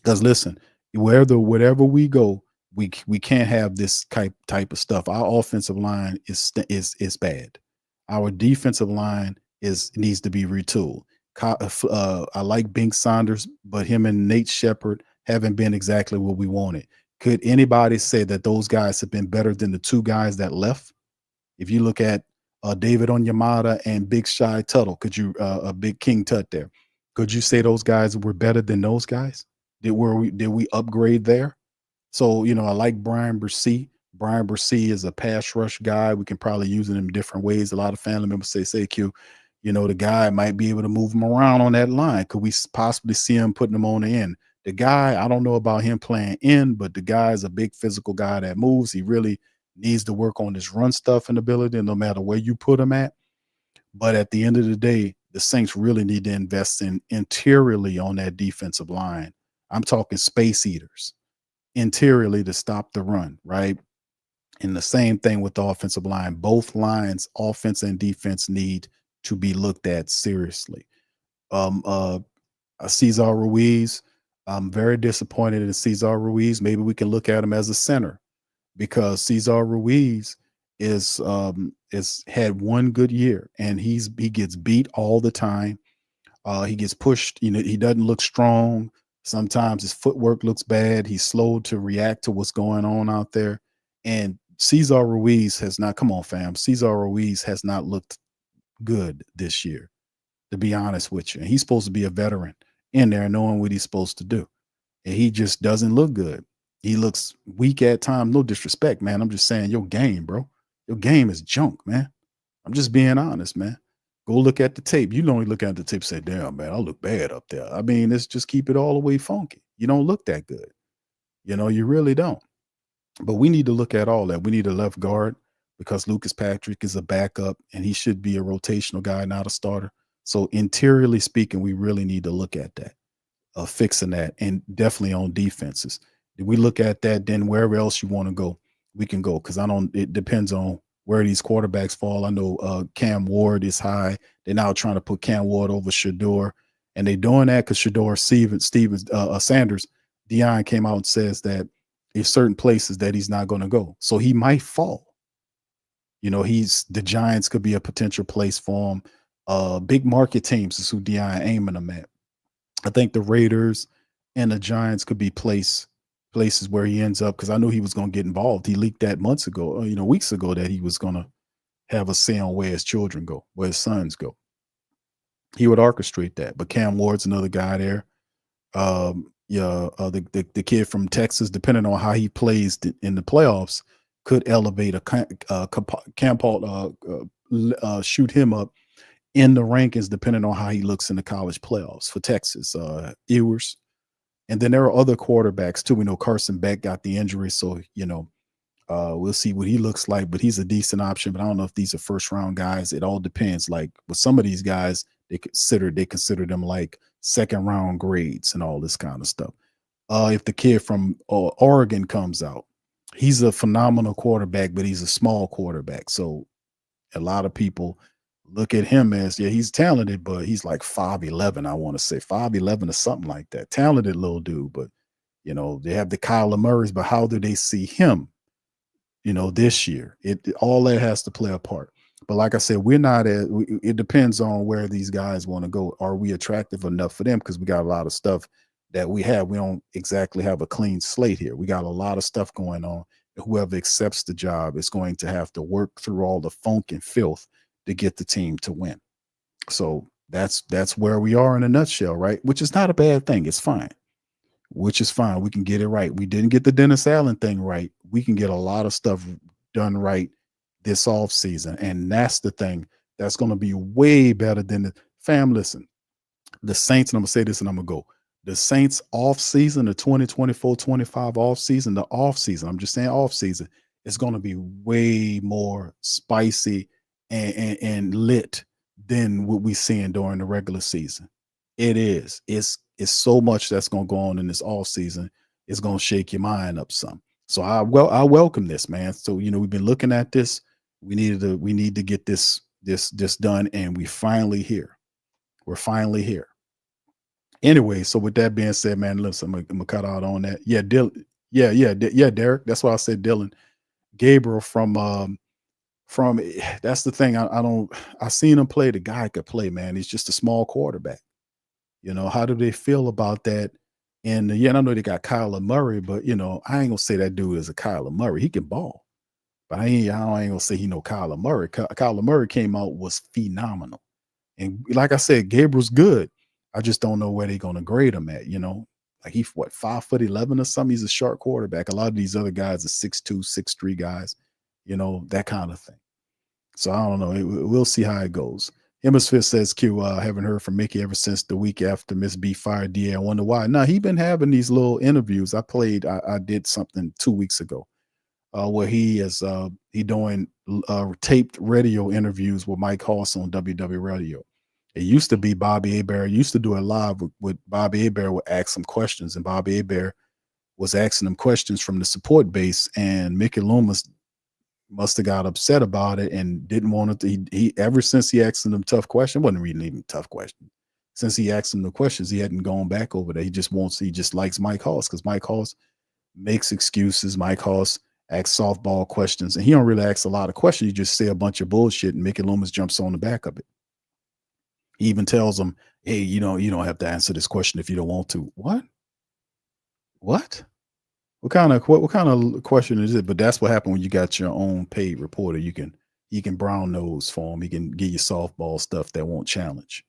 Speaker 1: Because listen, wherever we go, we can't have this type of stuff. Our offensive line is bad. Our defensive line needs to be retooled. I like Bink Saunders, but him and Nate Shepard haven't been exactly what we wanted. Could anybody say that those guys have been better than the two guys that left? If you look at David Onyemata and Big Shy Tuttle, a Big King Tut there, could you say those guys were better than those guys? Did we upgrade there? So, I like Brian Bursey. Brian Bursey is a pass rush guy. We can probably use it in different ways. A lot of family members say, Q, the guy might be able to move him around on that line. Could we possibly see him putting him on the end? The guy, I don't know about him playing in, but the guy is a big physical guy that moves. He really needs to work on his run stuff and ability, no matter where you put him at. But at the end of the day, the Saints really need to invest interiorly on that defensive line. I'm talking space eaters interiorly to stop the run, right? And the same thing with the offensive line. Both lines, offense and defense, need to be looked at seriously. Cesar Ruiz, I'm very disappointed in Cesar Ruiz. Maybe we can look at him as a center, because Cesar Ruiz is had one good year, and he gets beat all the time. He gets pushed. He doesn't look strong. Sometimes his footwork looks bad. He's slow to react to what's going on out there. And Cesar Ruiz has not, come on, fam. Cesar Ruiz has not looked good this year, to be honest with you. And he's supposed to be a veteran in there knowing what he's supposed to do. And he just doesn't look good. He looks weak at times. No disrespect, man. I'm just saying, your game, bro. Your game is junk, man. I'm just being honest, man. Go look at the tape. You only look at the tape and say, damn, man, I look bad up there. Let's just keep it all the way funky. You don't look that good. You really don't. But we need to look at all that. We need a left guard, because Lucas Patrick is a backup, and he should be a rotational guy, not a starter. So interiorly speaking, we really need to look at that, fixing that, and definitely on defenses. If we look at that, then wherever else you want to go, we can go, because it depends on where these quarterbacks fall. I know Cam Ward is high. They're now trying to put Cam Ward over Shador, and they're doing that because Shador Sanders, Deion came out and says that there's certain places that he's not going to go, so he might fall. The Giants could be a potential place for him. Big market teams is who Deion aiming them at. I think the Raiders and the Giants could be places where he ends up, because I knew he was going to get involved. He leaked that weeks ago, that he was going to have a say on where his children go, where his sons go. He would orchestrate that. But Cam Ward's another guy there. The kid from Texas, depending on how he plays in the playoffs, could elevate shoot him up in the rankings, depending on how he looks in the college playoffs for Texas. Ewers. And then there are other quarterbacks too. We know Carson Beck got the injury, so we'll see what he looks like. But he's a decent option. But I don't know if these are first round guys. It all depends. Like with some of these guys, they consider them like second round grades and all this kind of stuff. If the kid from Oregon comes out, he's a phenomenal quarterback, but he's a small quarterback. So a lot of people look at him as, he's talented, but he's like 5'11", I want to say 5'11" or something like that. Talented little dude, but they have the Kyler Murrays, but how do they see him, this year? All that has to play a part. But like I said, it depends on where these guys want to go. Are we attractive enough for them? Because we got a lot of stuff that we have. We don't exactly have a clean slate here. We got a lot of stuff going on. Whoever accepts the job is going to have to work through all the funk and filth to get the team to win. So that's where we are in a nutshell, right? Which is not a bad thing. It's fine. Which is fine. We can get it right. We didn't get the Dennis Allen thing right. We can get a lot of stuff done right this off season. And that's the thing that's going to be way better than the fam. Listen, the Saints, and I'm going to say this and I'm going to go. The Saints off season, the 2024-25 off season, I'm just saying off season, is going to be way more spicy and lit than what we seeing during the regular season. It is. It's so much that's going to go on in this off season. It's going to shake your mind up some. So I welcome this, man. So we've been looking at this. We need to get this done, and we're finally here. Anyway, so with that being said, man, listen, I'm gonna cut out on that. Yeah, Dylan. Yeah, Derek. That's why I said Dylan. Gabriel from that's the thing. I seen him play. The guy could play, man. He's just a small quarterback. How do they feel about that? And I know they got Kyler Murray, but I ain't gonna say that dude is a Kyler Murray. He can ball, but I ain't gonna say he know Kyler Murray. Kyler Murray came out, was phenomenal, and like I said, Gabriel's good. I just don't know where they're gonna grade him at. Like he's 5'11" or something. He's a short quarterback. A lot of these other guys are 6'2", 6'3" guys. That kind of thing. So I don't know. We'll see how it goes. Hemisphere says, Q, haven't heard from Mickey ever since the week after Miss B fired DA. I wonder why. No, he been having these little interviews. I did something 2 weeks ago where he doing taped radio interviews with Mike Hoss on WW Radio. It used to be Bobby Hebert. Used to do it live with Bobby Hebert would ask some questions, and Bobby Hebert was asking them questions from the support base, and Mickey Loomis must have got upset about it and didn't want it to. He ever since he asked them tough questions, wasn't really even tough question. Since he asked them the questions, he hadn't gone back over there. He just likes Mike Hoss because Mike Hoss makes excuses. Mike Hoss asks softball questions, and he don't really ask a lot of questions. He just say a bunch of bullshit, and Mickey Loomis jumps on the back of it. He even tells them, "Hey, you don't have to answer this question if you don't want to." What? What kind of question is it? But that's what happened when you got your own paid reporter. You can brown nose for him. He can give you softball stuff that won't challenge.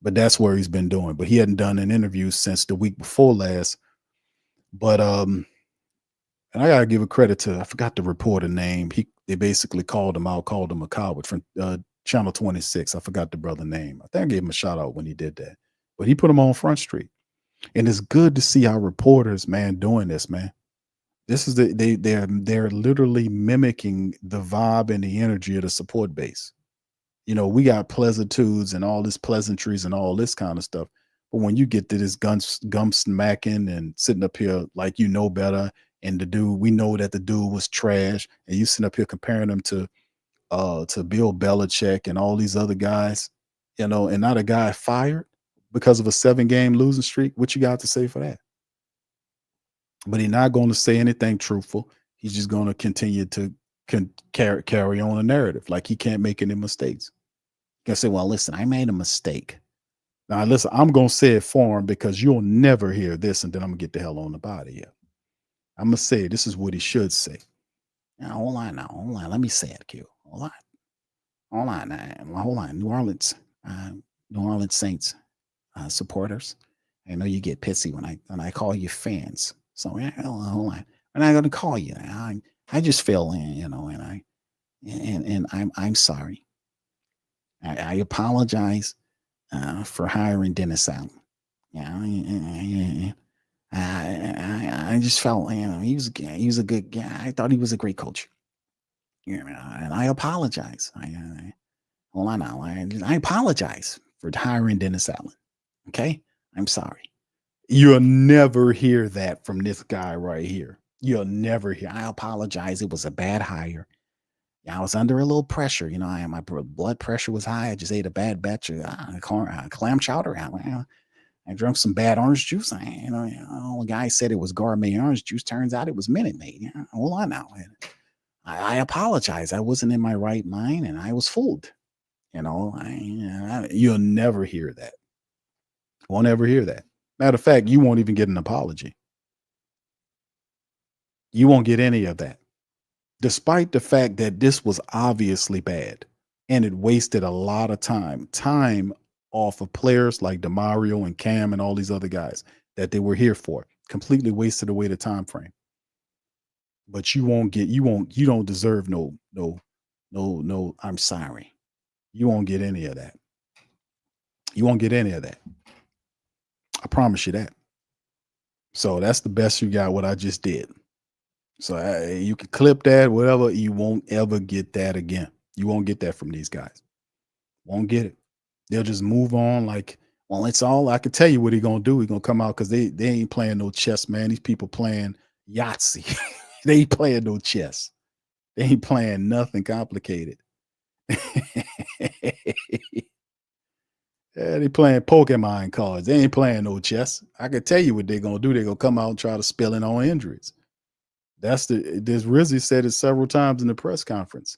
Speaker 1: But that's where he's been doing. But he hadn't done an interview since the week before last. But and I gotta give a credit to, I forgot the reporter name. They basically called him out, called him a coward from Channel 26. I forgot the brother name. I think I gave him a shout out when he did that. But he put him on Front Street. And it's good to see our reporters, man, doing this, man. This is they're literally mimicking the vibe and the energy of the support base. We got pleasantitudes and all this pleasantries and all this kind of stuff. But when you get to this gum smacking and sitting up here like better, and we know that the dude was trash, and you sitting up here comparing them to to Bill Belichick and all these other guys, and not a guy fired because of a 7-game losing streak, what you got to say for that? But he's not going to say anything truthful. He's just going to continue to carry on a narrative like he can't make any mistakes. You can say, well, listen, I made a mistake. Now, listen, I'm going to say it for him because you'll never hear this, and then I'm going to get the hell on about it here. I'm going to say this is what he should say. Now, hold on. Let me say it, Q. Hold on. New Orleans Saints supporters. I know you get pissy when I call you fans. So yeah, hold on. I'm not going to call you. I just feel, and I'm sorry. I apologize for hiring Dennis Allen. Yeah, I just felt, he was a good guy. I thought he was a great coach. And I apologize. Hold on now. I apologize for hiring Dennis Allen. Okay, I'm sorry. You'll never hear that from this guy right here. You'll never hear. I apologize. It was a bad hire. I was under a little pressure. My blood pressure was high. I just ate a bad batch of clam chowder. I drank some bad orange juice. The guy said it was gourmet orange juice. Turns out it was Minute Maid. Hold on now. I apologize. I wasn't in my right mind, and I was fooled. You'll never hear that. Won't ever hear that. Matter of fact, you won't even get an apology. You won't get any of that. Despite the fact that this was obviously bad and it wasted a lot of time off of players like DeMario and Cam and all these other guys that they were here for, completely wasted away the time frame. But you don't deserve no, I'm sorry. You won't get any of that. You won't get any of that. I promise you that. So that's the best you got, what I just did. So you can clip that, whatever. You won't ever get that again. You won't get that from these guys. Won't get it. They'll just move on like, well, it's all, I can tell you what he's going to do. He's going to come out because they ain't playing no chess, man. These people playing Yahtzee. They ain't playing no chess. They ain't playing nothing complicated. Yeah, they playing Pokemon cards. They ain't playing no chess. I can tell you what they're going to do. They're going to come out and try to spill in on injuries. This Rizzi said it several times in the press conference.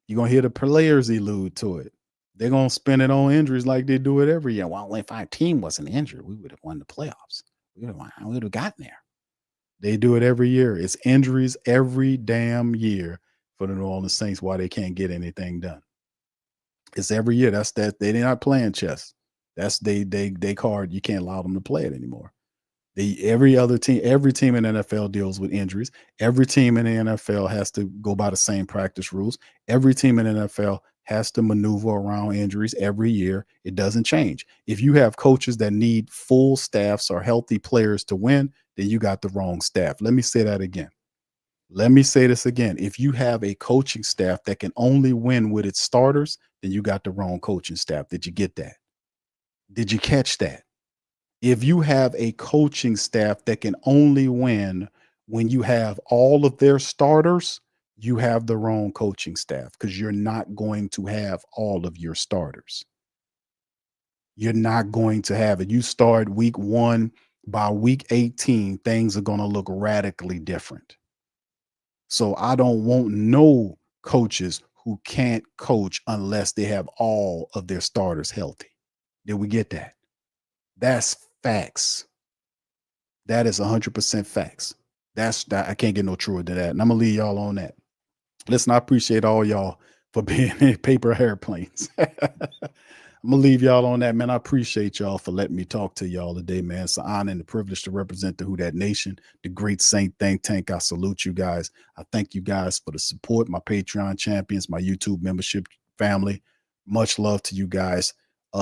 Speaker 1: You're going to hear the players allude to it. They're going to spin it on injuries like they do it every year. Well, if our team wasn't injured, we would have won the playoffs. We would have gotten there. They do it every year. It's injuries every damn year for the New Orleans Saints why they can't get anything done. It's every year. That's that. They're not playing chess. That's they card. You can't allow them to play it anymore. Every team in the NFL deals with injuries. Every team in the NFL has to go by the same practice rules. Every team in the NFL has to maneuver around injuries every year. It doesn't change. If you have coaches that need full staffs or healthy players to win, then you got the wrong staff. Let me say that again. Let me say this again. If you have a coaching staff that can only win with its starters, then you got the wrong coaching staff. Did you get that? Did you catch that? If you have a coaching staff that can only win when you have all of their starters, you have the wrong coaching staff because you're not going to have all of your starters. You're not going to have it. You start week 1, by week 18, things are going to look radically different. So I don't want no coaches who can't coach unless they have all of their starters healthy. Did we get that? That's facts. That is 100% facts. I can't get no truer than that. And I'm going to leave y'all on that. Listen, I appreciate all y'all for being in paper airplanes. I'm going to leave y'all on that, man. I appreciate y'all for letting me talk to y'all today, man. It's an honor and a privilege to represent the Who Dat Nation, the great Saint think tank. I salute you guys. I thank you guys for the support, my Patreon champions, my YouTube membership family. Much love to you guys.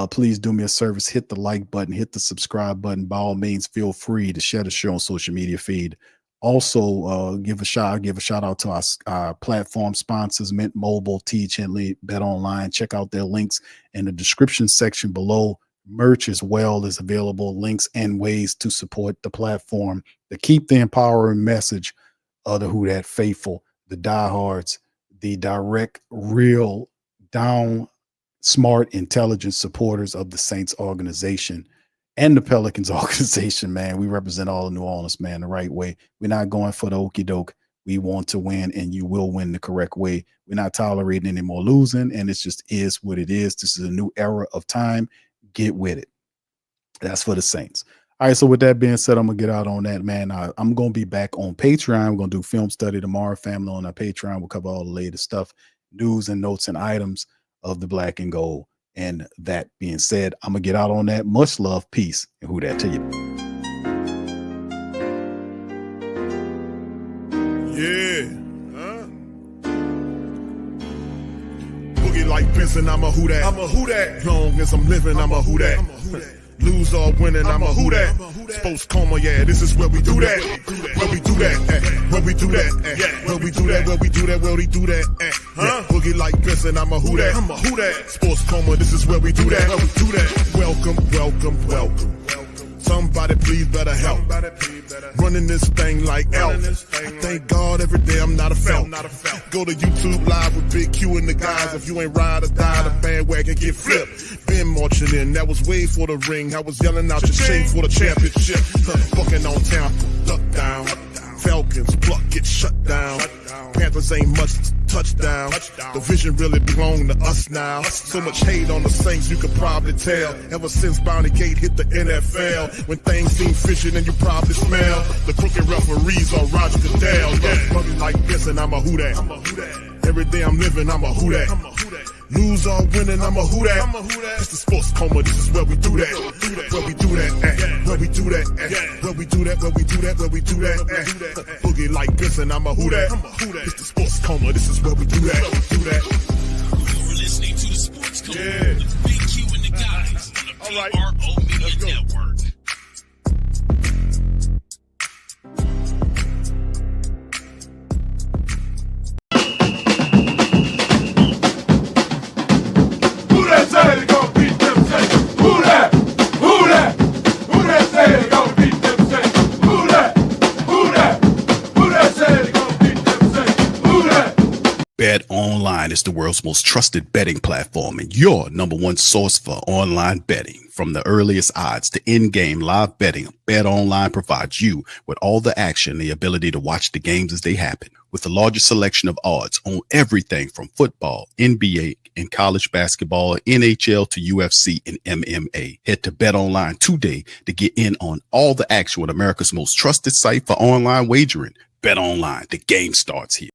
Speaker 1: Please do me a service. Hit the like button, hit the subscribe button. By all means, feel free to share the show on social media feed. Also, give a shout out to our platform sponsors, Mint Mobile, Teach Henley, Bet Online. Check out their links in the description section below. Merch as well is available, links and ways to support the platform to keep the empowering message of the Who Dat faithful, the diehards, the direct, real, down, smart, intelligent supporters of the Saints organization and the Pelicans organization, man. We represent all of New Orleans, man, the right way. We're not going for the okie doke. We want to win, and you will win the correct way. We're not tolerating any more losing, and it just is what it is. This is a new era of time. Get with it. That's for the Saints. All right, so with that being said, I'm going to get out on that, man. I'm going to be back on Patreon. We're going to do film study tomorrow, family, on our Patreon. We'll cover all the latest stuff, news and notes and items of the black and gold. And that being said, I'm going to get out on that. Much love, peace, and who that to you.
Speaker 2: Yeah. Huh? Boogie like Benson, I'm a who that. I'm a who that. Long as I'm living, I'm a who that. Lose or winning, I'm a who that. Sports Coma, yeah, this is where we do that. Where we do that, where we do that, where we do that, where we do that, where we do that, huh? Boogie like Benson, I'm a who that. I'm a who that. Sports Coma, this is where we do that. Where we do that. Welcome, welcome, welcome. Somebody please better help. Running this thing like elf. I thank God every day I'm not a felt. Go to YouTube live with Big Q and the guys. If you ain't ride or die, the bandwagon get flipped. Been marching in, that was way for the ring. I was yelling out your shame for the championship. Bucking on town, duck down. Falcons, pluck, get shut down. Panthers ain't much touchdown. The vision really belong to us now. So much hate on the Saints, you could probably tell. Ever since Bounty Gate hit the NFL, when things seem fishy and you probably smell the crooked referees on Roger Goodell. Yeah, bugging like this and I'm a who that. Every day I'm living, I'm a who that. Lose or winning, I'm a who that. It's the Sports Coma, this is where we do that. Where we do that, where we do that, where we do that, where we do that, where we do that. Boogie like this and I'm a who that. It's the Sports Coma, this is where we do that.
Speaker 3: You're listening to the Sports Coma with Big Q and the guys on the PRO Media Network.
Speaker 1: Bet Online is the world's most trusted betting platform and your number one source for online betting. From the earliest odds to in-game live betting, Bet Online provides you with all the action, the ability to watch the games as they happen. With the largest selection of odds on everything from football, NBA, and college basketball, NHL to UFC and MMA. Head to Bet Online today to get in on all the action with America's most trusted site for online wagering. Bet Online, the game starts here.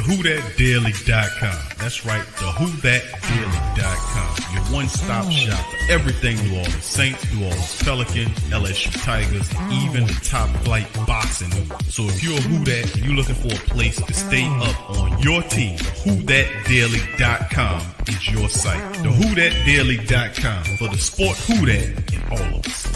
Speaker 8: WhoThatDaily.com. That's right, WhoThatDaily.com. Your one-stop shop for everything New Orleans Saints, New Orleans Pelicans, LSU Tigers, and even the top flight boxing news. So if you're a Who That and you're looking for a place to stay up on your team, WhoThatDaily.com is your site. The WhoThatDaily.com for the sport Who That in all of us.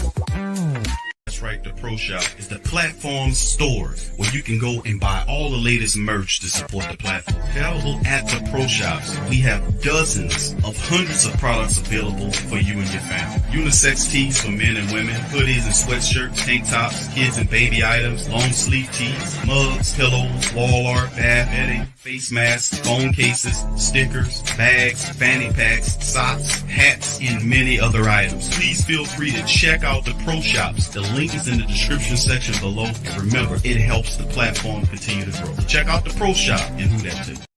Speaker 8: That's right, The Pro Shop is the platform's store where you can go and buy all the latest merch to support the platform. Available at the Pro Shops, we have dozens of hundreds of products available for you and your family. Unisex tees for men and women, hoodies and sweatshirts, tank tops, kids and baby items, long sleeve tees, mugs, pillows, wall art, bath bedding, face masks, phone cases, stickers, bags, fanny packs, socks, hats, and many other items. Please feel free to check out the Pro Shops. The link is in the description section below. And remember, it helps the platform continue to grow. Check out the Pro Shop and who that too.